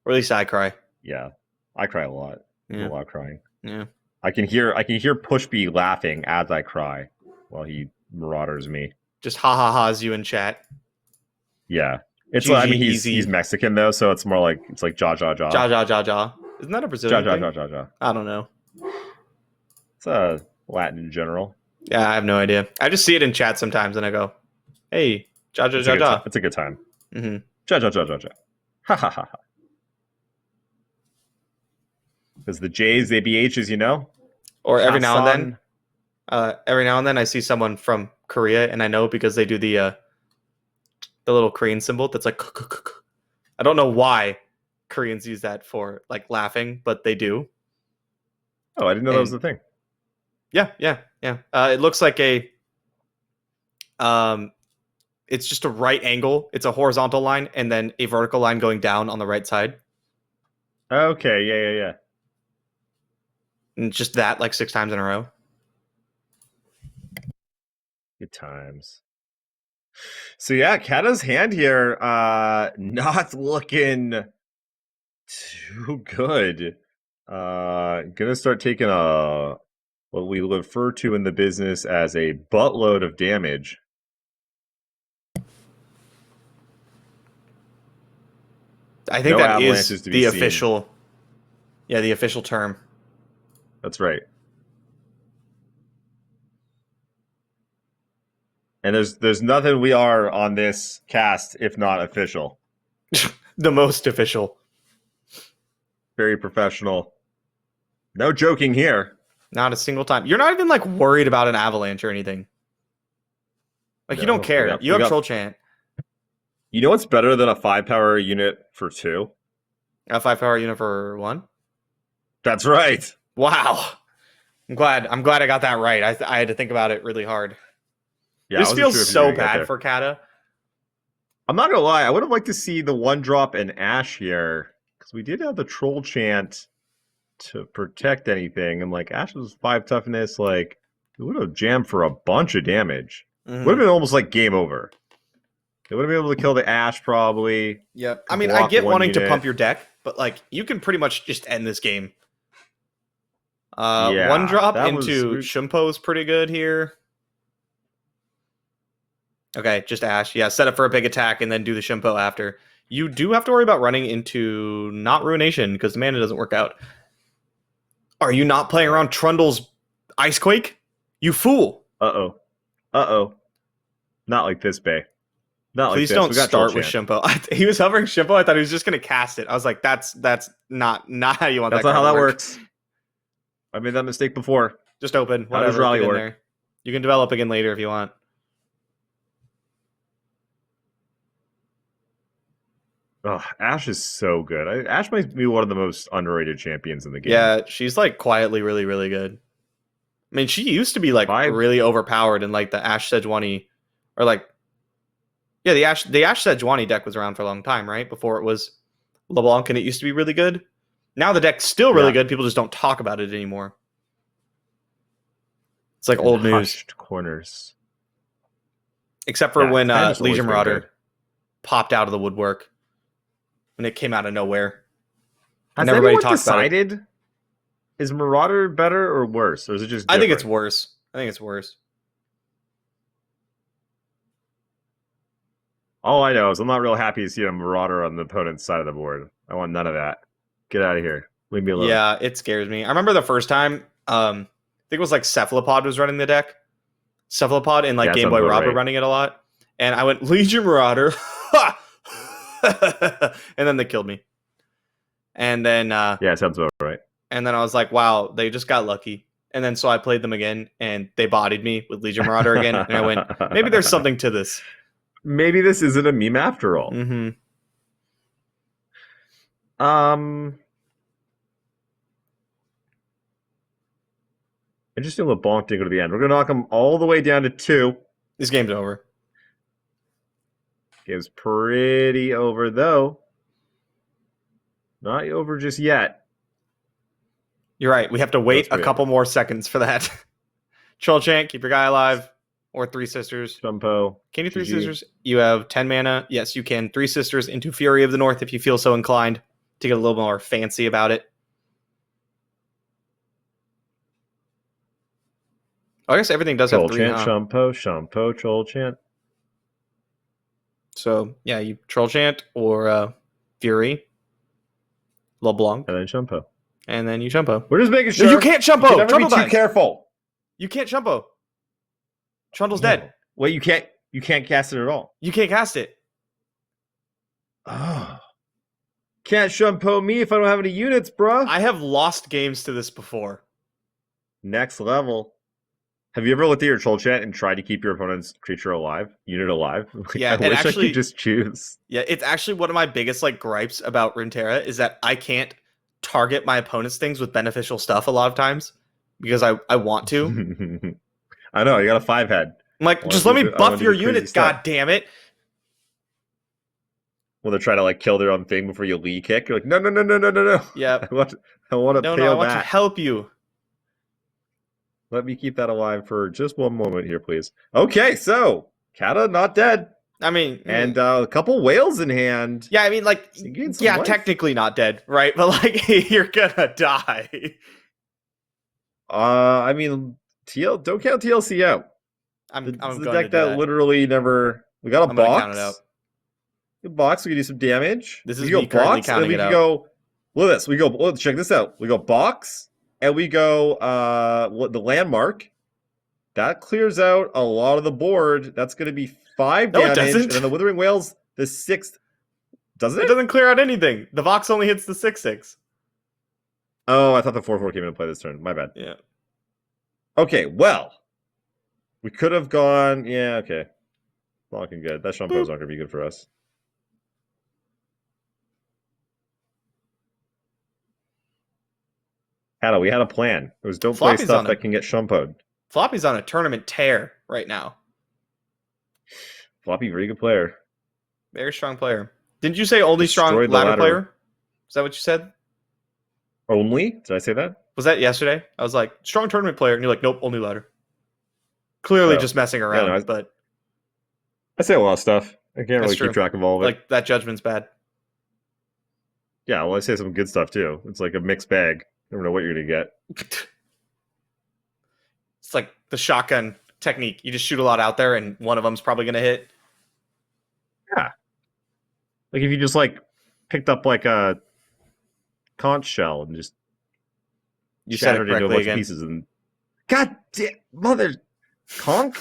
or at least I cry. Yeah, I cry a lot. There's Yeah. a lot of crying. Yeah, I can hear Pushby laughing as I cry while he marauders me. just ha ha ha's you in chat. Yeah, it's GG like, I mean easy. he's Mexican though, so it's more like it's like ja ja ja Ja ja ja ja. Isn't that a ja Brazilian ja thing? ja ja ja. I don't know. It's Latin in general. Yeah, I have no idea. I just see it in chat sometimes, and I go, "Hey, ja ja It's ja a good ja." time. It's a good time. Mm-hmm. Ja ja ja ja ja. Ha ha ha ha. Because the J's, they be H's, you know. Or every now and Hassan. then, I see someone from Korea, and I know because they do the little Korean symbol that's like. I don't know why Koreans use that for like laughing, but they do. Oh, I didn't know that was And- the thing. Yeah. It looks like a it's just a right angle. It's a horizontal line and then a vertical line going down on the right side. Okay, yeah. And just that like 6 times in a row. Good times. So yeah, Kata's hand here, not looking too good. Gonna start taking what we refer to in the business as a buttload of damage. I think No that avalanches is to be the seen. official. Yeah, the official term. That's right. And there's nothing we are on this cast if not official. The most official. Very professional. No joking here. Not a single time. You're not even like worried about an avalanche or anything. Like you No, don't care. we got- You we have got- troll chant. You know what's better than a 5-power unit for 2? A 5-power unit for 1. That's right. Wow. I'm glad I got that right. I had to think about it really hard. Yeah, I This wasn't feels sure if you were so gonna get bad there. for Kata. I'm not gonna lie, I would have liked to see the 1-drop in Ash here, because we did have the troll chant to protect anything, and like Ash was 5 toughness, like it would have jammed for a bunch of damage. Mhm. Would have been almost like game over. They would have been able to kill the Ash probably. Yep. I Could mean, I block get one wanting to unit. pump your deck, but like you can pretty much just end this game. Yeah, one drop that was- into Shimpo is pretty good here. Okay, just Ash. Yeah, set up for a big attack and then do the Shimpo after. You do have to worry about running into not Ruination because the mana doesn't work out. Are you not playing around Trundle's Icequake? You fool! Uh-oh. Not like this, Bay. Not Please like this. don't We got start Troll with Chant. Shimpo. He was hovering Shimpo. I thought he was just going to cast it. I was like, that's not how you want That's that not how card that to work. works. I made that mistake before. Just open. How does Whatever. Raleigh Get in work? there. You can develop again later if you want. Oh, Ash is so good. Ash might be one of the most underrated champions in the game. Yeah, she's like quietly really, really good. I mean, she used to be like really overpowered in like the Ash Sejuani, or like, yeah, the Ash Sejuani deck was around for a long time, right? Before it was LeBlanc, and it used to be really good. Now the deck's still really good. People just don't talk about it anymore. It's like old news, Hushed corners. except for when Time's always Legion been Marauder good. popped out of the woodwork when it came out of nowhere. Has And everybody anyone talks about it. decided? Is Marauder better or worse, or is it just? I think it's different? worse. I think it's worse. All I know is I'm not real happy to see a Marauder on the opponent's side of the board. I want none of that. Get out of here. Leave me alone. Yeah, it scares me. I remember the first time, I think it was like Cephalopod was running the deck. Cephalopod and like Yeah, Game Boy sounds about Rob were right. running it a lot. And I went, Legion Marauder. And then they killed me. And then Yeah, sounds about right. and then I was like, wow, they just got lucky. And then so I played them again and they bodied me with Legion Marauder again. And I went, maybe there's something to this. Maybe this isn't a meme after all. Mm-hmm. Interesting LeBlanc didn't go to the end. We're gonna knock him all the way down to 2. This game's over. Game's pretty over though. Not over just yet. You're right. We have to wait That's a pretty couple more seconds for that. Troll Chant, keep your guy alive. Or Three Sisters. Jumpo. Can you Three GG. Sisters? You have 10 mana. Yes, you can. Three Sisters into Fury of the North if you feel so inclined to get a little more fancy about it. Oh, I guess everything does Troll have 3, Chant, huh? Shumpo, Troll Chant. So, yeah, you Troll Chant or Fury, LeBlanc, And then Shumpo. and then you Chumpo. We're just making No, sure. you can't You Chumpo! can never Trundle be too dies! careful. You can't Chumpo! Trundle's No. dead. Wait, you can't cast it at all. You can't cast it. Oh. Can't Shumpo me if I don't have any units, bruh. I have lost games to this before. Next level. Have you ever looked at your Troll Chant and tried to keep your opponent's creature alive? Unit alive? Yeah, I and wish I actually- could just choose. Yeah, it's actually one of my biggest like gripes about Runeterra is that I can't target my opponent's things with beneficial stuff a lot of times because I want to. I know, you got a 5-head. I'm like, Well, just I let me wanna do buff the your crazy units, stuff. god damn it. Well, they're trying to like kill their own thing before you Lee kick. You're like, no. Yeah. I want to No, pale I want back. to help you. Let me keep that alive for just one moment here, please. Okay, so Kata not dead, I mean, and a couple whales in hand. yeah, I mean, like, You gain some yeah, life. technically not dead, right? But like, you're gonna die. I mean, don't count TLC out. I'm It's the going to deck do that that. literally never. We got a I'm gonna box. count it out. A box. We can do some damage. This we is go me currently box, and counting we it can out. go. Look at this. We go. Look, check this out. We go box, and we go. The landmark. That clears out a lot of the board. That's going to be 5 No, it damage. doesn't. And then the Withering Whales, the 6th. Doesn't It it? doesn't clear out anything. The Vox only hits the 6/6. Oh, I thought the 4/4 came into play this turn. My bad. Yeah. Okay, well. We could have gone. Yeah, okay. Not looking good. That Shampo's not going to be good for us. Hannah, we had a plan. It was don't play Floppy's stuff on that it. can get Shampoed. Floppy's on a tournament tear right now. Floppy, very good player. Very strong player. Didn't you say only strong Destroyed the ladder ladder. player? Is that what you said? Only? Did I say that? Was that yesterday? I was like, strong tournament player. And you're like, nope, only ladder. Clearly Oh. just messing around, no, but I say a lot of stuff. I can't That's really true. keep track of all of it. like that judgment's bad. Yeah, well, I say some good stuff too. It's like a mixed bag. Never know what you're gonna get. It's like the shotgun technique. You just shoot a lot out there, and one of them's probably gonna hit. Like if you just like picked up like a conch shell and just You said it shattered it into a correctly bunch again. of pieces and God damn mother conch?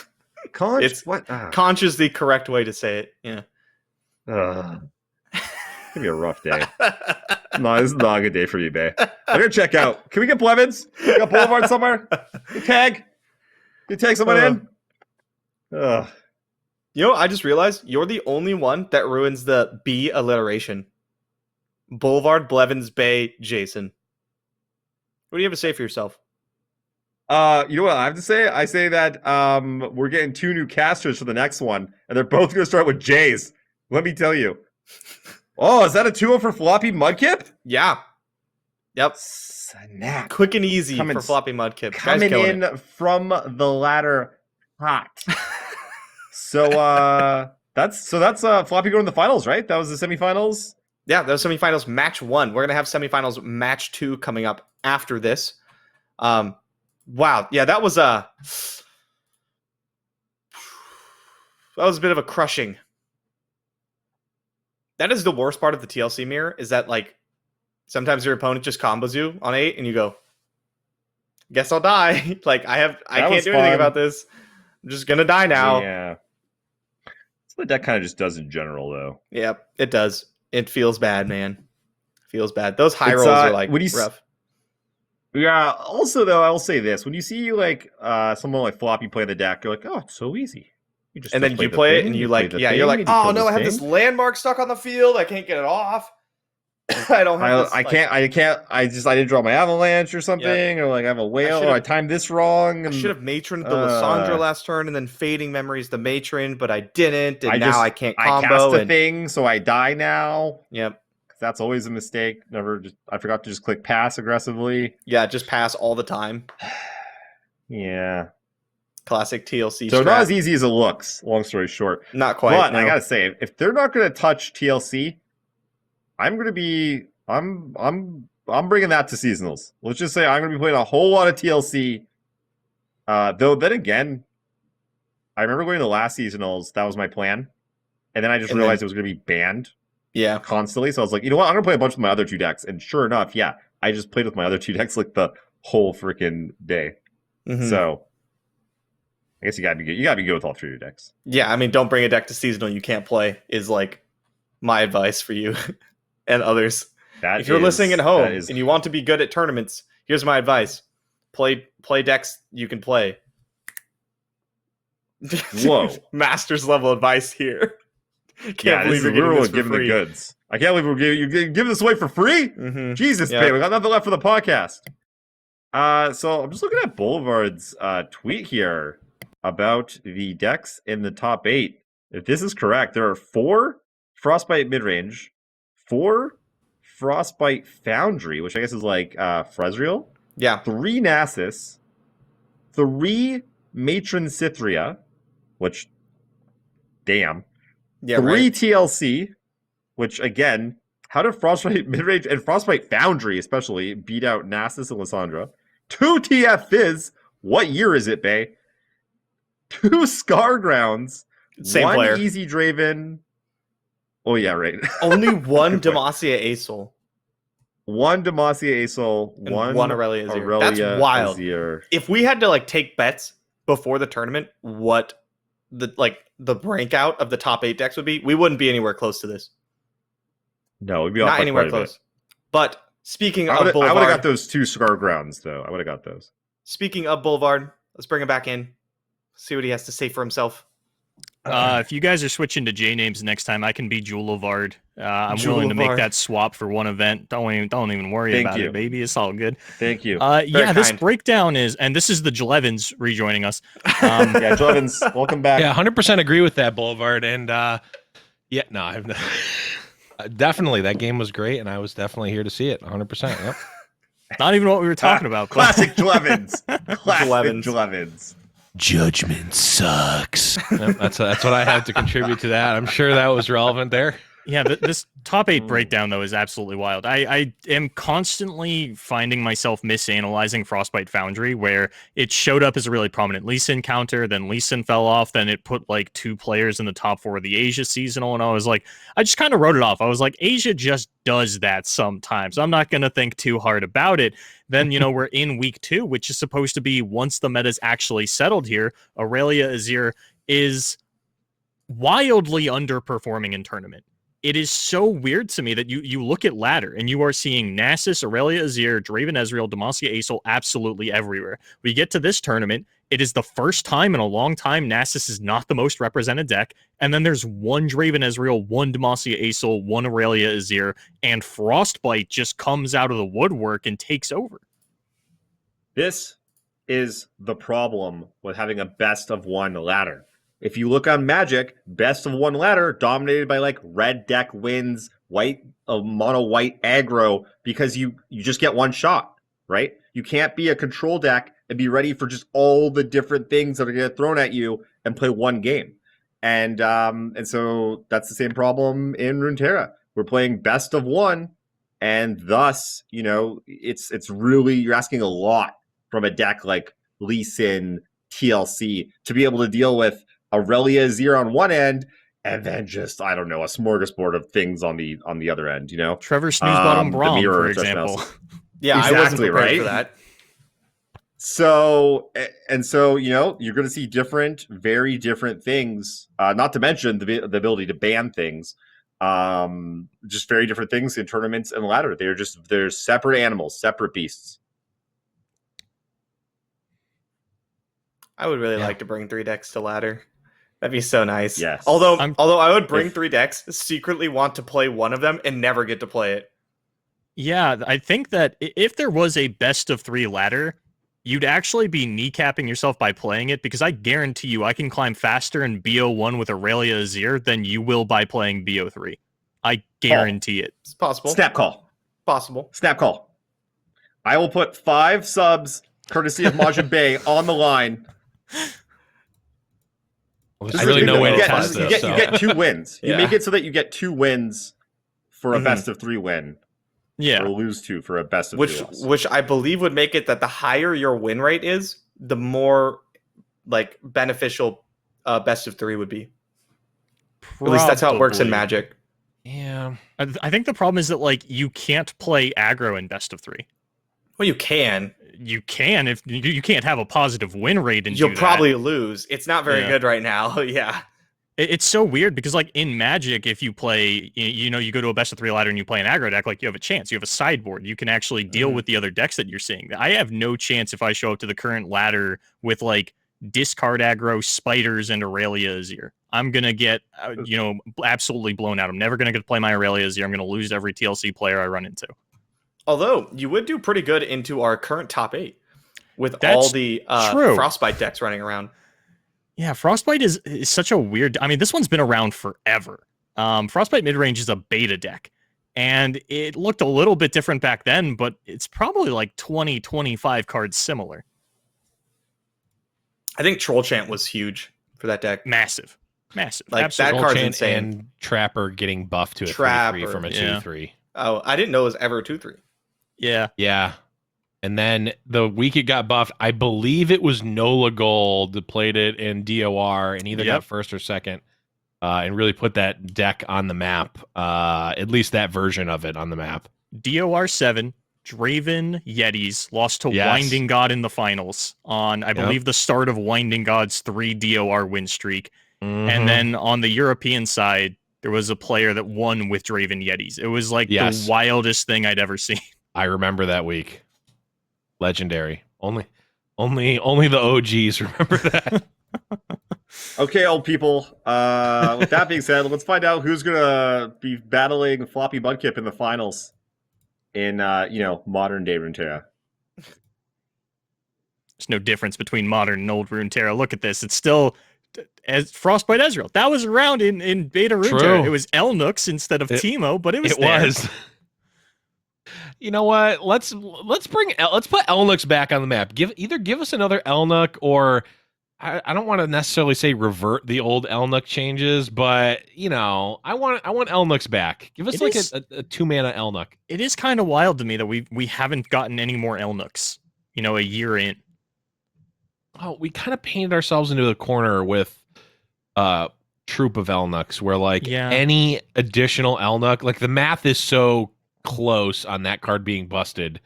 Conch? It's- what? Conch is the correct way to say it. Yeah. It's gonna be a rough day. No, this is not a good day for you, Bay. I'm gonna check out. Can we get Blevins? We got Boulevard somewhere? You tag? You tag someone in? Ugh. You know, I just realized you're the only one that ruins the B alliteration. Boulevard, Blevins, Bay, Jason. What do you have to say for yourself? You know what I have to say? I say that we're getting 2 new casters for the next one, and they're both gonna start with J's. Let me tell you. Oh, is that a 2-0 for Floppy Mudkip? Yeah. Yep. Snap. Quick and easy Coming- for Floppy Mudkip. Guy's Coming killing in it. from the ladder hot. So that's Floppy going to the finals, right? That was the semifinals. Yeah, those semifinals match 1. We're gonna have semifinals match 2 coming up after this. Wow. Yeah, that was a bit of a crushing. That is the worst part of the TLC mirror, is that like sometimes your opponent just combos you on 8 and you go, guess I'll die. Like I That can't was do anything fun. about this. I'm just gonna die now. Yeah. That's what that kind of just does in general, though. Yep, it does. It feels bad, man. Feels bad. Those high It's, rolls are like when you rough. Yeah. Also, though, I will say this: when you see like someone like Floppy play the deck, you're like, "Oh, it's so easy." You just And then you the play it thing, and you play like, the yeah, thing, you're like, and you oh kill no, I have thing." this landmark stuck on the field. I can't get it off. I don't have this. I like- can't. I didn't draw my avalanche or something, or like I have a whale, or I should've- timed this wrong. I And should have matroned the Lysandra last turn and then fading memories the matron, but I didn't, and now I can't I combo. cast a and thing, so I die now. Yep, That's always a mistake. I forgot to just click pass aggressively. yeah, just pass all the time. Yeah. Classic TLC. So strat. not as easy as it looks. Long story short. Not quite. But no. I gotta say, if they're not gonna touch TLC, I'm bringing that to seasonals. Let's just say I'm gonna be playing a whole lot of TLC. Though then again, I remember going to the last seasonals. That was my plan, and then I just And realized it was gonna be banned Yeah, constantly. So I was like, you know what? I'm gonna play a bunch with my other 2 decks. And sure enough, yeah, I just played with my other 2 decks like the whole freaking day. Mhm. So I guess you gotta be good. You gotta be good with all 3 of your decks. yeah. I mean, don't bring a deck to seasonal you can't play. Is like my advice for you and others. That If you're is- listening at home that is- and you want to be good at tournaments, here's my advice: play decks you can play. Whoa. Masters level advice here. Can't yeah, believe you're we're getting this for giving the free. goods. I can't believe you're giving this away for free. Mm-hmm. Jesus, Yeah. babe, we got nothing left for the podcast. So I'm just looking at Boulevard's tweet here about the decks in the top 8. If this is correct, there are 4 Frostbite midrange, 4 Frostbite Foundry, which I guess is like Frezreal, Yeah, 3 Nasus, 3 Matron Cythria, which, damn, yeah, 3 right. TLC, which again, how did Frostbite midrange and Frostbite Foundry especially beat out Nasus and Lysandra? 2 TF Fizz. What year is it, Bay? 2 Scargrounds. Same 1 player. Easy Draven. Oh yeah, right. Only one Good point. Demacia Acel 1 Demacia Acel. and 1 one Aurelia Azir. Aurelia That's wild. Azir. If we had to like take bets before the tournament, what the breakout of the top 8 decks would be, we wouldn't be anywhere close to this. No, we'd be off Not by anywhere quite a bit. close. But speaking I of would have Boulevard, got those 2 Scargrounds though. I would have got those. speaking of Boulevard, let's bring him back in. See what he has to say for himself. If you guys are switching to J names next time, I can be Julevard. I'm willing to make Julevard. that swap for one event. Don't even worry Thank about you. it, baby. It's all good. Thank you. Yeah, this kind. breakdown is, and this is the Jelevins rejoining us. Yeah, Joe Evans, welcome back. Yeah, 100% agree with that, Boulevard. And yeah, no, I've definitely that game was great, and I was definitely here to see it. 100%. Yep. Not even what we were talking about. but- Classic Jlevins. Classic Jlevins. Jlevins. Judgment sucks. Yep, that's what I have to contribute to that. I'm sure that was relevant there. Yeah, this top 8 breakdown, though, is absolutely wild. I am constantly finding myself misanalyzing Frostbite Foundry, where it showed up as a really prominent Lee Sin counter, then Lee Sin fell off, then it put like 2 players in the top 4 of the Asia seasonal, and I was like, I just kind of wrote it off. I was like, Asia just does that sometimes. I'm not going to think too hard about it. Then, we're in week 2, which is supposed to be once the meta's actually settled here. Aurelia Azir is wildly underperforming in tournament. It is so weird to me that you look at ladder and you are seeing Nasus, Aurelia Azir, Draven Ezreal, Demacia Aesol absolutely everywhere. We get to this tournament, it is the first time in a long time Nasus is not the most represented deck, and then there's one Draven Ezreal, one Demacia Aesol, one Aurelia Azir, and Frostbite just comes out of the woodwork and takes over. This is the problem with having a best of one ladder. If you look on Magic, best of one ladder dominated by like red deck wins, white mono white aggro, because you just get one shot, right? You can't be a control deck and be ready for just all the different things that are going to get thrown at you and play one game. And so that's the same problem in Runeterra. We're playing best of one, and thus, it's really, you're asking a lot from a deck like Lee Sin, TLC to be able to deal with Aurelia Azir on one end, and then just, I don't know, a smorgasbord of things on the other end, Trevor Snoozebottom the Braum, mirror for of Justin example. Nelson. Yeah, Exactly, I wasn't prepared right? for that. So you're going to see very different things, not to mention the ability to ban things, just very different things in tournaments and ladder. They're separate animals, separate beasts. I would really like to bring 3 decks to ladder. That'd be so nice. Yes. Although I would bring 3 decks, secretly want to play one of them and never get to play it. Yeah, I think that if there was a best of 3 ladder, you'd actually be kneecapping yourself by playing it, because I guarantee you I can climb faster in BO1 with Aurelia Azir than you will by playing BO3. I guarantee it. It's possible. Snap call. Possible. Snap call. I will put 5 subs, courtesy of Majin Bay, on the line. There's really no way to test you this. get 2 wins. You Yeah. make it so that you get 2 wins for a best of 3 win. Yeah. Or lose 2 for a best of 3 loss. Which I believe would make it that the higher your win rate is, the more like beneficial best of 3 would be. At least that's how it works in Probably. Magic. Yeah. I think the problem is that you can't play aggro in best of 3. Well, you can. You can if you can't have a positive win rate and You'll do that. probably lose. It's not very Yeah. good right now. Yeah. It's so weird because in Magic, if you play, you go to a best of 3 ladder and you play an aggro deck, you have a chance. You have a sideboard. You can actually deal with the other decks that you're seeing. I have no chance if I show up to the current ladder with discard aggro, spiders, and Aurelia Azir. I'm gonna get absolutely blown out. I'm never gonna get to play my Aurelia Azir. I'm gonna lose every TLC player I run into. Although you would do pretty good into our current top 8 with That's all the true. Frostbite decks running around. Yeah, Frostbite is such a weird. I mean, this one's been around forever. Frostbite midrange is a beta deck, and it looked a little bit different back then, but it's probably 20, 25 cards similar. I think Troll Chant was huge for that deck. Massive. Like, Absolutely. that card's Chant insane. and Trapper getting buffed to a 3/3 Trapper, from a yeah. 2/3. Oh, I didn't know it was ever 2/3. Yeah. Yeah. And then the week it got buffed, I believe it was Nola Gold that played it in DOR and either got first or second, and really put that deck on the map. At least that version of it on the map. DOR 7, Draven Yetis lost to Yes. Winding God in the finals on, I believe, the start of Winding God's 3 DOR win streak. Mhm. And then on the European side, there was a player that won with Draven Yetis. It was the wildest thing I'd ever seen. I remember that week. Legendary. Only the OGs remember that. Okay, old people. With that being said, let's find out who's gonna be battling Floppy Mudkip in the finals in modern day Runeterra. There's no difference between modern and old Runeterra. Look at this. It's still as Frostbite Ezreal. That was around in beta Runeterra. True. It was Elnux instead of Teemo, but it was It there. was. You know what? Let's put Elnux back on the map. Give us another Elnuk, or I don't want to necessarily say revert the old Elnuk changes, but I want Elnuks back. Give us It like is- a 2-mana Elnuk. It is kind of wild to me that we haven't gotten any more Elnuks, a year in. Oh, we kind of painted ourselves into a corner with Troop of Elnuks, where like Yeah. any additional Elnuk, like the math is so close on that card being busted.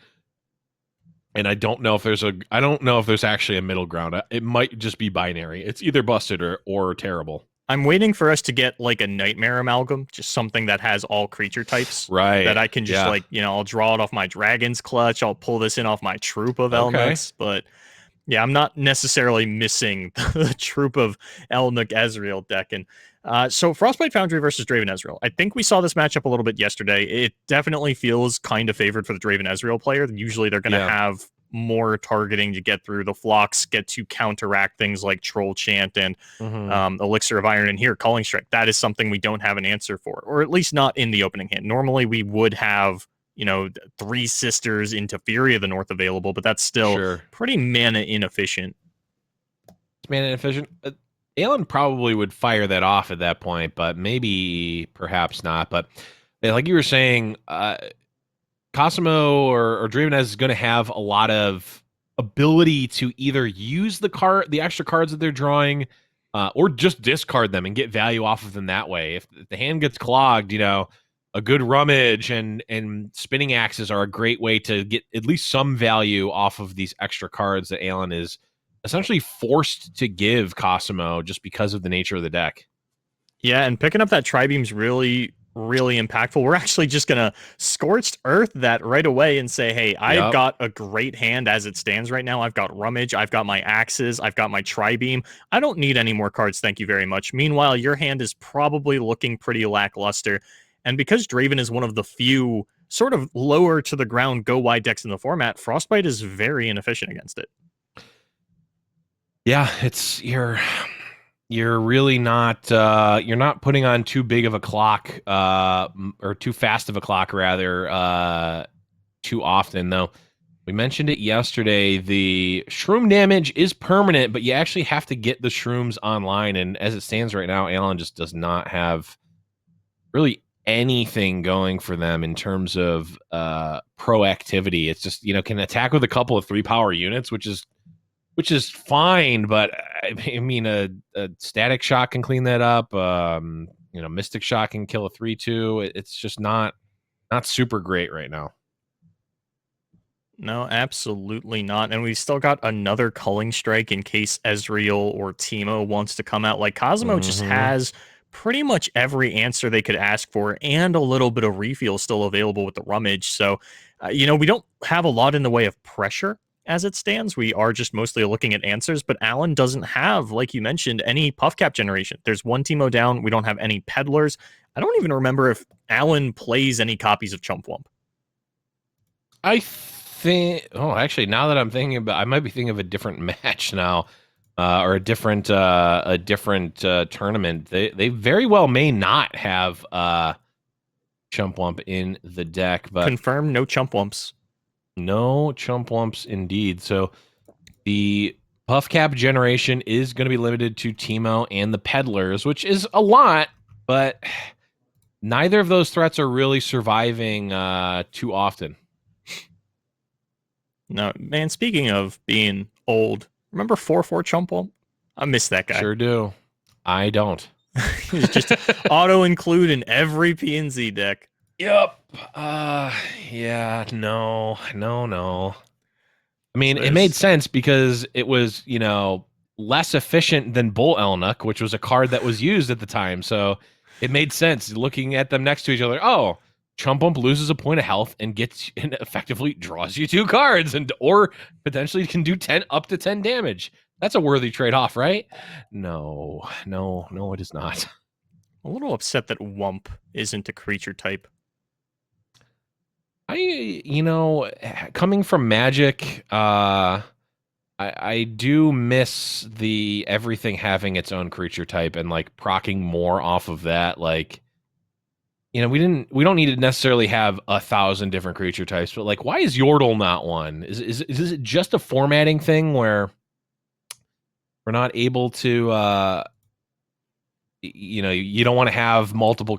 And I don't know if there's actually a middle ground. It might just be binary. It's either busted or terrible. I'm waiting for us to get like a Nightmare Amalgam, just something that has all creature types. Right. That I can just I'll draw it off my Dragon's Clutch. I'll pull this in off my Troop of Elnuks. But yeah, I'm not necessarily missing the Troop of Elnuk Ezreal deck. And so Frostbite Foundry versus Draven Ezreal. I think we saw this matchup a little bit yesterday. It definitely feels kind of favored for the Draven Ezreal player. Usually they're going to have more targeting to get through. The flocks get to counteract things like Troll Chant and Elixir of Iron. And here, Culling Strike. That is something we don't have an answer for, or at least not in the opening hand. Normally we would have 3 Sisters into Fury of the North available, but that's still pretty mana inefficient. It's mana inefficient. Alan probably would fire that off at that point, but perhaps not. But like you were saying, Cosmo or Dravenez is going to have a lot of ability to either use the extra cards that they're drawing, or just discard them and get value off of them that way. If the hand gets clogged, a good rummage and spinning axes are a great way to get at least some value off of these extra cards that Alan is essentially forced to give Cosimo just because of the nature of the deck. Yeah, and picking up that Tri-Beam's really, really impactful. We're actually just going to Scorched Earth that right away and say, hey, I've got a great hand as it stands right now. I've got Rummage, I've got my Axes, I've got my Tri-Beam. I don't need any more cards, thank you very much. Meanwhile, your hand is probably looking pretty lackluster. And because Draven is one of the few sort of lower to the ground go wide decks in the format, Frostbite is very inefficient against it. Yeah, it's you're really not you're not putting on too big of a clock or too fast of a clock rather too often though. We mentioned it yesterday. The shroom damage is permanent, but you actually have to get the shrooms online. And as it stands right now, Alan just does not have really anything going for them in terms of proactivity. It's just can attack with a couple of 3-power units, which is fine, but I mean a Static Shock can clean that up. Mystic Shock can kill a 3/2. It's just not super great right now. No, absolutely not. And we've still got another Culling Strike in case Ezreal or Teemo wants to come out. Like Cosmo just has pretty much every answer they could ask for and a little bit of refuel still available with the Rummage. So, we don't have a lot in the way of pressure as it stands. We are just mostly looking at answers, but Alan doesn't have, like you mentioned, any puff cap generation. There's one Teemo down. We don't have any peddlers. I don't even remember if Alan plays any copies of Chump Wump. I think. Oh, actually, now that I'm thinking about, I might be thinking of a different match now, or a different tournament. They very well may not have Chump Wump in the deck, but confirmed no Chump Wumps. No Chump Wumps indeed. So the puff cap generation is going to be limited to Teemo and the peddlers, which is a lot, but neither of those threats are really surviving too often. No, man, speaking of being old, remember 4/4 Chump Wump? I miss that guy. Sure do. I don't. He's just auto-include in every PNZ deck. Yep. Yeah, no. I mean, it made sense because it was, less efficient than Bull Elnuk, which was a card that was used at the time. So it made sense looking at them next to each other. Oh, Chump Bump loses a point of health and effectively draws you 2 cards or potentially can do up to 10 damage. That's a worthy trade-off, right? No, it is not. A little upset that Wump isn't a creature type. Coming from Magic, I do miss the everything having its own creature type and like proccing more off of that. Like, we don't need to necessarily have 1,000 different creature types, but like, why is Yordle not one? Is it just a formatting thing where we're not able to you don't want to have multiple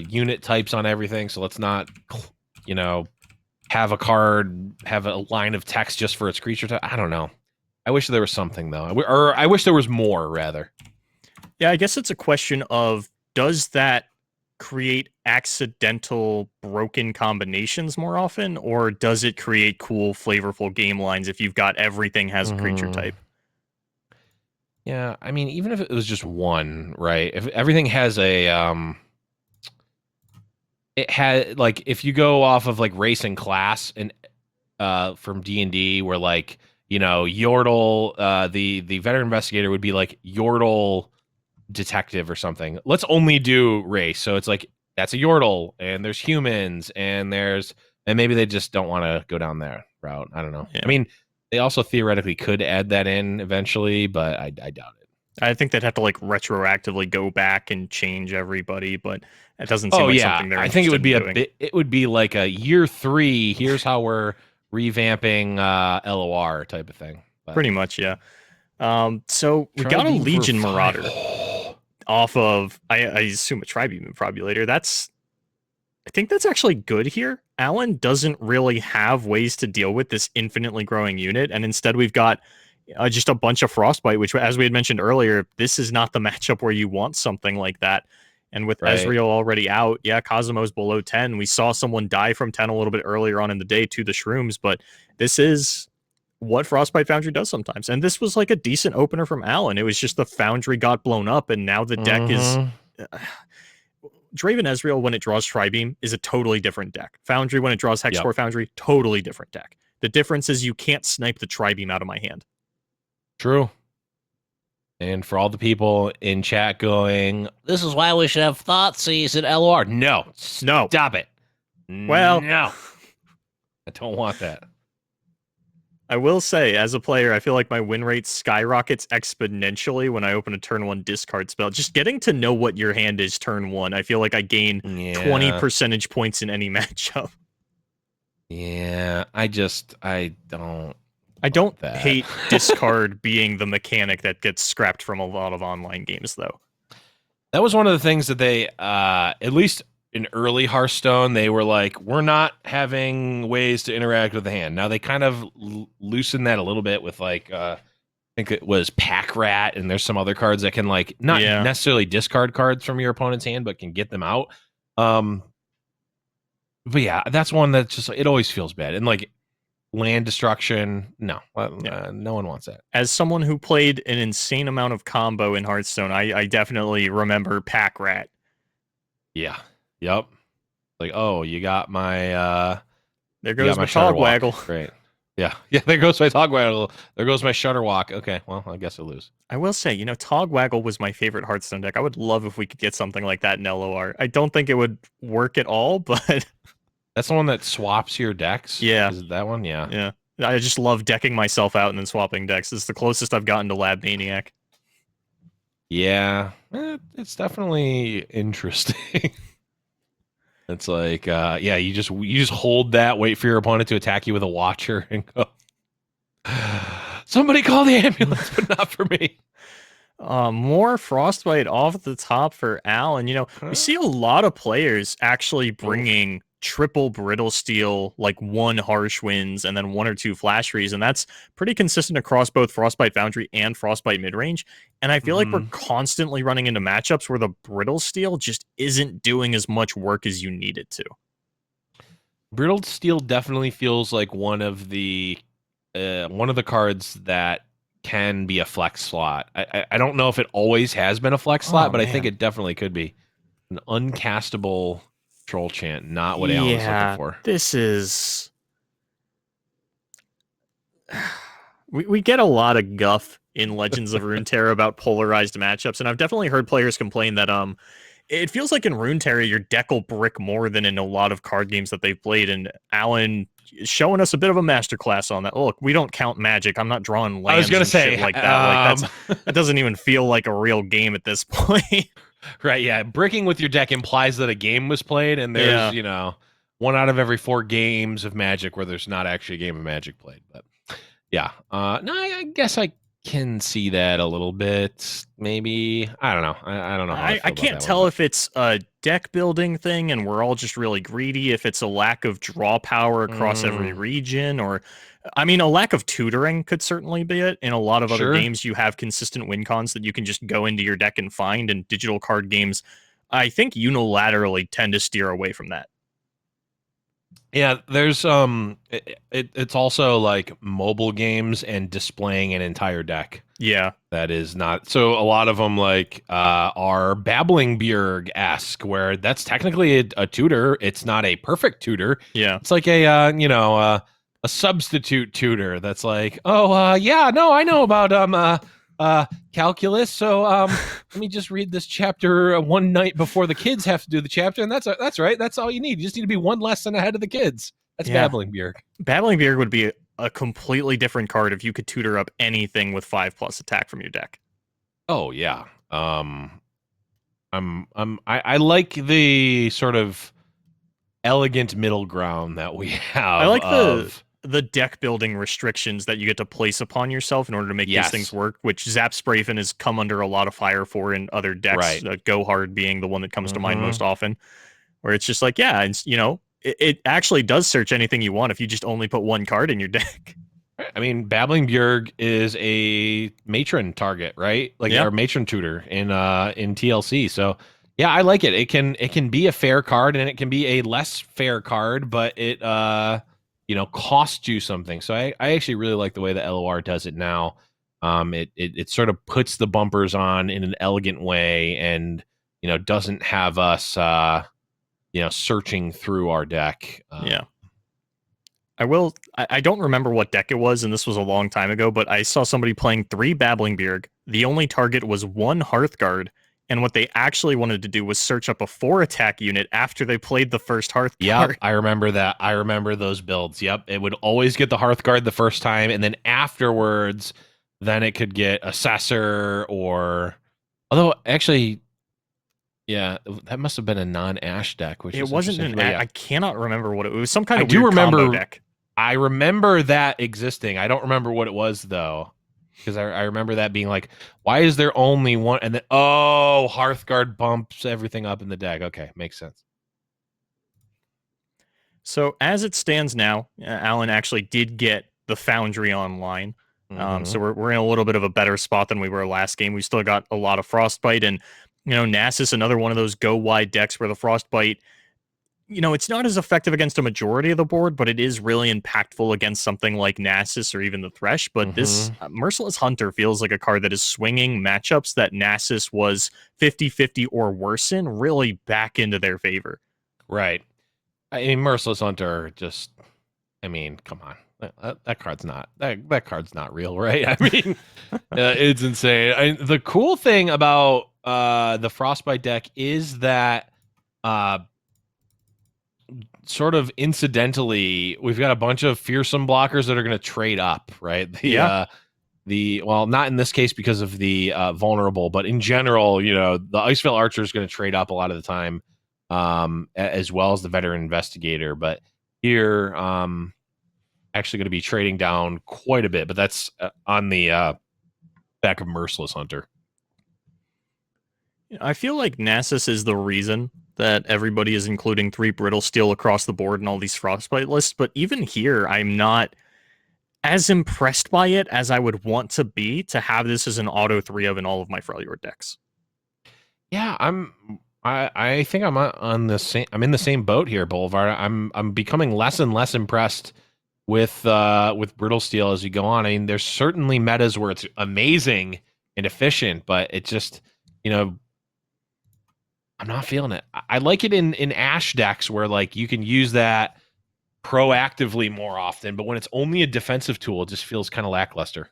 unit types on everything, so let's not have a card have a line of text just for its creature type. I don't know. I wish there was something though, or I wish there was more rather. Yeah, I guess it's a question of, does that create accidental broken combinations more often, or does it create cool flavorful game lines if you've got everything has a creature type? Yeah, I mean, even if it was just one, right? If everything has a it had like if you go off of like race and class and from D&D where like, Yordle, the veteran investigator would be like Yordle detective or something. Let's only do race. So it's like that's a Yordle and there's humans and maybe they just don't want to go down that route. I don't know. Yeah. I mean, they also theoretically could add that in eventually, but I doubt it. I think they'd have to like retroactively go back and change everybody, but it doesn't seem like something they're I think it would be interested in doing. it would be like a year 3. Here's how we're revamping LOR type of thing. But Pretty much, yeah. So we got a Tri-beam for Legion 5. Marauder off of, I assume, a Tri-beam Improbulator. I think that's actually good here. Alan doesn't really have ways to deal with this infinitely growing unit, and instead we've got just a bunch of Frostbite, which, as we had mentioned earlier, this is not the matchup where you want something like that. And with Right. Ezreal already out, yeah, Cosmo's below 10. We saw someone die from 10 a little bit earlier on in the day to the Shrooms, but this is what Frostbite Foundry does sometimes. And this was like a decent opener from Alan. It was just the Foundry got blown up, and now the deck is... Draven Ezreal, when it draws Tri-beam, is a totally different deck. Foundry, when it draws Hexcore Foundry, totally different deck. The difference is you can't snipe the Tri-beam out of my hand. True. And for all the people in chat going, this is why we should have Thoughtseize at LOR. No. Stop it. Well, no. I don't want that. I will say, as a player, I feel like my win rate skyrockets exponentially when I open a turn 1 discard spell. Just getting to know what your hand is turn 1, I feel like I gain 20 percentage points in any matchup. Yeah, I don't hate discard being the mechanic that gets scrapped from a lot of online games, though. That was one of the things that they, at least in early Hearthstone, they were like, we're not having ways to interact with the hand. Now they kind of loosened that a little bit with like, I think it was Pack Rat, and there's some other cards that can like not necessarily discard cards from your opponent's hand, but can get them out. But yeah, that's one that just it always feels bad. And like land destruction, no one wants that. As someone who played an insane amount of combo in Hearthstone, I definitely remember Pack Rat. Yeah. Yep. Like, oh, you got my there goes my Togwaggle. Great. Yeah. There goes my Togwaggle. There goes my Shutterwalk. Okay, well, I guess I lose. I will say, Togwaggle was my favorite Hearthstone deck. I would love if we could get something like that in LOR. I don't think it would work at all, but that's the one that swaps your decks? Yeah. Is it that one? Yeah. Yeah. I just love decking myself out and then swapping decks. It's the closest I've gotten to Lab Maniac. Yeah. It's definitely interesting. It's like, you just hold that, wait for your opponent to attack you with a Watcher, and go, somebody call the ambulance, but not for me. More Frostbite off the top for Alan. We see a lot of players actually bringing triple Brittle Steel, like 1 Harsh Winds, and then 1 or 2 Flash Freeze, and that's pretty consistent across both Frostbite Foundry and Frostbite Midrange. And I feel like we're constantly running into matchups where the Brittle Steel just isn't doing as much work as you need it to. Brittle Steel definitely feels like one of the cards that can be a flex slot. I don't know if it always has been a flex slot, but I think it definitely could be an uncastable troll chant, not what Alan's looking for. This is we get a lot of guff in Legends of Runeterra about polarized matchups, and I've definitely heard players complain that it feels like in Runeterra your deck will brick more than in a lot of card games that they've played, and Alan is showing us a bit of a masterclass on that. Look, we don't count Magic. I'm not drawing lands. I was gonna say shit like that. That doesn't even feel like a real game at this point. Right, yeah. Bricking with your deck implies that a game was played, and there's, 1 out of every 4 games of Magic where there's not actually a game of Magic played. But yeah. No, I guess I can see that a little bit. Maybe I don't know. I don't know how I feel I about can't that tell one, if it's a deck building thing and we're all just really greedy, if it's a lack of draw power across every region, or I mean, a lack of tutoring could certainly be it. In a lot of other Sure. games, you have consistent win cons that you can just go into your deck and find, and digital card games, I think, unilaterally tend to steer away from that. Yeah, there's it's also like mobile games and displaying an entire deck. Yeah. That is not so. A lot of them like are Babbling esque, where that's technically a tutor. It's not a perfect tutor. Yeah. It's like a a substitute tutor. That's like, oh yeah, no, I know about calculus. So let me just read this chapter one night before the kids have to do the chapter, and that's right. That's all you need. You just need to be one lesson ahead of the kids. That's Yeah. Babbling Beard. Babbling Beard would be a completely different card if you could tutor up anything with 5+ attack from your deck. Oh yeah. I like the sort of elegant middle ground that we have. I like of, the deck building restrictions that you get to place upon yourself in order to make Yes. these things work, which Zap Sprayfin has come under a lot of fire for in other decks. Right. Go Hard being the one that comes to mind Mhm. most often, where it's just like, yeah, it's, you know, it actually does search anything you want if you just only put one card in your deck. I mean, Babbling Bjerg is a matron target, right? Like Yeah. our matron tutor in TLC. So yeah, I like it. It can be a fair card and it can be a less fair card, but it costs you something. So I actually really like the way the LOR does it now. It sort of puts the bumpers on in an elegant way and doesn't have us searching through our deck. Yeah. I don't remember what deck it was, and this was a long time ago, but I saw somebody playing 3 Babbling Beard. The only target was 1 Hearthguard, and what they actually wanted to do was search up a 4 attack unit after they played the first Hearthguard. Yep, I remember that. I remember those builds. Yep, it would always get the Hearthguard the first time, and then afterwards, then it could get Assessor or... Although, actually... Yeah, that must have been a non-Ash deck, which It is wasn't an. yeah. I cannot remember what it was. Some kind I of do weird combo remember- deck. I remember that existing. I don't remember what it was, though. Because I remember that being like, why is there only one? And then, Hearthguard bumps everything up in the deck. Okay, makes sense. So as it stands now, Alan actually did get the Foundry online. So we're in a little bit of a better spot than we were last game. We still got a lot of Frostbite, and Nasus, another one of those go wide decks where the Frostbite, it's not as effective against a majority of the board, but it is really impactful against something like Nasus or even the Thresh. But this Merciless Hunter feels like a card that is swinging matchups that Nasus was 50-50 or worse in really back into their favor. Right. I mean, Merciless Hunter just... I mean, come on. That card's not real, right? I mean, it's insane. The cool thing about the Frostbite deck is that sort of incidentally, we've got a bunch of fearsome blockers that are going to trade up, right? Well, not in this case because of the vulnerable, but in general, the Iceveil Archer is going to trade up a lot of the time, as well as the Veteran Investigator. But here, actually going to be trading down quite a bit, but that's on the back of Merciless Hunter. I feel like Nasus is the reason that everybody is including 3 Brittle Steel across the board in all these Frostbite lists, but even here, I'm not as impressed by it as I would want to be to have this as an auto 3 of in all of my Freljord decks. Yeah, I think I'm on the same. I'm in the same boat here, Boulevard. I'm becoming less and less impressed with Brittle Steel as you go on. I mean, there's certainly metas where it's amazing and efficient, but it just, I'm not feeling it. I like it in Ash decks where like you can use that proactively more often, but when it's only a defensive tool, it just feels kind of lackluster.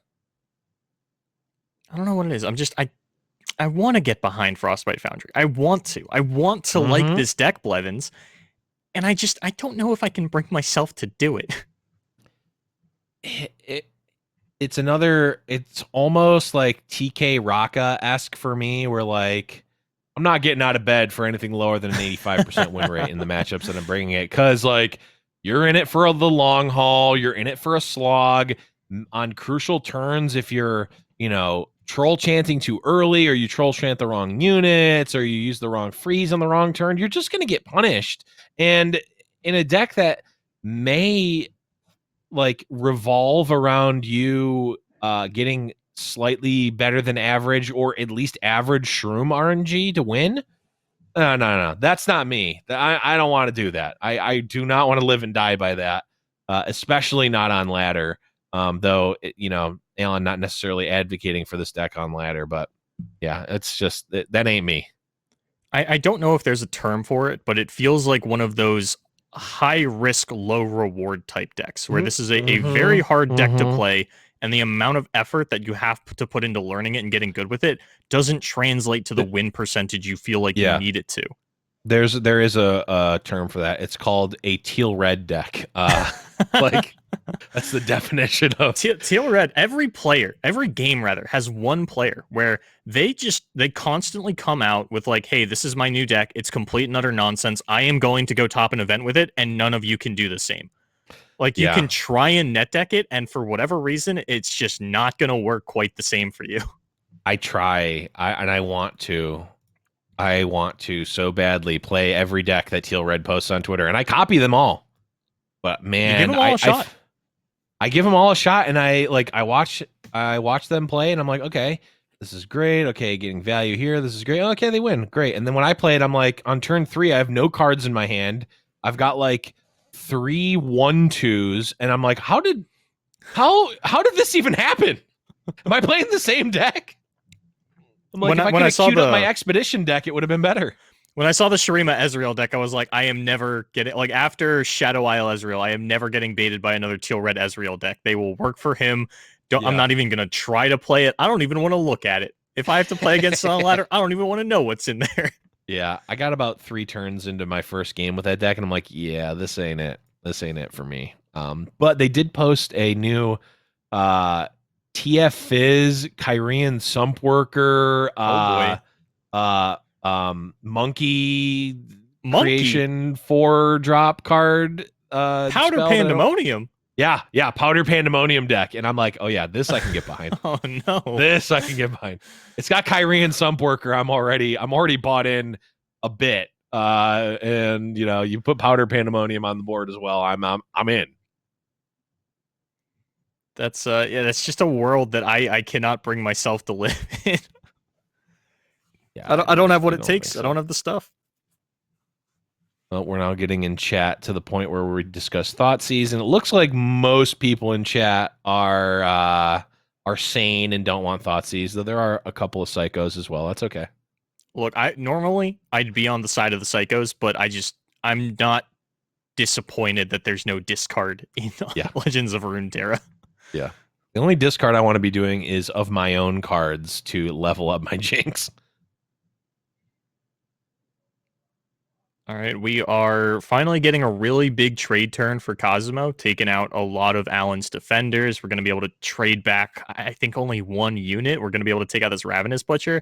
I don't know what it is. I want to get behind Frostbite Foundry. I want to like this deck, Blevins, and I don't know if I can bring myself to do it. It's almost like TK Raka-esque for me, where like I'm not getting out of bed for anything lower than an 85% win rate in the matchups that I'm bringing it, because like you're in it for the long haul, you're in it for a slog on crucial turns. If you're troll chanting too early, or you troll chant the wrong units, or you use the wrong freeze on the wrong turn, you're just going to get punished. And in a deck that may like revolve around you getting slightly better than average or at least average shroom RNG to win. No. That's not me. I don't want to do that. I do not want to live and die by that, especially not on ladder. Though, Alan not necessarily advocating for this deck on ladder, but yeah, it's just that ain't me. I don't know if there's a term for it, but it feels like one of those high risk, low reward type decks where this is a very hard deck to play, and the amount of effort that you have to put into learning it and getting good with it doesn't translate to the win percentage you feel like you need it to. There is a term for that. It's called a teal red deck. Like that's the definition of teal red. Every game has one player where they constantly come out with like, hey, this is my new deck. It's complete and utter nonsense. I am going to go top an event with it, and none of you can do the same. Like you can try and net deck it, and for whatever reason, it's just not going to work quite the same for you. I want to. I want to so badly play every deck that Teal Red posts on Twitter, and I copy them all. But man, you give them all a shot. I give them all a shot, and I watch them play, and I'm like, okay, this is great. Okay, getting value here. This is great. Okay, they win. Great. And then when I play it, I'm like, on turn 3, I have no cards in my hand. I've got like 3 1/2s, and I'm like, how did this even happen? Am I playing the same deck? I'm like, if I could have queued up my expedition deck, it would have been better. When I saw the Shurima Ezreal deck, I was like, I am never getting, like, after Shadow Isle Ezreal, I am never getting baited by another Teal Red Ezreal deck. They will work for him. I'm not even going to try to play it. I don't even want to look at it. If I have to play against it on a ladder, I don't even want to know what's in there. Yeah, I got about 3 turns into my first game with that deck, and I'm like, yeah, this ain't it. This ain't it for me. But they did post a new TF Fizz, Kyrian Sump Worker, Monkey Creation 4-drop card. Powder Pandemonium. Yeah, Powder Pandemonium deck. And I'm like, oh yeah, this I can get behind. Oh no. This I can get behind. It's got Kyrian Sump Worker. I'm already bought in a bit. And you put Powder Pandemonium on the board as well. I'm in. That's that's just a world that I cannot bring myself to live in. Yeah, I don't have what it takes. So. I don't have the stuff. Well, we're now getting in chat to the point where we discuss Thoughtseizes, and it looks like most people in chat are sane and don't want Thoughtseizes, though there are a couple of psychos as well. That's okay. Look, normally I'd be on the side of the psychos, but I'm not disappointed that there's no discard in Legends of Runeterra. Yeah. The only discard I want to be doing is of my own cards to level up my Jinx. All right, we are finally getting a really big trade turn for Cosmo, taking out a lot of Alan's defenders. We're going to be able to trade back, I think, only 1 unit. We're going to be able to take out this Ravenous Butcher.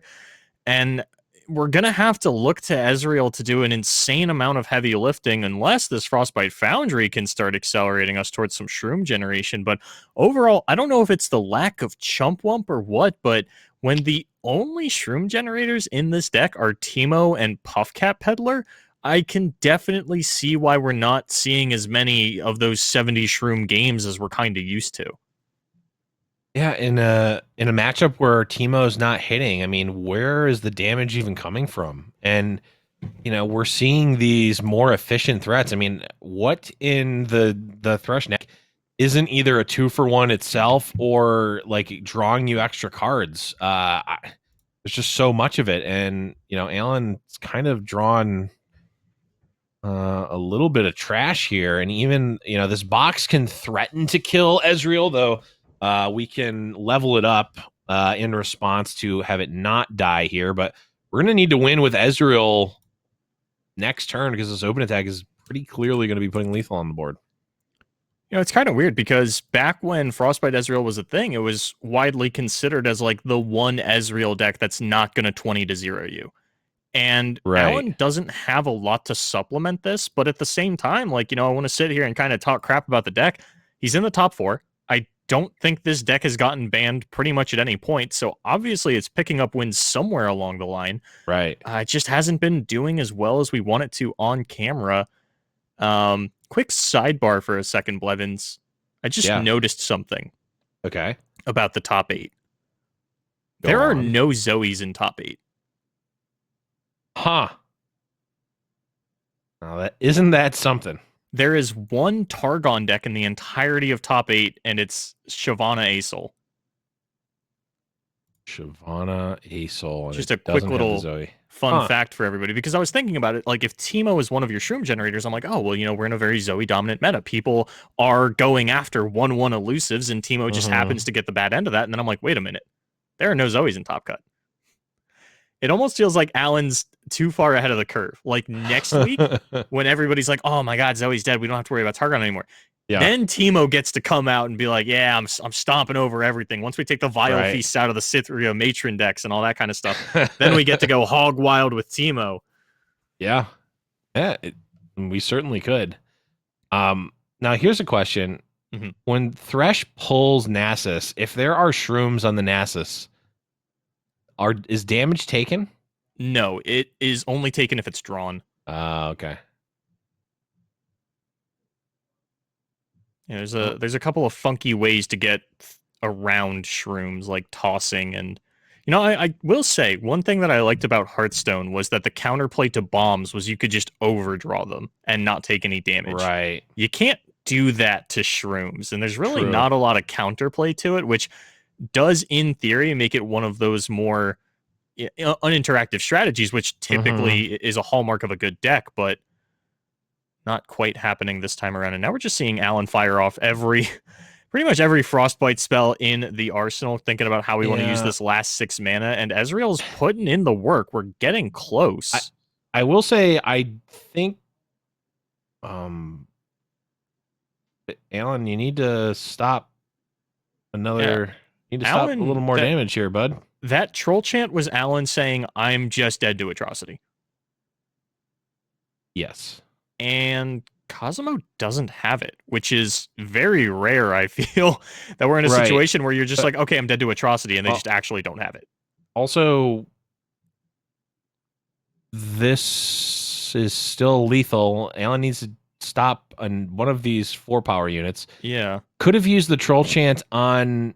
And we're going to have to look to Ezreal to do an insane amount of heavy lifting unless this Frostbite Foundry can start accelerating us towards some Shroom generation. But overall, I don't know if it's the lack of Chump Wump or what, but when the only Shroom generators in this deck are Teemo and Puffcat Peddler, I can definitely see why we're not seeing as many of those 70 Shroom games as we're kind of used to. Yeah, in a matchup where Teemo's not hitting, I mean, where is the damage even coming from? And we're seeing these more efficient threats. I mean, what in the Thresh deck isn't either a 2-for-1 itself or like drawing you extra cards? There's just so much of it, and Alan's kind of drawn a little bit of trash here, and even this box can threaten to kill Ezreal, though. We can level it up in response to have it not die here, but we're going to need to win with Ezreal next turn because this open attack is pretty clearly going to be putting lethal on the board. It's kind of weird because back when Frostbite Ezreal was a thing, it was widely considered as like the one Ezreal deck that's not going to 20-0 you. And Alan doesn't have a lot to supplement this, but at the same time, I want to sit here and kind of talk crap about the deck. He's in the top 4. I don't think this deck has gotten banned pretty much at any point. So obviously it's picking up wins somewhere along the line. Right. It just hasn't been doing as well as we want it to on camera. Quick sidebar for a second, Blevins. I just noticed something. Okay. About the top 8. Go there are on. no Zoes in top 8. Huh. Now isn't that something? There is one Targon deck in the entirety of top 8, and it's Shyvana Aesol. Shyvana Aesol. Just a quick little fun fact for everybody, because I was thinking about it. Like, if Teemo is one of your shroom generators, I'm like, oh, well, we're in a very Zoe dominant meta. People are going after 1/1 elusives, and Teemo just happens to get the bad end of that. And then I'm like, wait a minute. There are no Zoes in Top Cut. It almost feels like Alan's too far ahead of the curve. Like, next week, when everybody's like, oh my God, Zoe's dead, we don't have to worry about Targon anymore. Yeah. Then Teemo gets to come out and be like, yeah, I'm stomping over everything. Once we take the Vile Feast out of the Cytheria Matron decks and all that kind of stuff, then we get to go hog wild with Teemo. Yeah. Yeah, we certainly could. Now, here's a question. When Thresh pulls Nasus, if there are shrooms on the Nasus, is damage taken? No, it is only taken if it's drawn. Okay. Yeah, there's a couple of funky ways to get around shrooms, like tossing, and I will say one thing that I liked about Hearthstone was that the counterplay to bombs was you could just overdraw them and not take any damage. Right. You can't do that to shrooms, and there's really not a lot of counterplay to it, which does, in theory, make it one of those more uninteractive strategies, which typically is a hallmark of a good deck, but not quite happening this time around. And now we're just seeing Alan fire off pretty much every Frostbite spell in the arsenal, thinking about how we want to use this last 6 mana, and Ezreal's putting in the work. We're getting close. I will say, I think, Alan, you need to stop stop a little more damage here, bud. That troll chant was Alan saying, I'm just dead to Atrocity. Yes. And Cosmo doesn't have it, which is very rare, I feel, that we're in a situation where you're just like, okay, I'm dead to Atrocity, and they just actually don't have it. Also, this is still lethal. Alan needs to stop on one of these 4-power units. Yeah. Could have used the troll chant on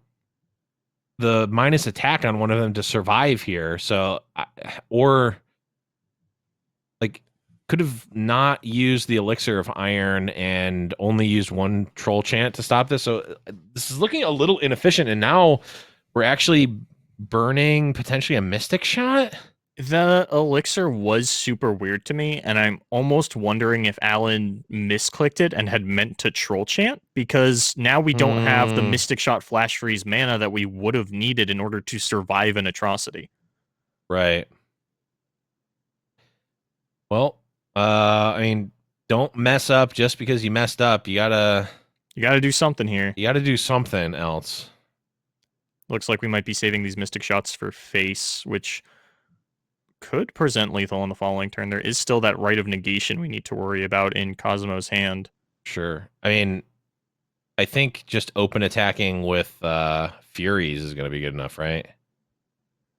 the minus attack on one of them to survive here. So, or like, could have not used the elixir of iron and only used one troll chant to stop this. So this is looking a little inefficient, and now we're actually burning potentially a mystic shot. The elixir was super weird to me, and I'm almost wondering if Alan misclicked it and had meant to troll chant, because now we don't have the mystic shot flash freeze mana that we would have needed in order to survive an Atrocity. Right. Well, I mean, don't mess up just because you messed up. You gotta do something here. You gotta do something else. Looks like we might be saving these mystic shots for face, which could present lethal on the following turn. There is still that right of negation we need to worry about in Cosmo's hand. Sure. I mean, I think just open attacking with Furies is going to be good enough, right?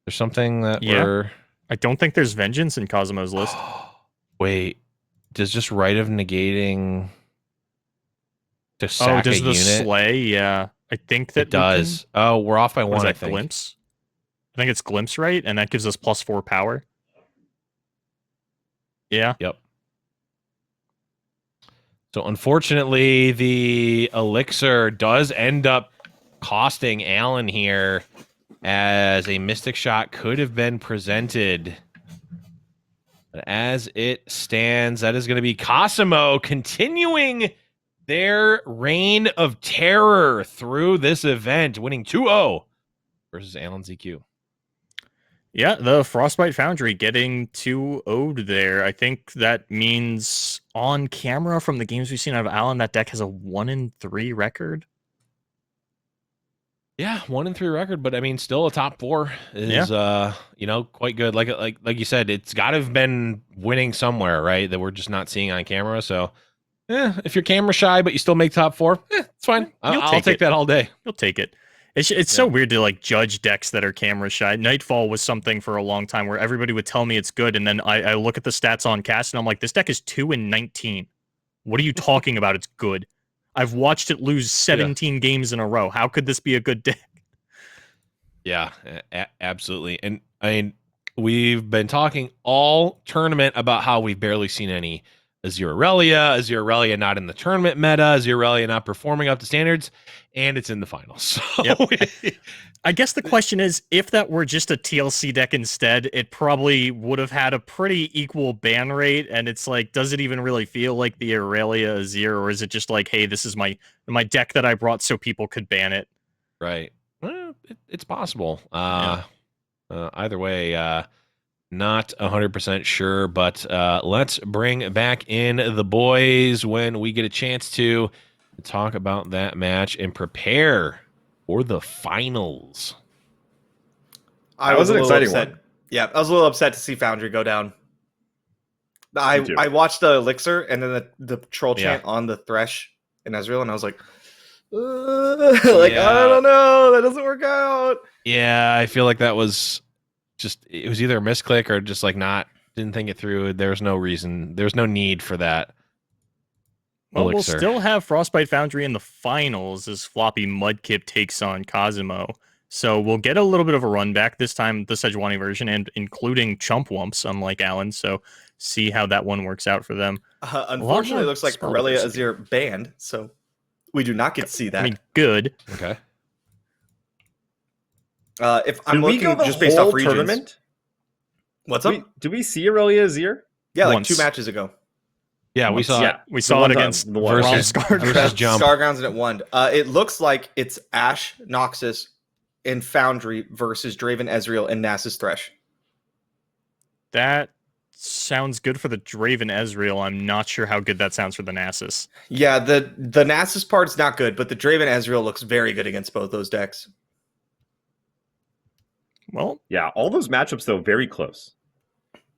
There's something that we're... I don't think there's Vengeance in Cosmo's list. Wait, does just right of negating to sack does a the unit? Slay? Yeah. I think that it does. We're off by one, I think. Glimpse? I think it's Glimpse, right? And that gives us +4 power. Yeah. Yep. So unfortunately, the elixir does end up costing Alan here, as a mystic shot could have been presented. But as it stands, that is going to be Cosmo continuing their reign of terror through this event, winning 2-0 versus Alan ZQ. Yeah, the Frostbite Foundry getting 2-0'd there. I think that means on camera from the games we've seen out of Alan, that deck has a 1-3 record. Yeah, 1-3 record, but I mean, still a top 4 is quite good. Like you said, it's got to have been winning somewhere, right? That we're just not seeing on camera. So if you're camera shy but you still make top 4, it's fine. You'll I'll take take it. that all day. You'll take it. It's so weird to like judge decks that are camera shy. Nightfall was something for a long time where everybody would tell me it's good, and then I look at the stats on cast and I'm like, this deck is 2-19. What are you talking about? It's good. I've watched it lose 17 games in a row. How could this be a good deck? Yeah, absolutely. And I mean, we've been talking all tournament about how we've barely seen any Azure not in the tournament meta, Azure not performing up to standards, and it's in the finals. So I guess the question is, if that were just a TLC deck instead, it probably would have had a pretty equal ban rate, and it's like, does it even really feel like the Aurelia Azure, or is it just like, hey, this is my deck that I brought so people could ban it? Right. Well, it's possible. Either way, not 100% sure, but let's bring back in the boys when we get a chance to talk about that match and prepare for the finals. I was an exciting one. Yeah, I was a little upset to see Foundry go down. I watched the Elixir and then the troll chant on the Thresh in Ezreal, and I was like, I don't know, that doesn't work out. Yeah, I feel like that was it was either a misclick or just like didn't think it through. There's no reason. There's no need for that. Well, Elixir. We'll still have Frostbite Foundry in the finals as Floppy Mudkip takes on Cosimo. So we'll get a little bit of a run back this time, the Sejuani version, and including Chumpwumps, unlike Alan. So see how that one works out for them. Unfortunately, it looks like Aurelia Azure banned, so we do not get to see that. I mean, good. Okay. If I'm looking just based off regions, tournament, what's up? Do we see Aurelia Azure? Yeah, like 2 matches ago. Yeah, we saw it. We saw it against the versus Jump. Stargrounds, and it won. It looks like it's Ashe, Noxus, and Foundry versus Draven, Ezreal, and Nasus Thresh. That sounds good for the Draven Ezreal. I'm not sure how good that sounds for the Nasus. Yeah, the Nasus part's not good, but the Draven Ezreal looks very good against both those decks. Well, yeah, all those matchups though very close.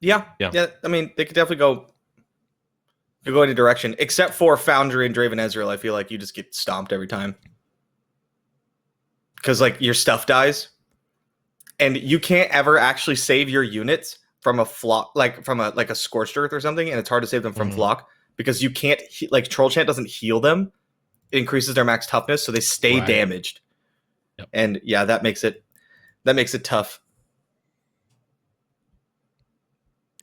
Yeah. I mean, they could definitely go any direction, except for Foundry and Draven Ezreal. I feel like you just get stomped every time because like your stuff dies, and you can't ever actually save your units from a flock, like from a Scorched Earth or something, and it's hard to save them from flock because you can't like Troll Chant doesn't heal them. It increases their max toughness, so they stay damaged. Yep. And yeah, that makes it tough.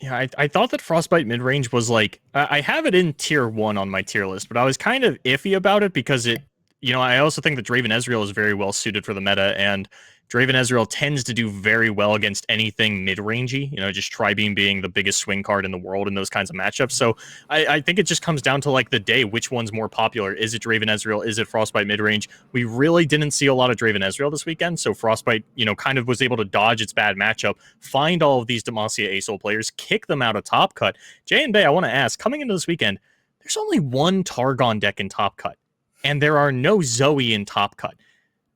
Yeah, I thought that Frostbite midrange was like, I have it in tier 1 on my tier list, but I was kind of iffy about it because I also think that Draven Ezreal is very well suited for the meta, and Draven Ezreal tends to do very well against anything mid-rangey, just Tri-Beam being the biggest swing card in the world in those kinds of matchups. So I think it just comes down to like the day, which one's more popular. Is it Draven Ezreal? Is it Frostbite midrange? We really didn't see a lot of Draven Ezreal this weekend, so Frostbite, kind of was able to dodge its bad matchup, find all of these Demacia ASOL players, kick them out of Top Cut. Jay and Bay, I want to ask, coming into this weekend, there's only one Targon deck in Top Cut, and there are no Zoe in Top Cut.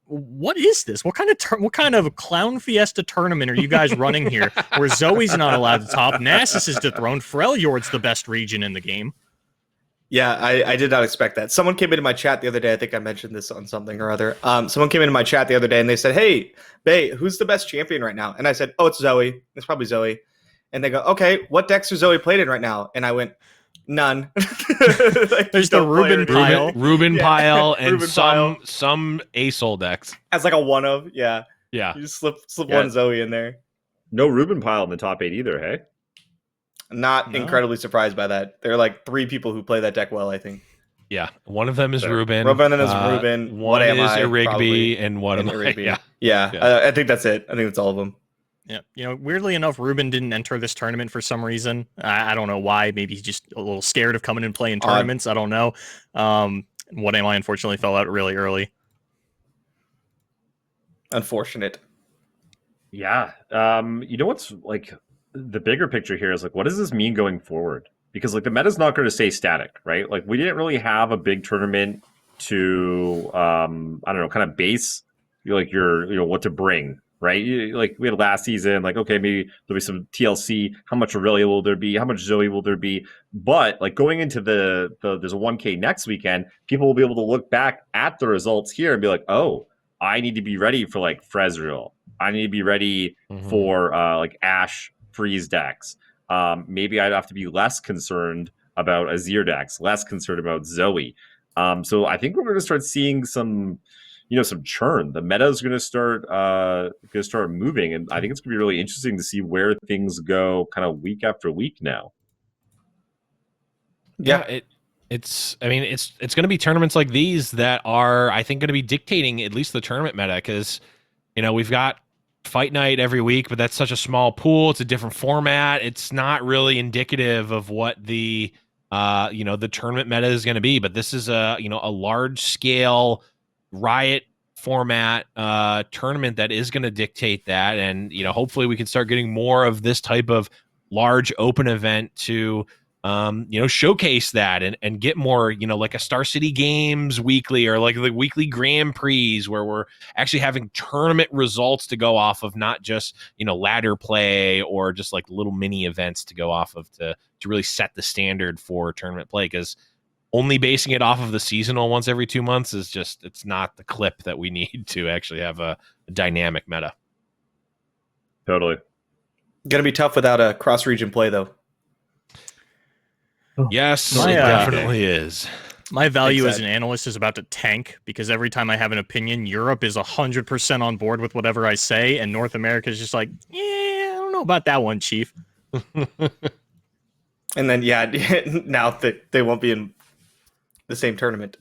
What is this? What kind of clown fiesta tournament are you guys running here where Zoe's not allowed to top, Nasus is dethroned, Freljord's the best region in the game? Yeah, I did not expect that. Someone came into my chat the other day. I think I mentioned this on something or other. Someone came into my chat the other day and they said, "Hey, Bay, who's the best champion right now?" And I said, "Oh, it's Zoe. It's probably Zoe." And they go, "Okay, what decks are Zoe played in right now?" And I went, "None." Like, there's the Ruben pile, pile, and Ruben some ASOL decks as like a one of, yeah. You just slip one Zoe in there. No Ruben pile in the top 8 either, hey? Not incredibly surprised by that. There are like 3 people who play that deck well, I think. Yeah, one of them is Ruben. One is One is Irigby, and one of them. Yeah. I think that's it. I think that's all of them. Yeah, weirdly enough, Ruben didn't enter this tournament for some reason. I don't know why. Maybe he's just a little scared of coming and playing tournaments. I don't know. What am I? Unfortunately, fell out really early. Unfortunate. Yeah. What's like the bigger picture here is like, what does this mean going forward? Because like the meta's not going to stay static, right? Like we didn't really have a big tournament to, kind of base what to bring. right? Like we had last season, like, okay, maybe there'll be some TLC. How much Aurelia will there be? How much Zoe will there be? But like going into there's a 1K next weekend, people will be able to look back at the results here and be like, oh, I need to be ready for like Frezreal. I need to be ready for like Ash freeze decks. Maybe I'd have to be less concerned about Azir decks, less concerned about Zoe. So I think we're going to start seeing some churn. The meta is going to start moving, and I think it's going to be really interesting to see where things go, kind of week after week now. Yeah, it's going to be tournaments like these that are, I think, going to be dictating at least the tournament meta, because we've got fight night every week, but that's such a small pool. It's a different format. It's not really indicative of what the the tournament meta is going to be. But this is a large scale Riot format tournament that is going to dictate that, and hopefully we can start getting more of this type of large open event to showcase that and get more, like a Star City Games weekly, or like the weekly Grand Prix where we're actually having tournament results to go off of, not just, ladder play or just like little mini events to go off of to really set the standard for tournament play. Because only basing it off of the seasonal once every 2 months is just, it's not the clip that we need to actually have a dynamic meta. Totally. Gonna be tough without a cross-region play, though. Yes, My, it definitely is. My value as Exactly. an analyst is about to tank, because every time I have an opinion, Europe is 100% on board with whatever I say, and North America is just like, yeah, I don't know about that one, Chief. And then, now that they won't be in the same tournament.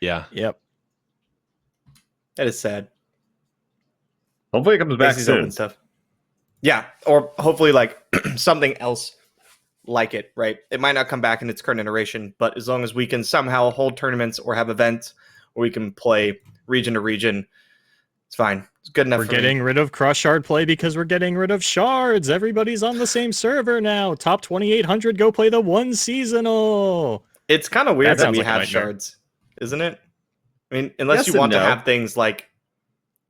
Yeah. Yep. That is sad. Hopefully it comes back These soon. open stuff. Yeah, or hopefully like something else like it, right? It might not come back in its current iteration, but as long as we can somehow hold tournaments or have events where we can play region to region, it's fine. It's good enough We're for getting me. rid of cross shard play because we're getting rid of shards. Everybody's on the same server now. Top 2,800 go play the one seasonal. It's kind of weird That that sounds we like a have nightmare. shards, isn't it? I mean, unless Yes you and want to no. have things like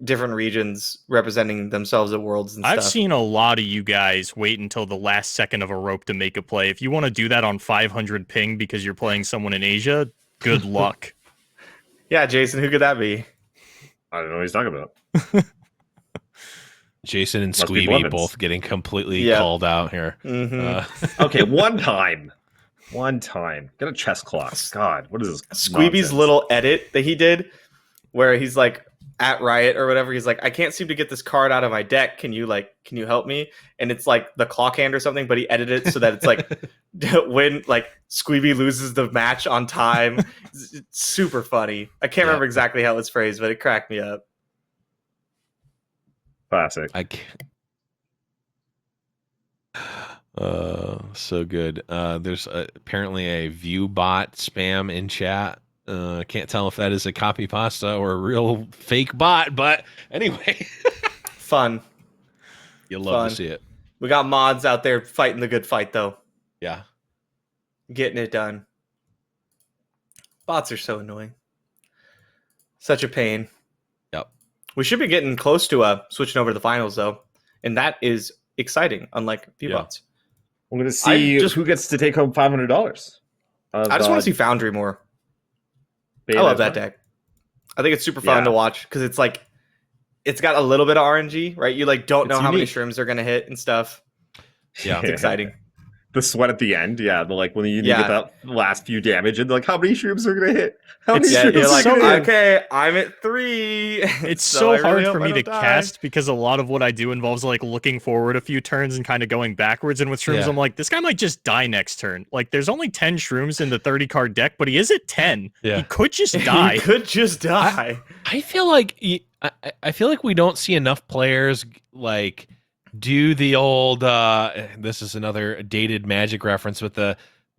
different regions representing themselves at worlds and I've stuff. seen a lot of you guys wait until the last second of a rope to make a play. If you want to do that on 500 ping because you're playing someone in Asia, good luck. Yeah, Jason, who could that be? I don't know what he's talking about. Jason and Must be Squeeby Blevins. both getting completely Yeah. called out here. Mm-hmm. Okay, one time. Get a chess clock. God, what is this? Squeeby's nonsense? little edit that he did where he's like at Riot or whatever, he's like, I can't seem to get this card out of my deck. Can you help me? And it's like the clock hand or something, but he edited it so that it's like when like Squeeby loses the match on time. It's super funny. I can't remember exactly how it was phrased, but it cracked me up. Classic. I can't. So good. There's apparently a view bot spam in chat. Can't tell if that is a copy pasta or a real fake bot, but anyway, Fun. you'll love Fun. to see it. We got mods out there fighting the good fight though. Yeah. Getting it done. Bots are so annoying. Such a pain. Yep. We should be getting close to switching over to the finals though. And that is exciting, unlike V-Bots. I'm going to see who gets to take home $500. I just want to see Foundry more. I love that deck. I think it's super fun to watch because it's like it's got a little bit of RNG, right? You like don't know how many shrooms they're gonna hit and stuff. Yeah, It's exciting. The sweat at the end, like when you get that last few damage, and like how many shrooms are gonna hit? How many It's- shrooms? You're like, so good. okay, I'm at 3. It's So I so really hard hope for I me to don't die. cast because a lot of what I do involves like looking forward a few turns and kind of going backwards. And with shrooms, Yeah. I'm like, this guy might just die next turn. Like, there's only 10 shrooms in the 30 card deck, but he is at 10. Yeah. He could just die. You could just die. I feel like I feel like we don't see enough players like do the old this is another dated Magic reference with the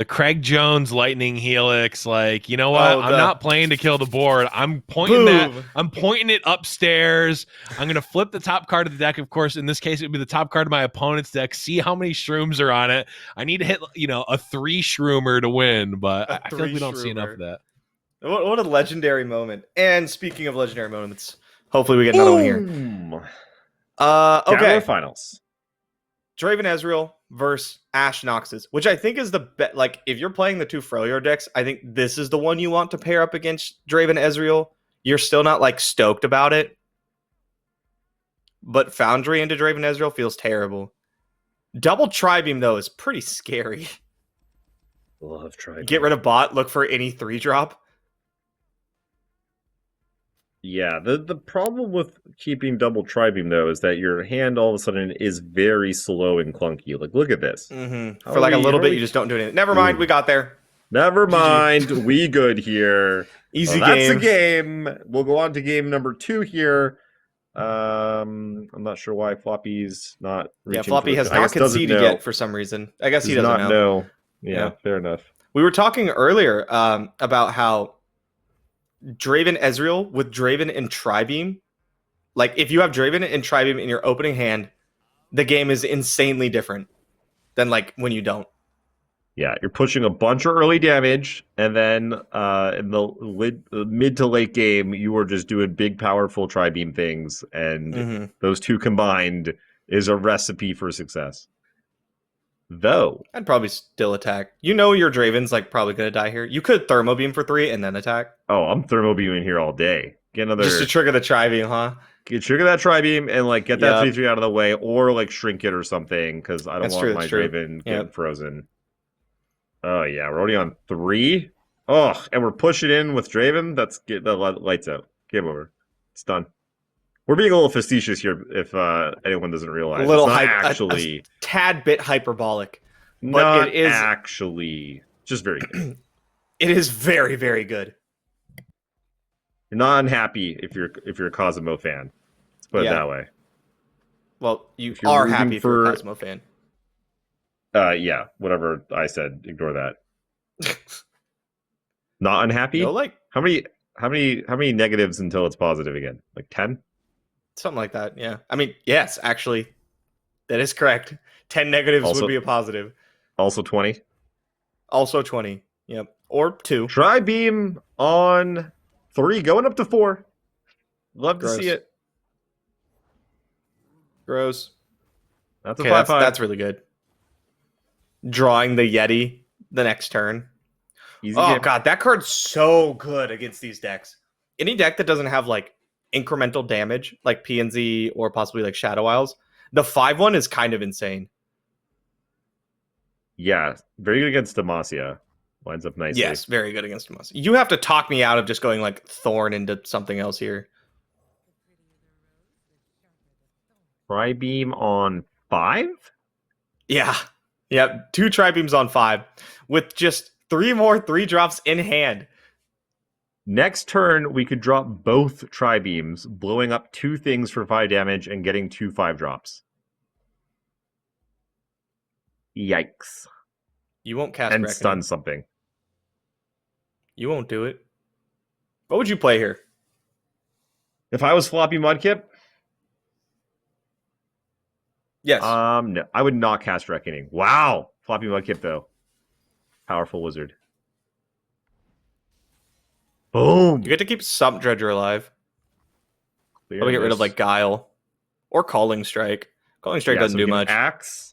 Craig Jones Lightning Helix. Like, you know what? I'm not playing to kill the board. I'm pointing I'm pointing it upstairs. I'm gonna flip the top card of the deck. Of course, in this case, it would be the top card of my opponent's deck. See how many shrooms are on it. I need to hit a 3 shroomer to win, but I feel like we don't see enough of that. What a legendary moment. And speaking of legendary moments, hopefully we get another one here. Boom. Down to Okay. the finals. Draven Ezreal versus Ashe Noxus, which I think is the best. Like, if you're playing the two Freljord decks, I think this is the one you want to pair up against Draven Ezreal. You're still not like stoked about it, but Foundry into Draven Ezreal feels terrible. Double Tribeam though is pretty scary. Love try. Get rid of bot, look for any 3-drop. Yeah, the problem with keeping double tribeam though is that your hand all of a sudden is very slow and clunky. Like, look at this. Mm-hmm. How For are like a we- little how are bit, we- you just don't do anything. Never mind, Ooh. we got there. Never GG. mind, we good here. Easy Well, that's game. a game. We'll go on to game number 2 here. I'm not sure why Floppy's not reaching. Yeah, Floppy for has I not guess doesn't conceded know. yet for some reason. I guess he Does doesn't not know. Yeah, Yeah. fair enough. We were talking earlier about how Draven Ezreal with Draven and Tribeam, like if you have Draven and Tribeam in your opening hand, the game is insanely different than like when you don't. Yeah, you're pushing a bunch of early damage, and then in the mid to late game, you are just doing big, powerful tri-beam things, and Mm-hmm. those two combined is a recipe for success. Though, I'd probably still attack. You know your Draven's like probably gonna die here. You could Thermo Beam for 3 and then attack. oh, I'm thermo beaming here all day. Get another, Just to trigger the Tribeam, huh? trigger that tri-beam and like get that Yep. 3/3 out of the way, or like shrink it or something, because I don't That's want true, my that's true. Draven Yep. getting frozen. Oh yeah, we're already on 3. Oh, and we're pushing in with Draven. That's get the lights out. Game over. It's done. We're being a little facetious here, if anyone doesn't realize. A little it's not hype, actually, a tad bit hyperbolic. but not it is- actually, just very good. It is very, very good. You're not unhappy if you're a Cosmo fan. Let's put it Yeah. that way. Well, you If you're are rooting happy if you're a for- Cosmo fan. Yeah, whatever I said, ignore that. Not unhappy? No, like How many negatives until it's positive again? Like 10? something like that. Yeah. I mean, yes, actually, that is correct. 10 negatives Also- would be a positive. Also 20? Also 20. Yep. Or 2. Try beam on 3, going up to 4. Love Gross. to see it. Gross. That's Okay, a 5/5. that's really good. Drawing the Yeti the next turn. Easy Oh game. god, that card's so good against these decks. Any deck that doesn't have like incremental damage, like PNZ or possibly like Shadow Isles, the 5/1 is kind of insane. Yeah, very good against Demacia. Lines up nicely. Yes, very good against Demacia. You have to talk me out of just going like Thorn into something else here. Try beam on 5? Yeah. Yep. 2 Tribeams on 5 with just 3 more 3-drops in hand. Next turn, we could drop both Tri beams, blowing up 2 things for 5 damage and getting 2 5-drops. Yikes. You won't cast And Reckoning. stun something. You won't do it. What would you play here? If I was Floppy Mudkip, Yes. no, I would not cast Reckoning. Wow. Floppy Mudkip, though. Powerful wizard. Boom. You get to keep Sump Dredger alive. Clear Probably get rid of this. like Guile or Calling Strike. Calling Strike Yeah, doesn't so we do can much.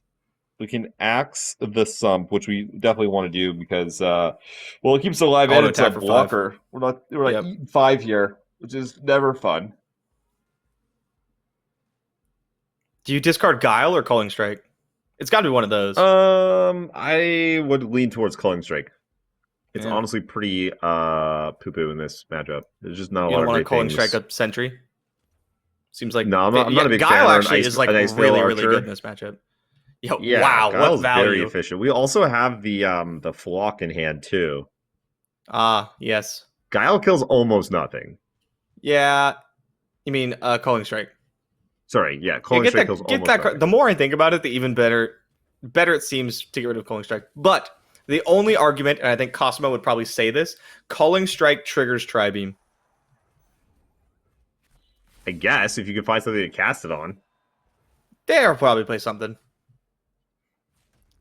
We can axe the sump, which we definitely want to do because, well, it keeps it alive Auto and it's a attack for 5. blocker. We're like Yep. eating 5 here, which is never fun. Do you discard Guile or Calling Strike? It's got to be one of those. I would lean towards Culling Strike. It's Yeah. honestly pretty poo-poo in this matchup. There's just not a You lot don't of want to great Calling things. Strike a Sentry? Seems like No, I'm not a big fan Guile of an actually ice- is like an Ice Veil really, really Archer. good in this matchup. Yo, Yeah, wow, Guile's what value? very efficient. We also have the flock in hand too. Ah, yes. Guile kills almost nothing. Yeah. You mean Calling Strike? Sorry, yeah, Yeah, Culling Strike kills almost card. nothing. The more I think about it, the even better it seems to get rid of Calling Strike. But the only argument, and I think Cosmo would probably say this, Calling Strike triggers Tribeam. I guess if you can find something to cast it on. They'll probably play something.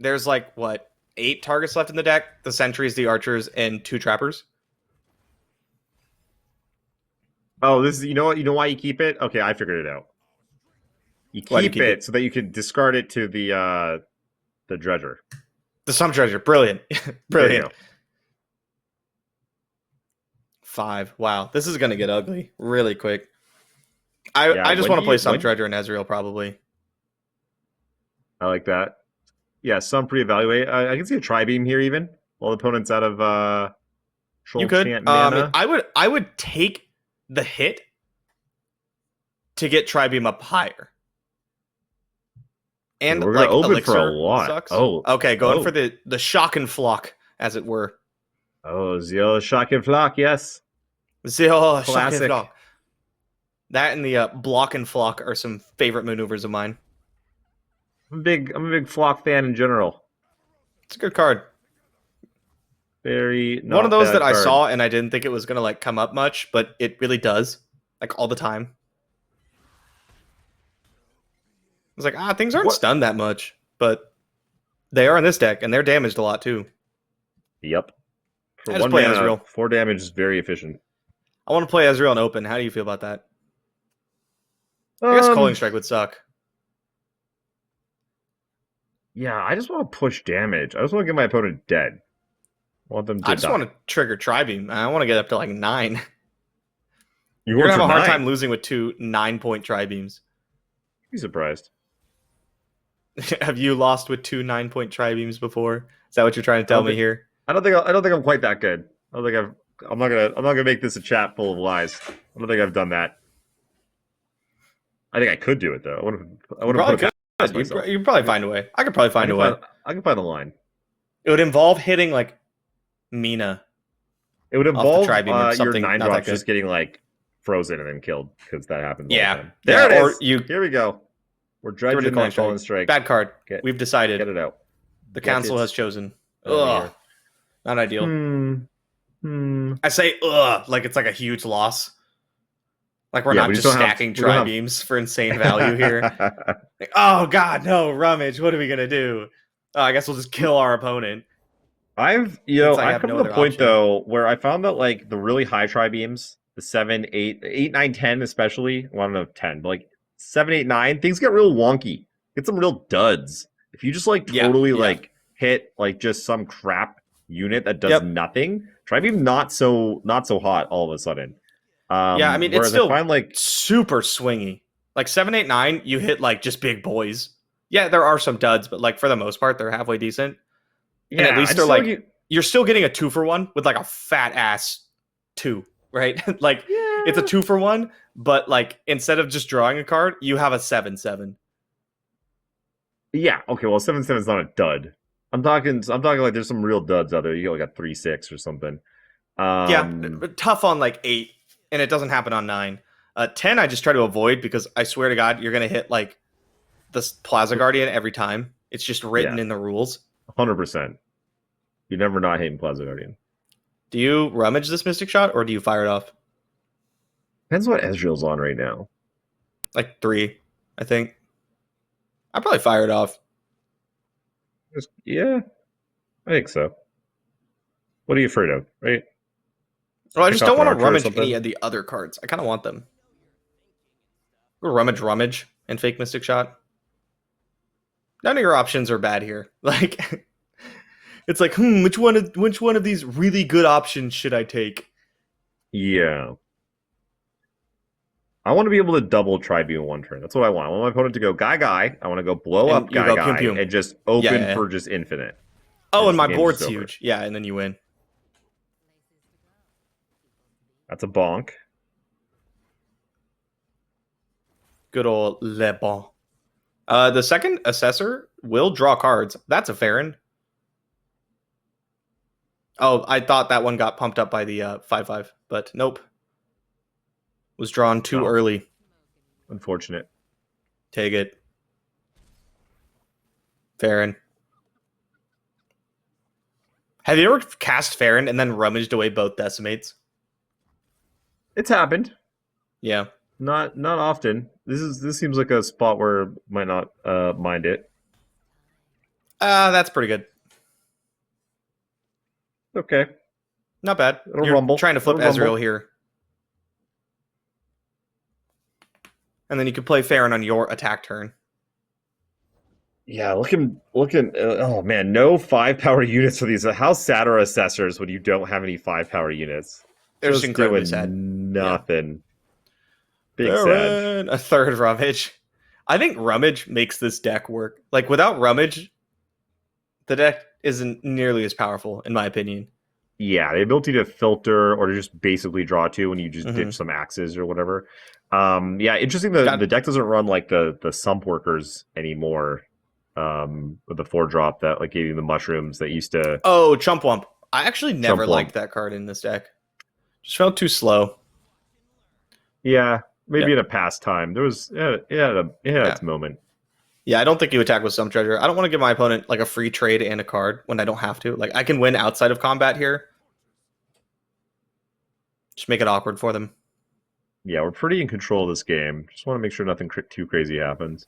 There's like what 8 targets left in the deck: the sentries, the archers, and 2 trappers. Oh, this is you know what? You know why you keep it? Okay, I figured it out. You Why do you keep keep it it? so that you can discard it to the dredger. The Sum Treasure. Brilliant. There you Brilliant. go. 5. Wow. This is going to get ugly really quick. I Yeah, just when want do to play you Sum when Treasure and Ezreal probably. I like that. Yeah, some pre-evaluate. I can see a tri-beam here even. While the opponent's out of You Troll could. Chant I mean, mana. I would take the hit to get Tribeam up higher. And We're gonna like open Elixir for a lot. sucks. Oh, Okay, going for oh. the shock and flock, as it were. Oh, Zio Shock and Flock, yes. Shock and Classic. flock. That and the block and flock are some favorite maneuvers of mine. I'm a big Flock fan in general. It's a good card. Very not One of those bad that I card. saw and I didn't think it was gonna like come up much, but it really does. Like all the time. I was like, things aren't What? stunned that much, but they are in this deck, and they're damaged a lot too. Yep. For I just one play mana, Ezreal. 4 damage is very efficient. I want to play Ezreal and open. How do you feel about that? I guess Culling Strike would suck. Yeah, I just want to push damage. I just want to get my opponent dead. I want them to I just die. want to trigger Tribeam. I want to get up to like 9. You're You're going gonna have for a hard 9. time losing with 2 9-point Tribeams. Be surprised. Have you lost with 2 9-point Tribeams before? Is that what you're trying to tell me here? I don't think I'm quite that good. I don't think I'm not gonna make this a chat full of lies. I don't think I've done that. I think I could do it though. I want to Probably put it past could. myself. You'd probably find a way. I could probably find a way. I can find the line. It would involve hitting like Mina. It would Off the involve tri-beam or your something 9 not that drops good. just getting like frozen and then killed because that happens. All the Yeah. time. There Yeah, it or is. you- Here we go. We're Get rid of dredging Culling that Culling Strike. Bad card. Get- We've decided. Get it out. The Get council it has chosen. out of Ugh. here. Not ideal. Hmm. I say ugh like it's like a huge loss. Like we're Yeah, not we just just don't have- stacking we don't have- tri-beams for insane value here. Like, oh god, no, Rummage, what are we gonna do? Oh, I guess we'll just kill our opponent. I've Since I I've have come no to the other point option. though where I found that like the really high tri beams, the 7, 8, 9, 10 especially, well, I don't know 10, but like 7, 8, 9, things get real wonky. Get some real duds. If you just like Yeah, totally yeah. like hit like just some crap unit that does Yep. nothing, tri beam not so hot all of a sudden. Yeah, I mean, it's whereas still- I find like Super swingy. Like 7, 8, 9, you hit like just big boys. Yeah, there are some duds, but like for the most part, they're halfway decent. yeah, at least I they're just like- feel You're still getting a 2-for-1 with like a fat ass 2, right? Like it's a 2-for-1, but like instead of just drawing a card, you have a 7/7. yeah, okay, well 7/7 is not a dud. I'm talking like there's some real duds out there. You get like a 3/6 or something. Yeah, but tough on like 8, and it doesn't happen on 9. 10, I just try to avoid because I swear to God, you're gonna hit like this Plaza Guardian every time. It's just written Yeah. in the rules. 100%. You're never not hating Plaza Guardian. Do you rummage this Mystic Shot or do you fire it off? Depends what Ezreal's on right now. Like 3, I think. I'd probably fire it off. Yeah, I think so. What are you afraid of, right? Well, I Pick just off don't an want to archer or rummage something? any of the other cards. I kind of want them. Rummage, and fake Mystic Shot. None of your options are bad here. Like, it's like, which one of these really good options should I take? Yeah. I want to be able to double tri-beam in one turn. That's what I want. I want my opponent to go Guy. I want to go blow And up you go Guy Pium Pium. and just open Yeah. for just infinite. Oh, and the my game's board's just over. huge. Yeah, and then you win. That's a bonk. Good old Le Bon. The second Assessor will draw cards. That's a Farron. Oh, I thought that one got pumped up by the 5/5, but nope. Was drawn too Oh. early. Unfortunate. Take it. Farron. Have you ever cast Farron and then rummaged away both decimates? It's happened. Yeah. Not often. This seems like a spot where might not mind it. That's pretty good. Okay. Not bad. It'll You're rumble. trying to flip It'll rumble. Ezreal here. and then you could play Farron on your attack turn. Yeah, looking. Oh man, no 5-power units for these. How sad are assessors when you don't have any 5-power units? They're just Just incredibly doing sad. nothing. Big sad. Farron, a third Rummage. I think Rummage makes this deck work. Like, without Rummage, the deck isn't nearly as powerful, in my opinion. Yeah, the ability to filter or to just basically draw two when you just Mhm. ditch some axes or whatever. Yeah, interesting. Got- The deck doesn't run like the sump workers anymore. With the 4-drop that like gave you the mushrooms that used to. Oh, Chump Wump. I actually never Chump Wump. liked that card in this deck. Just felt too slow. Yeah, maybe Yeah. in a past time there was it had its moment. Yeah, I don't think you attack with some treasure. I don't want to give my opponent like a free trade and a card when I don't have to. Like, I can win outside of combat here. Just make it awkward for them. Yeah, we're pretty in control of this game. Just want to make sure nothing too crazy happens.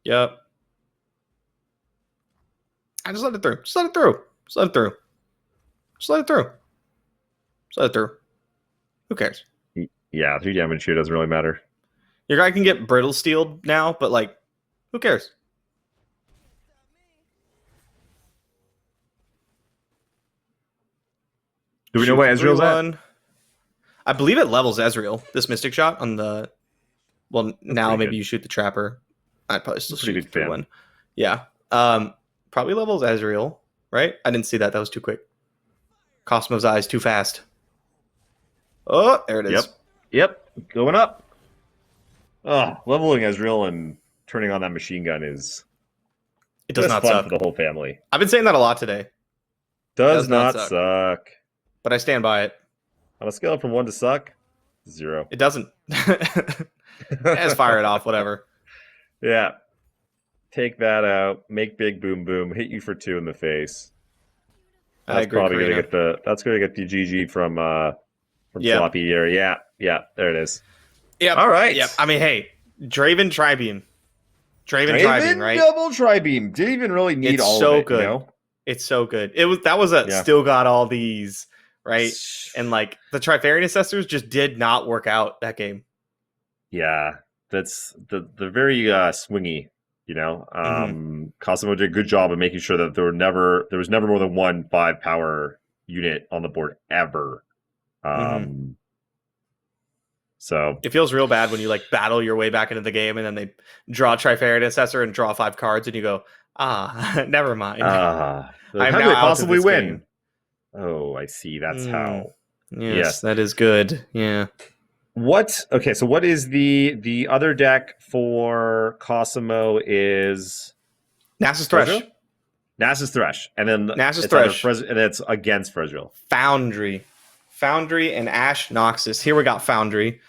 Yep. I just let it through. Just let it through. Just let it through. Just let it through. Just let it through. Who cares? Yeah, 3 damage here doesn't really matter. Your guy can get brittle steeled now, but like, who cares? Do we know what Ezreal's at? 3-1. I believe it levels Ezreal, this Mystic Shot on the... Well, now pretty maybe good. you shoot the Trapper. I'd probably still Pretty shoot big fan. 3-1. Yeah. Probably levels Ezreal, right? I didn't see that. That was too quick. Cosmo's eyes too fast. Oh, there it is. Yep, going up. Leveling Ezreal and turning on that machine gun is It does not fun suck. for the whole family. I've been saying that a lot today, Does not suck. but I stand by it. On a scale from 1 to suck, 0. It doesn't. Let's fire it off, whatever. Yeah. Take that out. Make big boom boom. Hit you for 2 in the face. I That's agree, probably Karina. gonna get the GG from Yeah. Floppy here. Yeah, there it is. Yep. All right. Yep. I mean, hey, Draven Tribeam. Draven Tribeam, right? Double Tri-Beam. Didn't even really need It's all so of it, good. you know? It's so good. That was a Yeah. still got all these, right? And like the Trifarian Assessors just did not work out that game. Yeah, that's the very swingy, you know. Cosmo did a good job of making sure that there was never more than one 5-power unit on the board ever. So It feels real bad when you like battle your way back into the game and then they draw Trifarian Assessor and draw 5 cards and you go, never mind. how I'm do now they out of possibly this win? game. Oh, I see. That's how. Yes, that is good. Yeah. What? Okay, so what is the other deck for Cosmo is Nasus Thresh. Frezreal? Nasus Thresh, and then Nasus it's either Thresh. and it's against Frezreal. Foundry and Ash Noxus. Here we got Foundry.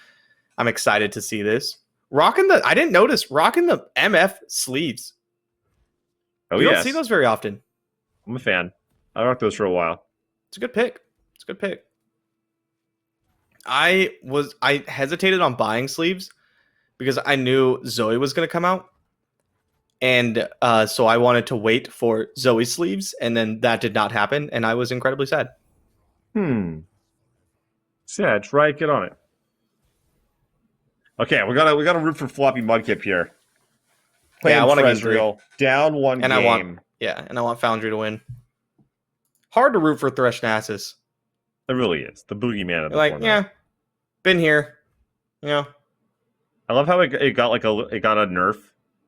I'm excited to see this. I didn't notice rocking the MF sleeves. Oh, You yes. don't see those very often. I'm a fan. I rocked those for a while. It's a good pick. I hesitated on buying sleeves because I knew Zoe was going to come out. And so I wanted to wait for Zoe's sleeves, and then that did not happen, and I was incredibly sad. Sad, right? Get on it. Okay, we gotta root for Floppy Mudkip here. Yeah, I want to get Frezreal down one And game. I want Foundry to win. Hard to root for Thresh Nasus. It really is the boogeyman of the Like, format. yeah, been here. You know, I love how it got a nerf,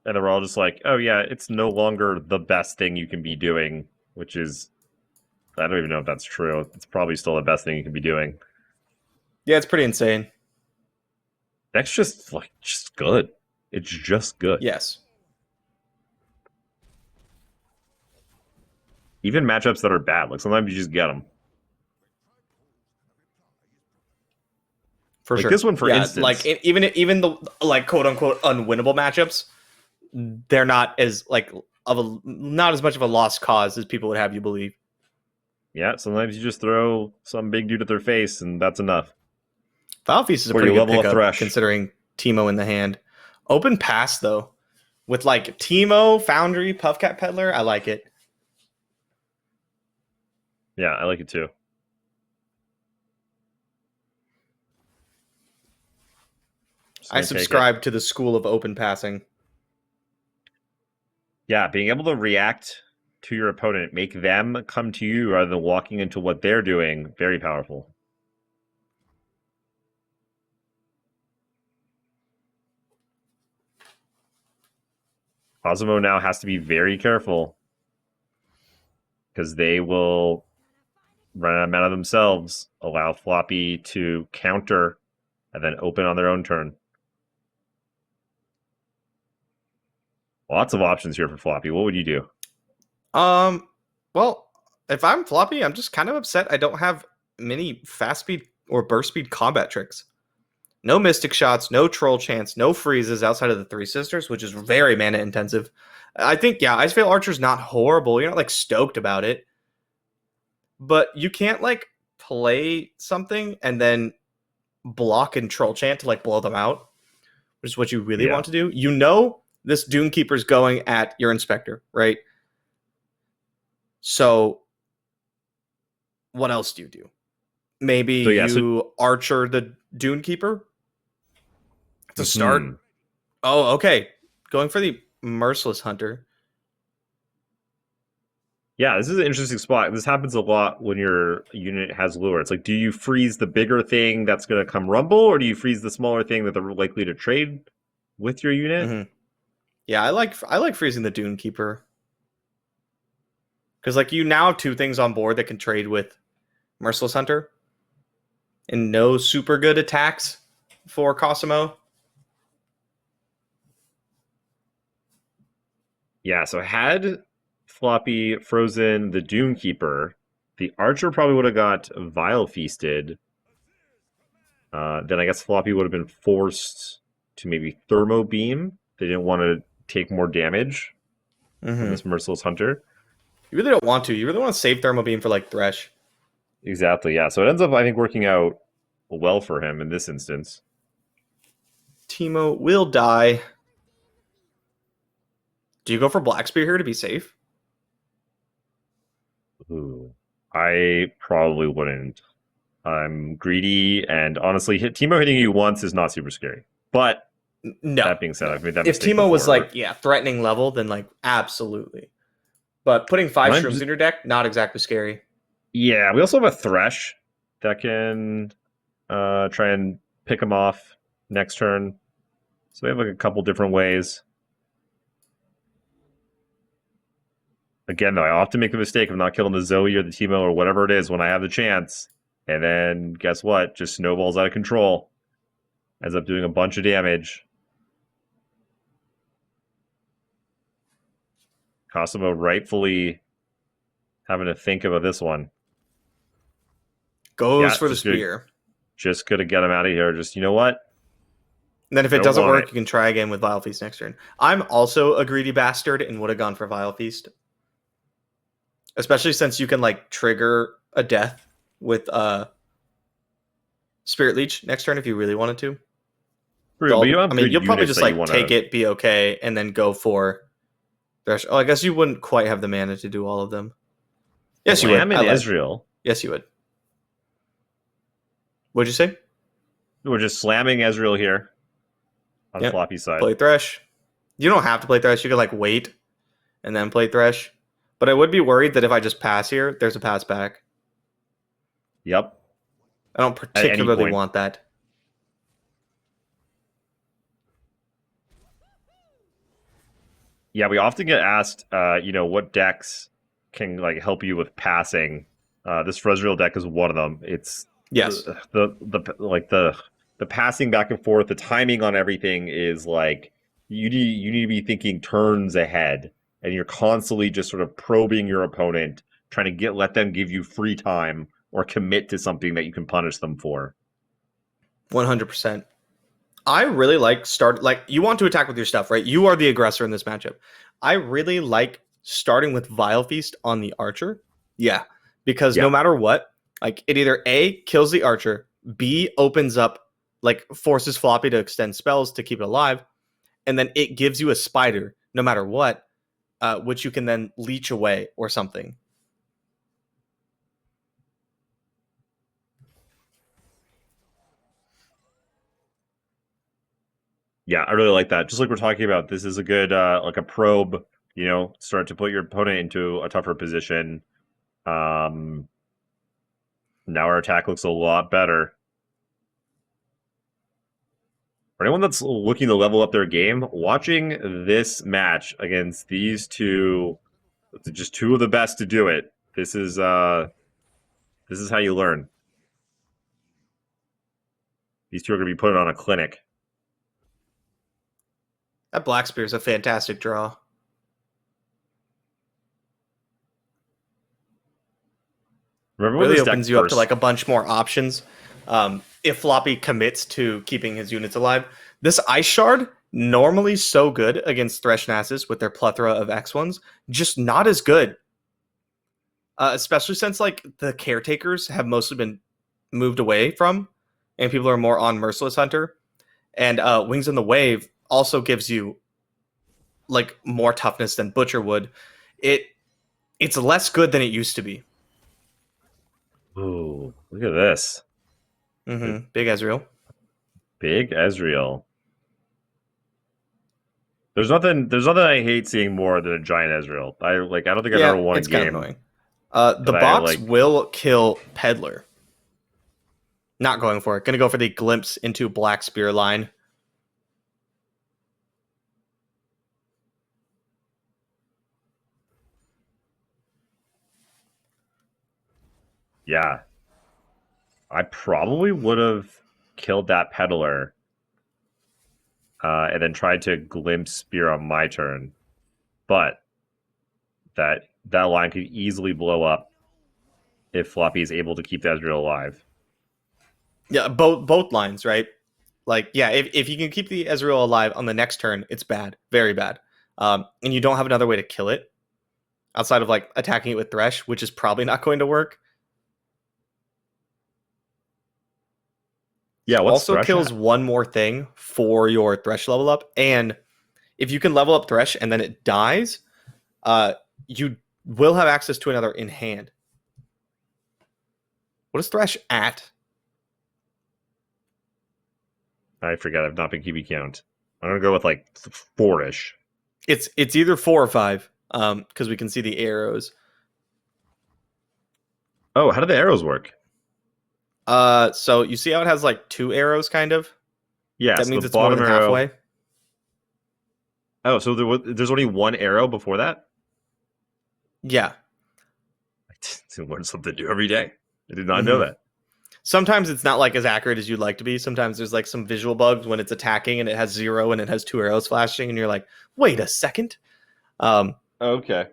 and we're all just like, oh yeah, it's no longer the best thing you can be doing, which is, I don't even know if that's true. It's probably still the best thing you can be doing. yeah, it's pretty insane. That's just good. It's just good. Yes. Even matchups that are bad, like sometimes you just get them. For Like sure. this one, for instance. Like even the like quote unquote unwinnable matchups, they're not as not as much of a lost cause as people would have you believe. Yeah, sometimes you just throw some big dude at their face, and that's enough. Foul Feast is a Or pretty you good level a pickup Thresh. considering Teemo in the hand. Open Pass though, with like Teemo, Foundry, Puffcat Peddler, I like it. Yeah, I like it too. I gonna take it. subscribe to the school of open passing. Yeah, being able to react to your opponent, make them come to you rather than walking into what they're doing, very powerful. Cosmo now has to be very careful because they will run out of mana themselves, allow Floppy to counter, and then open on their own turn. Lots of options here for Floppy. What would you do? Well, if I'm Floppy, I'm just kind of upset I don't have many fast speed or burst speed combat tricks. No Mystic Shots, no Troll Chance, no freezes outside of the Three Sisters, which is very mana intensive. I think, yeah, Iceveil Archer's not horrible. You're not like stoked about it. But you can't like play something and then block and Troll Chant to like blow them out, which is what you really want to do. You know this Dunekeeper's going at your Inspector, right? So what else do you do? Maybe you Archer the Dunekeeper to start. Oh, okay. Going for the Merciless Hunter. Yeah, this is an interesting spot. This happens a lot when your unit has lure. It's like, do you freeze the bigger thing that's going to come rumble, or do you freeze the smaller thing that they're likely to trade with your unit? Mm-hmm. Yeah, I like freezing the Dunekeeper. Because like you now have two things on board that can trade with Merciless Hunter. And no super good attacks for Cosimo. Yeah, so had Floppy frozen the Dunekeeper, the Archer probably would have got Vile Feasted. Then I guess Floppy would have been forced to maybe Thermo Beam. They didn't want to take more damage from this Merciless Hunter. You really don't want to. You really want to save Thermo Beam for like Thresh. Exactly, yeah. So it ends up, I think, working out well for him in this instance. Teemo will die. Do you go for Black Spear here to be safe? Ooh, I probably wouldn't. I'm greedy, and honestly, Teemo hitting you once is not super scary. But no. That being said, I've made that if mistake Teemo was before. like, yeah, threatening level, then like absolutely. But putting 5 shrooms in your deck, not exactly scary. Yeah, we also have a Thresh that can try and pick him off next turn. So we have like a couple different ways. Again, though, I often make the mistake of not killing the Zoe or the Teemo or whatever it is when I have the chance. And then, guess what? Just snowballs out of control. Ends up doing a bunch of damage. Cosimo rightfully having to think about this one. Goes for the spear. Just gonna get him out of here. Just, you know what? And then if it doesn't work, you can try again with Vile Feast next turn. I'm also a greedy bastard and would have gone for Vile Feast. Especially since you can like trigger a death with Spirit Leech next turn if you really wanted to. True, but you have you'll probably just like take it, be okay, and then go for Thresh. Oh, I guess you wouldn't quite have the mana to do all of them. Yes, you would. In Ezreal. Yes, you would. What'd you say? We're just slamming Ezreal here on Floppy side. Play Thresh. You don't have to play Thresh. You can like wait and then play Thresh. But I would be worried that if I just pass here, there's a pass back. Yep. I don't particularly want that. Yeah, we often get asked, what decks can like help you with passing. This Ezreal deck is one of them. It's the passing back and forth, the timing on everything is like you need to be thinking turns ahead, and you're constantly just sort of probing your opponent, trying to let them give you free time or commit to something that you can punish them for. 100%. I really like you want to attack with your stuff, right? You are the aggressor in this matchup. I really like starting with Vile Feast on the Archer. Yeah, because no matter what, like it either A, kills the Archer, B, opens up, like forces Floppy to extend spells to keep it alive, and then it gives you a spider no matter what, which you can then leech away or something. Yeah, I really like that. Just like we're talking about, this is a good like a probe, start to put your opponent into a tougher position. Now our attack looks a lot better. For anyone that's looking to level up their game, watching this match against these two, just two of the best to do it. This is how you learn. These two are going to be putting on a clinic. That Black Spear is a fantastic draw. Remember when Really this deck opens you up to first? like a bunch more options. If Floppy commits to keeping his units alive, this Ice Shard normally so good against Thresh Nasus with their plethora of X1s, just not as good. Especially since like the caretakers have mostly been moved away from, and people are more on Merciless Hunter. And Wings in the Wave also gives you like more toughness than Butcher would. It's less good than it used to be. Ooh, look at this. Big Ezreal. Big Ezreal. There's nothing I hate seeing more than a giant Ezreal. I don't think I've ever won a It's kind of game. annoying. The box will kill Peddler. Not going for it. Going to go for the glimpse into Black Spear line. Yeah. I probably would have killed that Peddler and then tried to glimpse Spear on my turn. But that line could easily blow up if Floppy is able to keep the Ezreal alive. Yeah, both lines, right? Like, yeah, if you can keep the Ezreal alive on the next turn, it's bad. Very bad. And you don't have another way to kill it outside of like attacking it with Thresh, which is probably not going to work. Yeah, what's also Thresh kills at? one more thing for your Thresh level up. And if you can level up Thresh and then it dies, you will have access to another in hand. What is Thresh at? I forget. I've not been keeping count. I'm gonna go with like 4-ish. It's either 4 or 5, because we can see the arrows. Oh, how do the arrows work? So you see how it has like 2 arrows, kind of. Yeah, That so means the it's more bottom than arrow. halfway. Oh, so there's only one arrow before that? Yeah. I learn something new every day. I did not know that. Sometimes it's not like as accurate as you'd like to be. Sometimes there's like some visual bugs when it's attacking and it has 0 and it has 2 arrows flashing, and you're like, wait a second. Okay.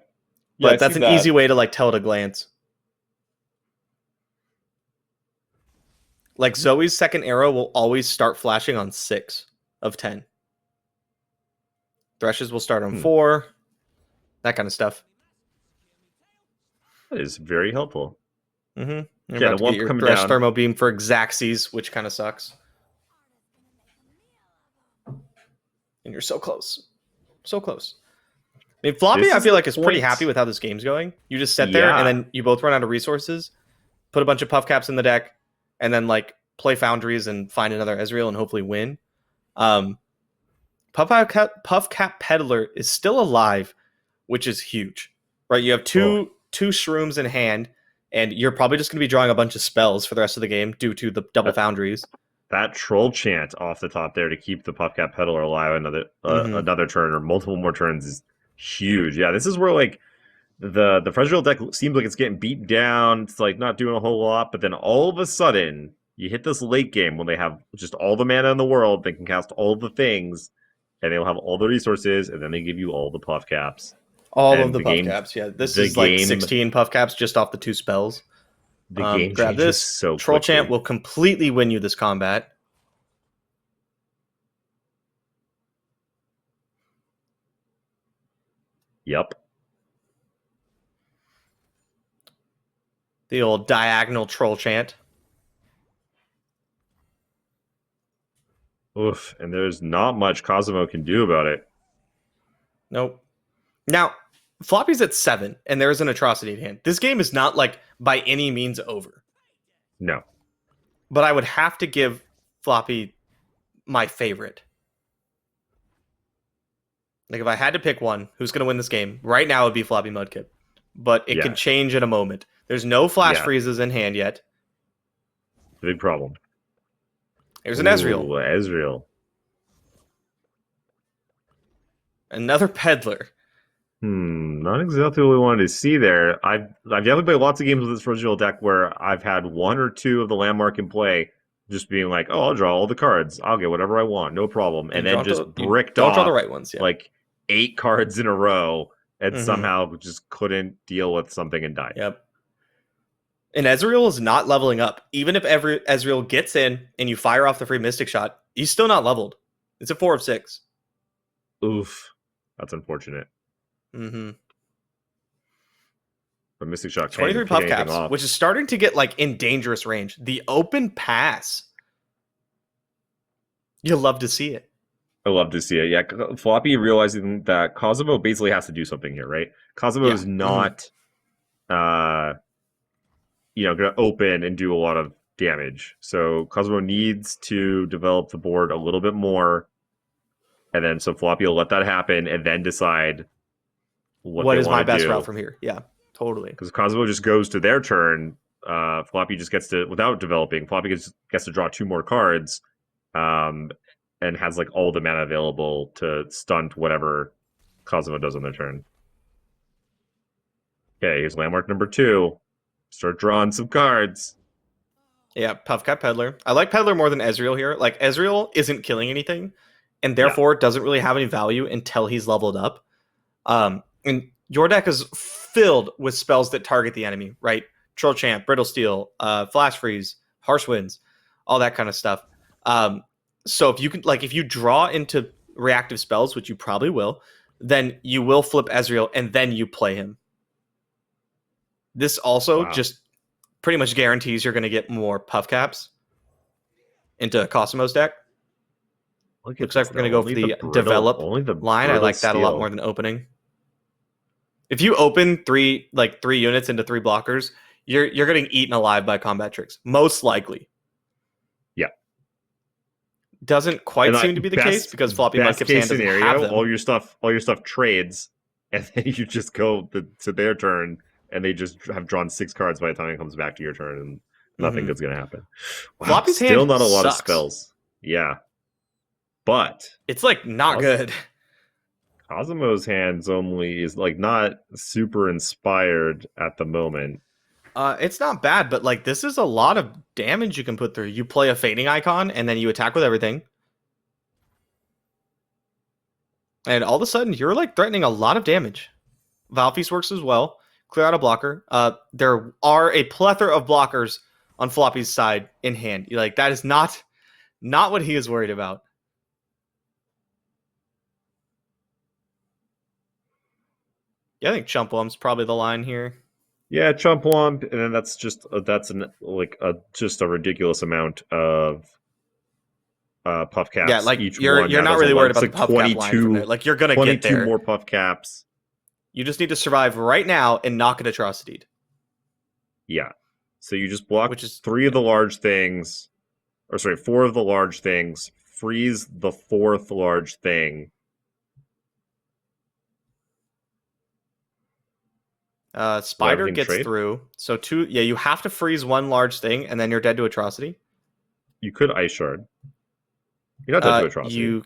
But that's an easy way to like tell at a glance. Like Zoe's second arrow will always start flashing on 6 of 10. Thresh's will start on 4. That kind of stuff. That is very helpful. You're Yeah, about the to one get your coming Thresh down. Thermo Beam for Xaxes, which kind of sucks. And you're so close. So close. I mean, Floppy, This I is feel the like, is pretty point. happy with how this game's going. You just sit there, Yeah. and then you both run out of resources, put a bunch of Puff Caps in the deck, and then, like, play Foundries and find another Ezreal and hopefully win. Puff Cap Peddler is still alive, which is huge. Right? You have two Shrooms in hand, and you're probably just going to be drawing a bunch of spells for the rest of the game due to the double Foundries. That troll chant off the top there to keep the Puffcap Peddler alive another turn or multiple more turns is huge. Yeah, this is where like the Fragile deck seems like it's getting beat down. It's like not doing a whole lot, but then all of a sudden you hit this late game when they have just all the mana in the world, they can cast all the things, and they'll have all the resources, and then they give you all the Puff Caps. All And of the the Puff game- Caps, yeah. This the is like game- 16 Puff Caps just off the 2 spells. The game Grab changes this. so Troll quickly. Chant will completely win you this combat. Yep. The old diagonal Troll Chant. Oof, and there's not much Cosmo can do about it. Nope. Now, Floppy's at 7, and there is an atrocity at hand. This game is not, like, by any means over. No. But I would have to give Floppy my favorite. Like if I had to pick one, who's going to win this game? Right now it would be Floppy Mudkip. But it can Yeah. change in a moment. There's no flash Yeah. freezes in hand yet. Big problem. There's an Ezreal. Ooh, Ezreal. Another Peddler. Not exactly what we wanted to see there. I've definitely played lots of games with this Ezreal deck where I've had one or two of the landmark in play, just being like, oh, I'll draw all the cards. I'll get whatever I want, no problem. And then just bricked don't draw off the right ones, yeah. like 8 cards in a row and Mhm. somehow just couldn't deal with something and died. Yep. And Ezreal is not leveling up. Even if every Ezreal gets in and you fire off the free Mystic Shot, he's still not leveled. It's a 4 of 6. Oof. That's unfortunate. Mm-hmm. But Mystic Shot can't 23 even puff pick anything caps, off. which is starting to get like in dangerous range. The open pass. You'll love to see it. I love to see it. Yeah, Floppy realizing that Cosmo basically has to do something here, right? Cosmo Yeah. is not, going to open and do a lot of damage. So Cosmo needs to develop the board a little bit more, and then so Floppy will let that happen, and then decide what they is my want to best do. route from here? Yeah, totally. Because Cosmo just goes to their turn. Floppy just gets to, without developing, Floppy gets to draw 2 more cards. And has like all the mana available to stunt whatever Cosmo does on their turn. Okay, here's landmark number 2. Start drawing some cards. Yeah, Puff Cap Peddler. I like Peddler more than Ezreal here. Like Ezreal isn't killing anything, and therefore doesn't really have any value until he's leveled up. And your deck is filled with spells that target the enemy, right? Troll Champ, Brittle Steel, Flash Freeze, Harsh Winds, all that kind of stuff. So if you can, like, if you draw into reactive spells, which you probably will, then you will flip Ezreal and then you play him. This also just pretty much guarantees you're going to get more puff caps into Cosmo's deck. Looks like we're going to go for the develop line. I like that a lot more than opening. If you open 3 units into 3 blockers, you're getting eaten alive by combat tricks, most likely. Yeah. Doesn't quite seem to be the case because Floppy Mudkip's hand doesn't have them. all your stuff trades, and then you just go to their turn, and they just have drawn 6 cards by the time it comes back to your turn, and nothing good's gonna happen. Wow, Floppy's still hand not a lot of sucks. spells. Yeah, but it's like not good. Cosmo's hands only is like not super inspired at the moment. It's not bad, but like this is a lot of damage you can put through. You play a fading icon, and then you attack with everything. And all of a sudden, you're like threatening a lot of damage. Valfeast works as well. Clear out a blocker. There are a plethora of blockers on Floppy's side in hand. Like that is not what he is worried about. Yeah, I think Chump Lump's probably the line here. Yeah, Chump Lump, and then that's just just a ridiculous amount of puff caps. Yeah, like each you're one not really worried about like the puff cap line from there. Like you're gonna get there. 22 more puff caps. You just need to survive right now and knock an Atrocity. Yeah. So you just block which is 3 of the large things, or sorry, 4 of the large things, freeze the 4th large thing. Spider gets through. So 2, yeah, you have to freeze 1 large thing, and then you're dead to Atrocity. You could Ice Shard. You're not dead to Atrocity. You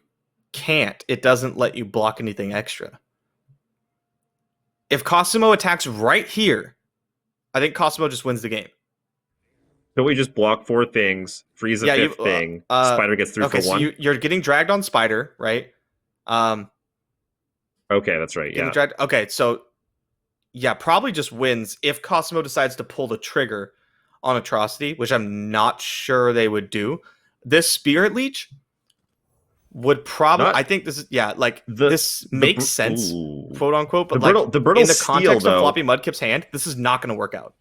can't. It doesn't let you block anything extra. If Cosmo attacks right here, I think Cosmo just wins the game. So we just block 4 things, freeze a 5th thing, Spider gets through for 1. So you're getting dragged on Spider, right? Okay, that's right, yeah. Okay, so yeah, probably just wins if Cosmo decides to pull the trigger on Atrocity, which I'm not sure they would do. This Spirit Leech would probably, I think this is, this makes sense, quote unquote, but in the context of Floppy Mudkip's hand, this is not going to work out.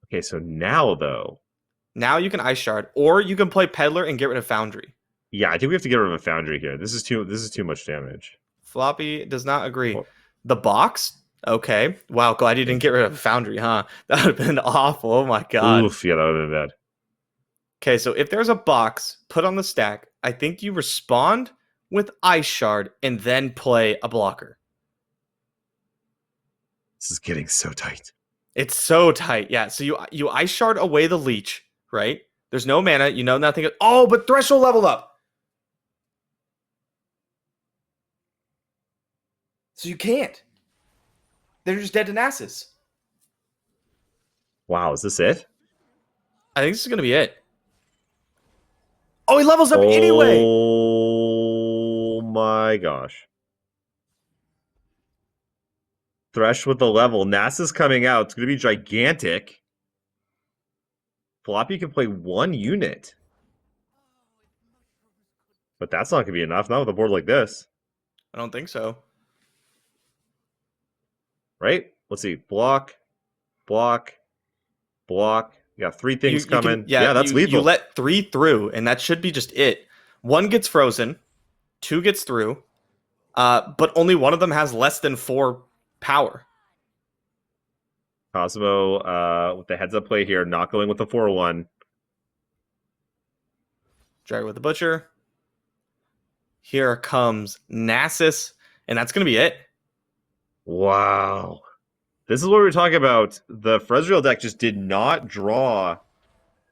Okay, so now you can Ice Shard, or you can play Peddler and get rid of Foundry. Yeah, I think we have to get rid of a Foundry here. This is too much damage. Floppy does not agree. The box? Okay. Wow, glad you didn't get rid of Foundry, huh? That would have been awful. Oh my god. Oof, yeah, that would have been bad. Okay, so if there's a box put on the stack, I think you respond with Ice Shard and then play a blocker. This is getting so tight. It's so tight. Yeah, so you Ice Shard away the leech, right? There's no mana. You know nothing. Oh, but Threshold leveled up. So you can't. They're just dead to Nasus. Wow, is this it? I think this is going to be it. Oh, he levels up anyway. Oh my gosh. Thresh with the level. NASA's coming out. It's going to be gigantic. Floppy can play 1 unit. But that's not going to be enough. Not with a board like this. I don't think so. Right? Let's see. Block. Block. Block. You got 3 things coming. Yeah, that's lethal. You let 3 through, and that should be just it. 1 gets frozen. 2 gets through. But only one of them has less than 4 power. Cosmo with the heads up play here, not going with the 4-1. Drag with the Butcher. Here comes Nasus, and that's going to be it. Wow. This is what we were talking about. The Frezreal deck just did not draw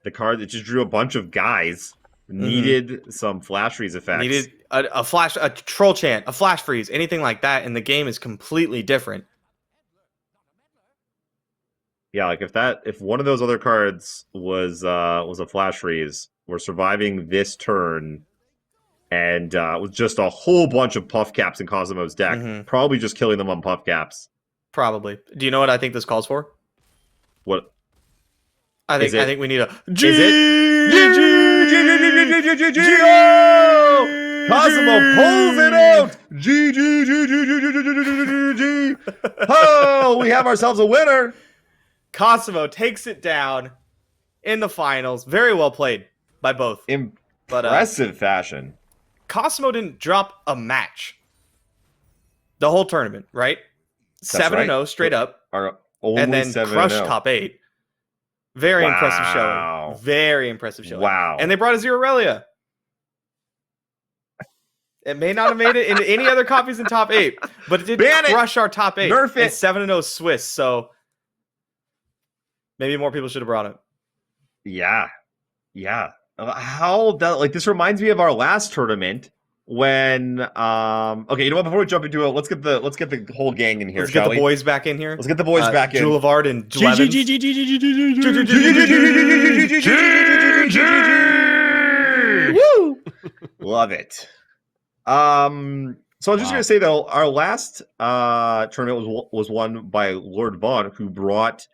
the card. It just drew a bunch of guys. Needed some flash freeze effects. Needed a troll chant, a flash freeze, anything like that, and the game is completely different. Yeah, like if one of those other cards was a flash freeze, we're surviving this turn, and with just a whole bunch of puff caps in Cosmo's deck, probably just killing them on puff caps. Probably. Do you know what I think this calls for? What? I think we need a G. Is it? Cosmo pulls it out. G. Oh, we have ourselves a winner. Cosmo takes it down in the finals. Very well played by both. Impressive fashion. Cosmo didn't drop a match the whole tournament, right? 7-0 straight up, and then crushed top 8. Very impressive showing. Very impressive showing. Wow. And they brought a Zero Aurelia. It may not have made it into any other copies in top 8, but it did crush our top 8. Nerf it. And 7-0 Swiss, so maybe more people should have brought it. Yeah. This reminds me of our last tournament when okay, you know what, before we jump into it, let's get the whole gang in here. Let's get the boys back in here. Let's get the boys back in. Boulevard and Blevins. Woo! Love it. So I'm just gonna say though, our last tournament was won by Lord Vaughn, who brought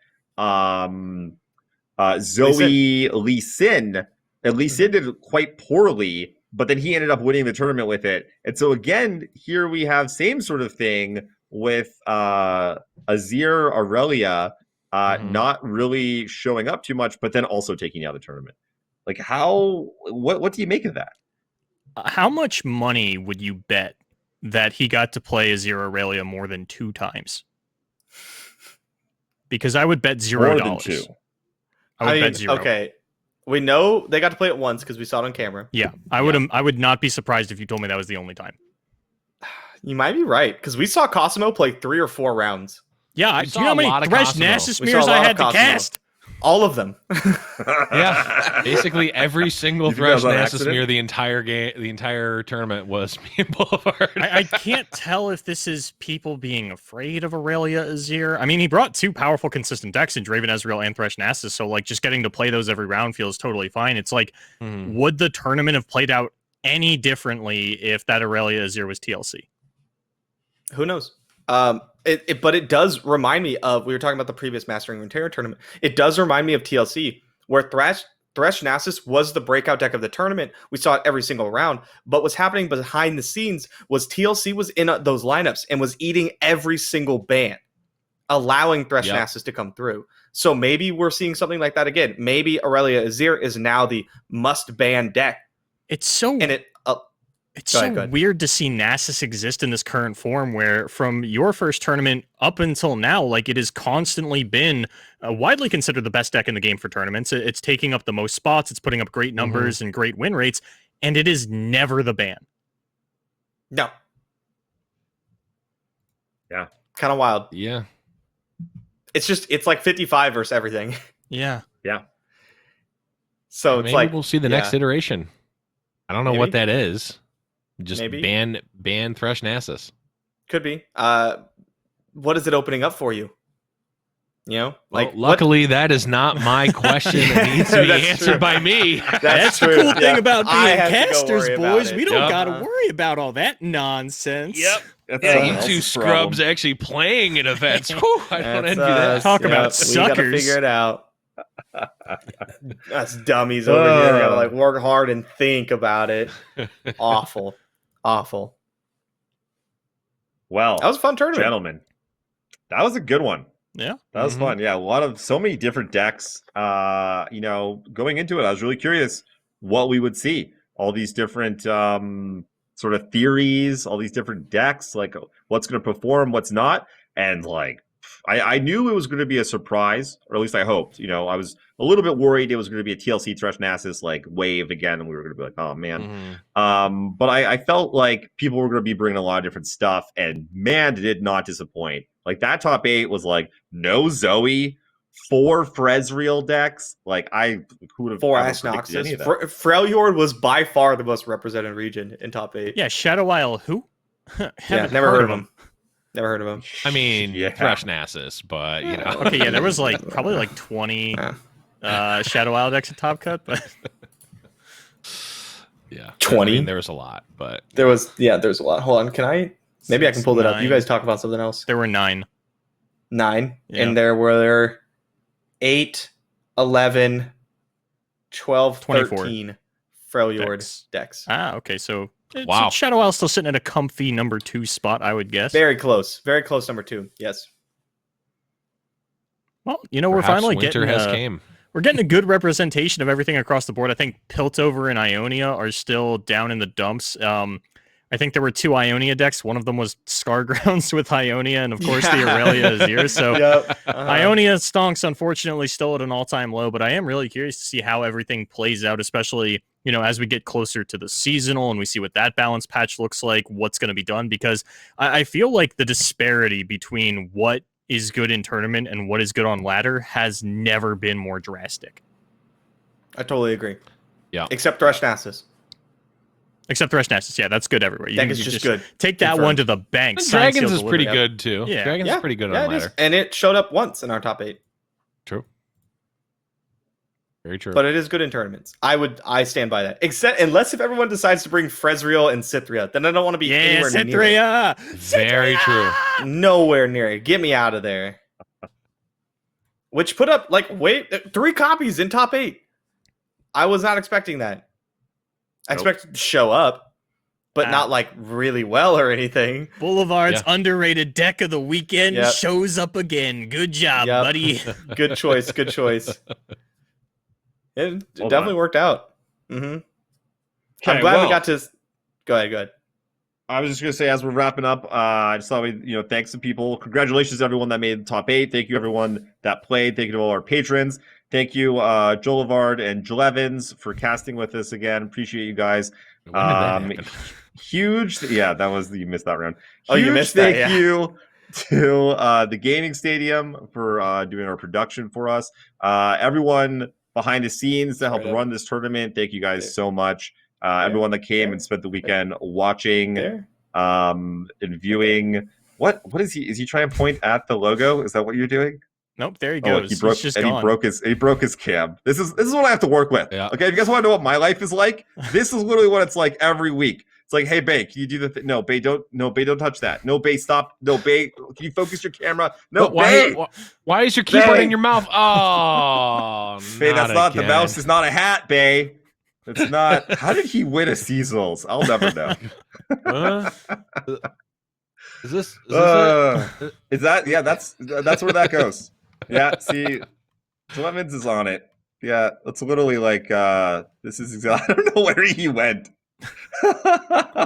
Zoe Lee Sin. And Lee Sin did quite poorly, but then he ended up winning the tournament with it. And so again, here we have same sort of thing with Azir Aurelia not really showing up too much, but then also taking out the tournament. Like what do you make of that? How much money would you bet that he got to play Azir Aurelia more than 2 times? Because I would bet $0. More than 2. I would bet 0. Okay. We know they got to play it once because we saw it on camera. Yeah, I would not be surprised if you told me that was the only time. You might be right because we saw Cosmo play 3 or 4 rounds. Yeah, do you know how many Thresh Nasus mirrors I had to cast? All of them. Yeah, basically every single Thresh Nasus mirror the entire tournament was me and Boulevard. I can't tell if this is people being afraid of Aurelia Azir. I mean, he brought 2 powerful, consistent decks in Draven Ezreal and Thresh Nasus, so like just getting to play those every round feels totally fine. It's like, would the tournament have played out any differently if that Aurelia Azir was TLC? Who knows? But it does remind me of, we were talking about the previous Mastering Runeterra tournament. It does remind me of TLC, where Thresh Nasus was the breakout deck of the tournament. We saw it every single round. But what's happening behind the scenes was TLC was in those lineups and was eating every single ban, allowing Thresh Nasus to come through. So maybe we're seeing something like that again. Maybe Aurelia Azir is now the must-ban deck. It's so... And It's Go so ahead, go ahead. weird to see Nasus exist in this current form where from your first tournament up until now, like it has constantly been widely considered the best deck in the game for tournaments. It's taking up the most spots. It's putting up great numbers and great win rates, and it is never the ban. No. Yeah. Kind of wild. Yeah. It's like 55 versus everything. Yeah. So it's Maybe like we'll see the next iteration. I don't know what Maybe. that is. Just Maybe. ban Thresh Nasus. could be. What is it opening up for you? You know, Well, like luckily that is not my question that needs to be That's answered true. by me. That's the true. cool thing Yeah. about I being have to go casters, worry about boys. it. We don't Yep. got to worry about all that nonsense. That's Yeah, someone you two else's scrubs problem. actually playing in events. Whew, I don't That's envy that. us. Talk about We gotta suckers. figure it out. Us dummies over here gotta like work hard and think about it. Awful. Well, That was a fun tournament. gentlemen, that was a good one. Yeah. That was Mhm. fun. Yeah, so many different decks. Going into it, I was really curious what we would see. All these different sort of theories, all these different decks, like what's going to perform, what's not, and like I knew it was going to be a surprise, or at least I hoped. I was a little bit worried it was going to be a TLC Thresh Nasus like wave again, and we were going to be like, oh man. Mhm. But I felt like people were going to be bringing a lot of different stuff, and man, did it not disappoint. Like that top 8 was like no Zoe, 4 Frezreal decks. Like who would have 4 ever Ash predicted any Noxus. of that? Freljord was by far the most represented region in top 8. Yeah. Shadow Isle, who? Haven't never heard of him. Never heard of him. I mean, Yeah. Thresh Nasus, but you know. Okay, yeah, there was like probably like 20 Shadow Isle decks at Top Cut, but Yeah. 20? I mean, there was a lot, but There's a lot. Hold on, can I? Maybe I can pull it up. You 9. guys talk about something else. There were 9. 9, Yeah. and there were 8, 11, 12, 24 13 Freljord decks. decks. Ah, okay, so Wow. Shadow Isle still sitting at a comfy number 2 spot, I would guess. Very close number 2. Yes. Well, we're perhaps finally winter getting has came. we're getting a good representation of everything across the board. I think Piltover and Ionia are still down in the dumps. I think there were 2 Ionia decks. One of them was Scargrounds with Ionia, and of course the Aurelia is yours. So Yep. Ionia stonks, unfortunately, still at an all-time low, but I am really curious to see how everything plays out, especially, as we get closer to the seasonal and we see what that balance patch looks like, what's going to be done, because I feel like the disparity between what is good in tournament and what is good on ladder has never been more drastic. I totally agree. Yeah. Except Thresh Nasus. Except Thresh Nasus, yeah, that's good everywhere. Deck is just good. Take that Confirmed. one to the bank. And Sign, Dragons seal, is pretty deliver. good too. Yeah. Dragons is pretty good on it is. ladder. And it showed up once in our top 8. True. Very true. But it is good in tournaments. I stand by that. Except unless if everyone decides to bring Frezreal and Cythria, then I don't want to be Yeah, anywhere near it. Cythria! Very true. Nowhere near it. Get me out of there. Which put up 3 copies in top 8. I was not expecting that. I Nope. expected to show up, but not really well or anything. Boulevard's underrated deck of the weekend Yep. shows up again. Good job, Yep. buddy. Good choice. Good choice. It Hold definitely on. worked out. Mm-hmm. I'm Okay, glad we well, got to. Go ahead. I was just gonna say, as we're wrapping up, I just thought we, thanks to people. Congratulations to everyone that made the top 8. Thank you everyone that played. Thank you to all our patrons. Thank you, Joel Levard and Jill Evans for casting with us again. Appreciate you guys. When did that happen? Huge, yeah, you missed that round. Oh, you Huge missed that, thank yeah. you to the gaming stadium for doing our production for us. Everyone behind the scenes that helped Right up. run this tournament. Thank you guys There. so much. Everyone that came There. and spent the weekend watching There. and viewing. What is he? Is he trying to point at the logo? Is that what you're doing? Nope, there he Oh, goes. he broke. He's just And gone. he broke his cam. This is what I have to work with. Yeah. Okay, if you guys want to know what my life is like, this is literally what it's like every week. It's like, hey, Bay, can you do the thing? No, Bay, don't touch that. No, Bay, stop. No, Bay, can you focus your camera? No, But Bay. why is your keyboard Bay. in your mouth? Oh, Bay, that's not the again. mouse. It's not a hat, Bay. It's not. How did he win a Seasons? I'll never know. Is this it? Is that? Yeah, that's where that goes. Yeah, see, Clemens is on it. Yeah, it's literally like this is exactly. I don't know where he went.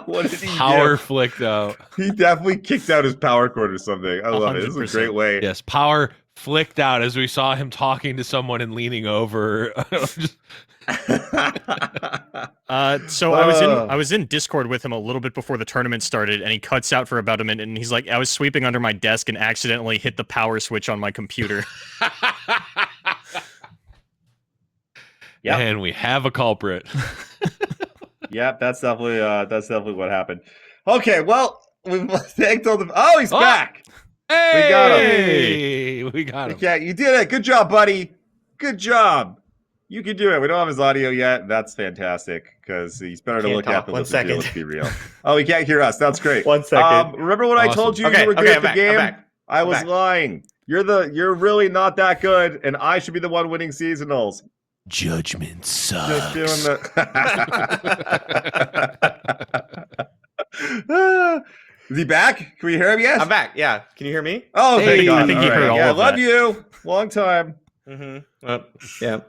What did he Power do? flicked out. He definitely kicked out his power cord or something. I love it. This is a 100%. great way. Yes, power flicked out as we saw him talking to someone and leaning over. Just- So I was in Discord with him a little bit before the tournament started, and he cuts out for about a minute, and he's like, "I was sweeping under my desk and accidentally hit the power switch on my computer." Yep. And we have a culprit. Yep, that's definitely what happened. Okay, well, we've thanked all the. Oh, he's Oh! back. Hey, got we got him. Okay, you did it. Good job, buddy. Good job. You can do it. We don't have his audio yet. That's fantastic because he's better to Can't look at talk. than One listen to. second. Let's be real. Oh, he can't hear us. That's great. 1 second. Remember when I told Awesome. you Okay, you were good okay, at I'm the back, game? I'm back. I was back. lying. You're really not that good, and I should be the one winning seasonals. Judgment Just sucks. doing the. Is he back? Can we hear him yet? I'm back. Yeah. Can you hear me? Oh, Hey, thank God. I think he All heard right. all Yeah, of love that. you. Long time. Mm-hmm. Yeah.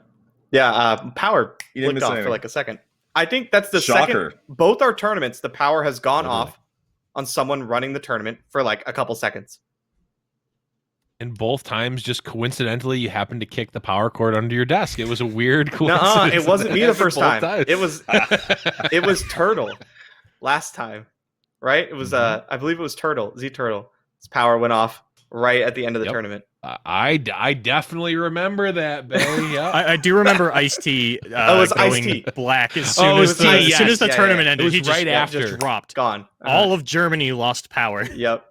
Yeah. Power You didn't flicked miss off anything. for like a second. I think that's the Shocker. second. Both our tournaments, the power has gone Literally. off on someone running the tournament for like a couple seconds. And both times, just coincidentally, you happened to kick the power cord under your desk. It was a weird No, coincidence. it wasn't me the happened first both time. times. It was Turtle last time, right? It was I believe it was Turtle, Z Turtle. His power went off right at the end of the Yep. tournament. I definitely remember that, Bay. Yeah. I do remember Ice-T Oh, it was going Ice-T. black as Oh, soon it as was the, T, as soon as the yes. tournament Yeah, ended. It was he just, right after. just dropped. Gone. All of Germany lost power. Yep.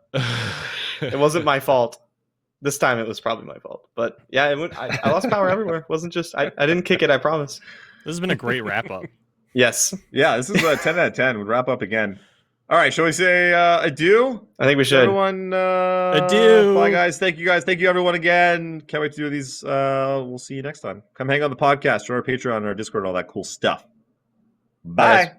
It wasn't my fault. This time it was probably my fault. But yeah, it went, I lost power everywhere. It wasn't just I didn't kick it, I promise. This has been a great wrap up. Yes. Yeah, this is a 10 out of 10. We'll wrap up again. All right, shall we say adieu? I think we should. Everyone, Adieu. Bye, guys. Thank you, guys. Thank you, everyone, again. Can't wait to do these. We'll see you next time. Come hang on the podcast, join our Patreon, and our Discord, and all that cool stuff. Bye. Bye.